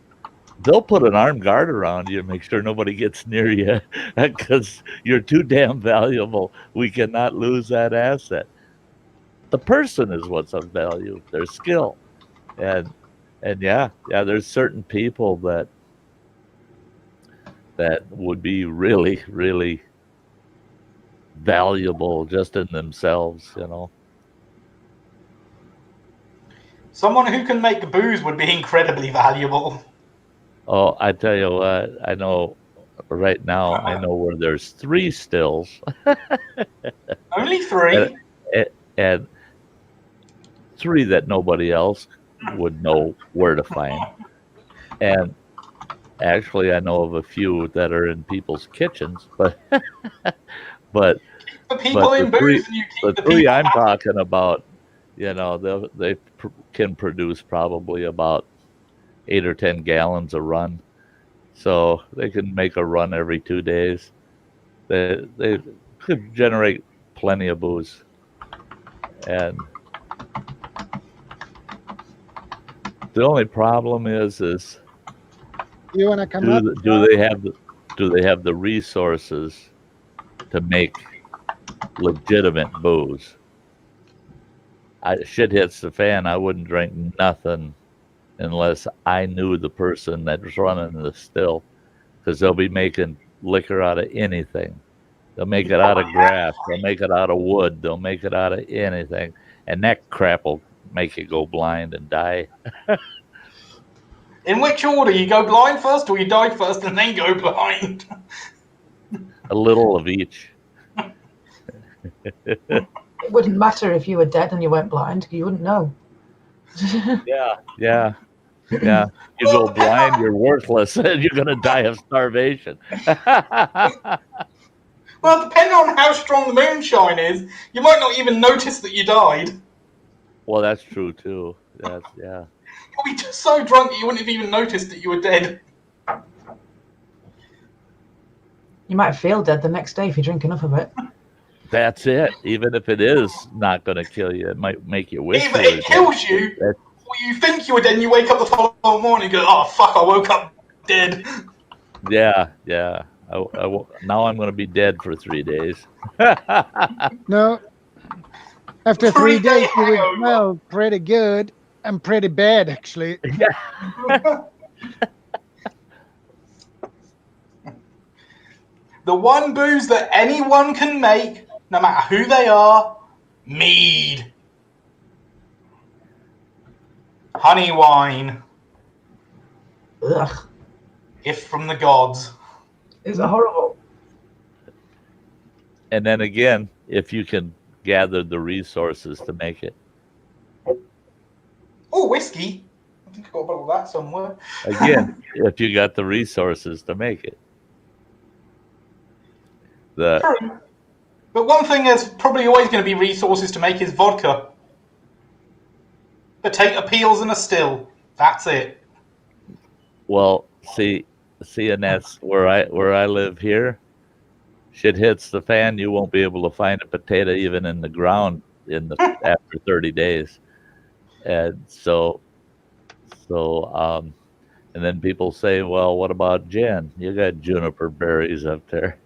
they'll put an armed guard around you and make sure nobody gets near you because you're too damn valuable. We cannot lose that asset. The person is what's of value, their skill. And there's certain people that would be really, really valuable just in themselves, Someone who can make booze would be incredibly valuable. Oh, I tell you what, I know right now, I know where there's 3 stills. Only 3? And 3 that nobody else would know where to find. And Actually, I know of a few that are in people's kitchens, but but The people in booze and you the keep the three people I'm happy. talking about, they can produce probably about 8 or 10 gallons a run, so they can make a run every 2 days. They could generate plenty of booze, and the only problem is You want to come up? do they have the resources to make legitimate booze? Shit hits the fan. I wouldn't drink nothing unless I knew the person that's running the still, because they'll be making liquor out of anything. They'll make it out of grass. They'll make it out of wood. They'll make it out of anything, and that crap will make you go blind and die. In which order? You go blind first, or you die first and then go blind? A little of each. It wouldn't matter if you were dead and you went blind. You wouldn't know. Yeah. You go blind, you're worthless, and you're going to die of starvation. Well, depending on how strong the moonshine is, you might not even notice that you died. Well, that's true too. Yeah. You'll be just so drunk that you wouldn't have even noticed that you were dead. You might feel dead the next day if you drink enough of it. That's it. Even if it is not going to kill you, it might make you wish Either you were it kills dead. you, or you think you were dead and you wake up the following morning and go, oh, fuck, I woke up dead. Yeah. Now I'm going to be dead for 3 days. No. After 3 days, you would hangover. smell pretty good and pretty bad, actually. The one booze that anyone can make, no matter who they are, mead. Honey wine. Ugh. Gift from the gods. It's horrible. And then again, if you can gather the resources to make it. Oh, whiskey. I think I got a bottle of that somewhere. Again, if you got the resources to make it. True. But one thing there's probably always going to be resources to make is vodka. Potato peels and a still. That's it. Well, see, and that's where I live here. Shit hits the fan, you won't be able to find a potato even in the ground after 30 days. And so and then people say, well, what about gin? You got juniper berries up there.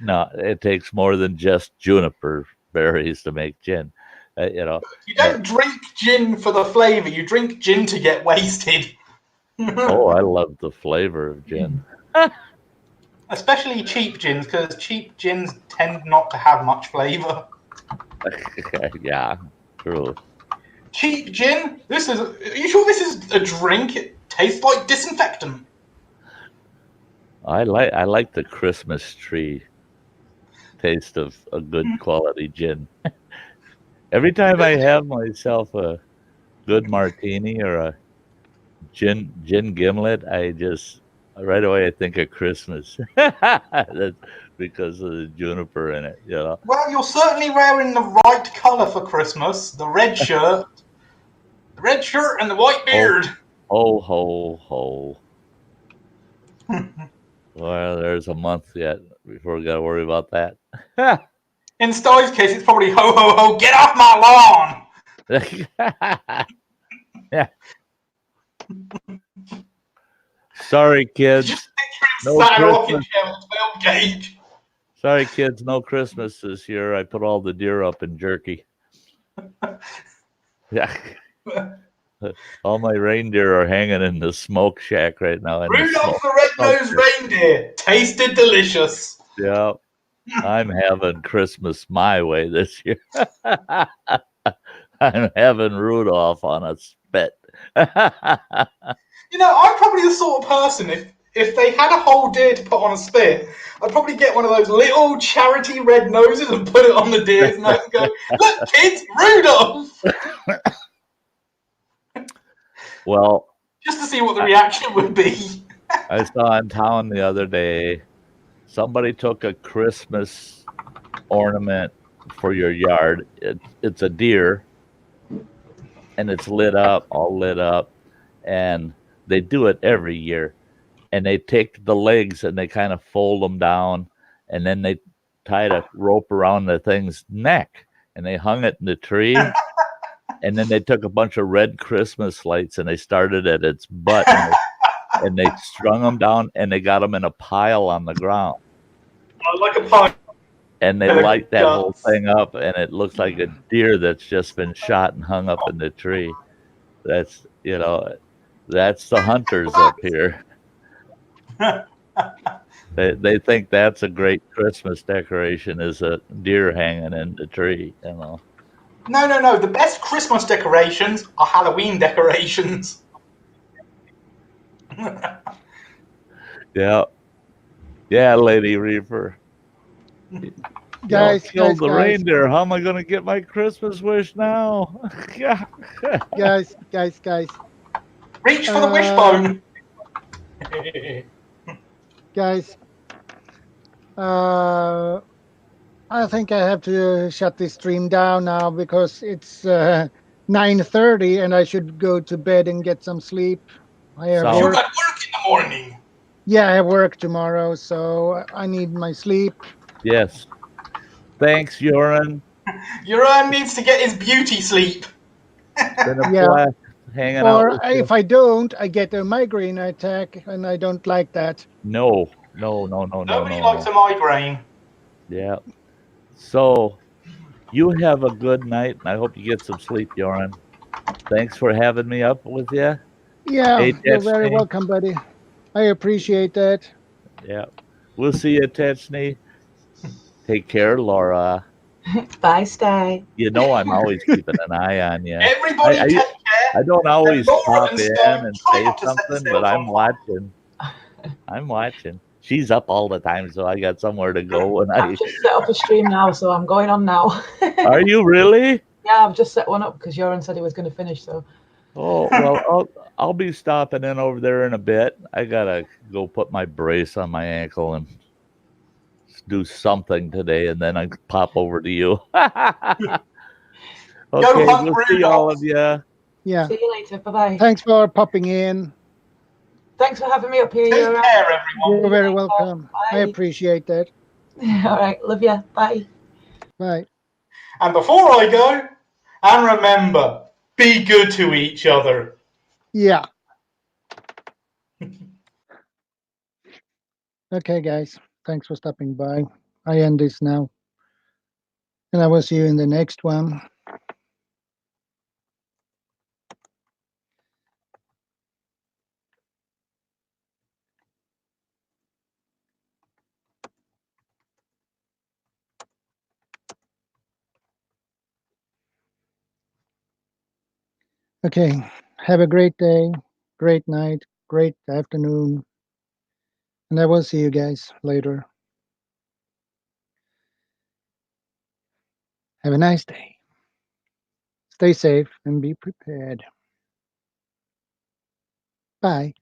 No, it takes more than just juniper berries to make gin. You don't drink gin for the flavor. You drink gin to get wasted. Oh, I love the flavor of gin. Especially cheap gins, because cheap gins tend not to have much flavor. Yeah, true. Cheap gin? Are you sure this is a drink? It tastes like disinfectant. I like the Christmas tree taste of a good quality gin. Every time I have myself a good martini or a gin gimlet, right away I think of Christmas. That's because of the juniper in it, Well, you're certainly wearing the right colour for Christmas. The red shirt. The red shirt and the white beard. Ho, ho, ho. Well, there's a month yet before we got to worry about that. In Sty's case, it's probably ho, ho, ho, get off my lawn! Yeah. Sorry, kids. No Christmas. Sorry, kids. No Christmas this year. I put all the deer up in jerky. Yeah. All my reindeer are hanging in the smoke shack right now. Rudolph the red-nosed reindeer tasted delicious. Yeah. I'm having Christmas my way this year. I'm having Rudolph on a spit. You know, I'm probably the sort of person, if they had a whole deer to put on a spit, I'd probably get one of those little charity red noses and put it on the deer's nose and go, look, kids, Rudolph! Well, just to see what the reaction would be. I saw in town the other day, somebody took a Christmas ornament for your yard. It's a deer, and it's lit up, all lit up, and they do it every year. And they take the legs and they kind of fold them down, and then they tied a rope around the thing's neck, and they hung it in the tree. And then they took a bunch of red Christmas lights and they started at its butt, and they strung them down, and they got them in a pile on the ground. Like a pie. And they light that whole thing up, and it looks like a deer that's just been shot and hung up in the tree. That's, that's the hunters up here. They think that's a great Christmas decoration, is a deer hanging in the tree, No. The best Christmas decorations are Halloween decorations. Yeah, Lady Reaper. Guys, killed the reindeer. How am I going to get my Christmas wish now? guys. Reach for the wishbone. Guys, I think I have to shut this stream down now because it's 9:30 and I should go to bed and get some sleep. I have You work. got work in the morning. Yeah, I have work tomorrow, so I need my sleep. Yes. Thanks, Joran. Joran needs to get his beauty sleep. Been a blast hanging out Or with you. if I don't, I get a migraine attack, and I don't like that. No. Nobody likes a migraine. Yeah. So you have a good night, and I hope you get some sleep, Joran. Thanks for having me up with you. Yeah, Hey, you're very welcome, buddy. I appreciate that. Yeah. We'll see you, Techney. Take care, Laura. Bye, Sty. You know I'm always keeping an eye on you. Everybody take care. I don't always Laura pop and in Sty, and try say not to set the something, sails but I'm on fire. watching. I'm watching. She's up all the time, so I got somewhere to go when I. I've just set up a stream now, so I'm going on now. Are you really? Yeah, I've just set one up because Joran said he was going to finish. So. Oh well, I'll be stopping in over there in a bit. I gotta go put my brace on my ankle and do something today, and then I pop over to you. Okay, we'll see all of you. Yeah. See you later. Bye-bye. Thanks for popping in. Thanks for having me up here. Take Joran. care, everyone. You're very welcome. Bye. I appreciate that. All right. Love you. Bye. Bye. And before I go, and remember, be good to each other. Yeah. Okay, guys. Thanks for stopping by. I end this now. And I will see you in the next one. Okay. Have a great day, great night, great afternoon. And I will see you guys later. Have a nice day. Stay safe and be prepared. Bye.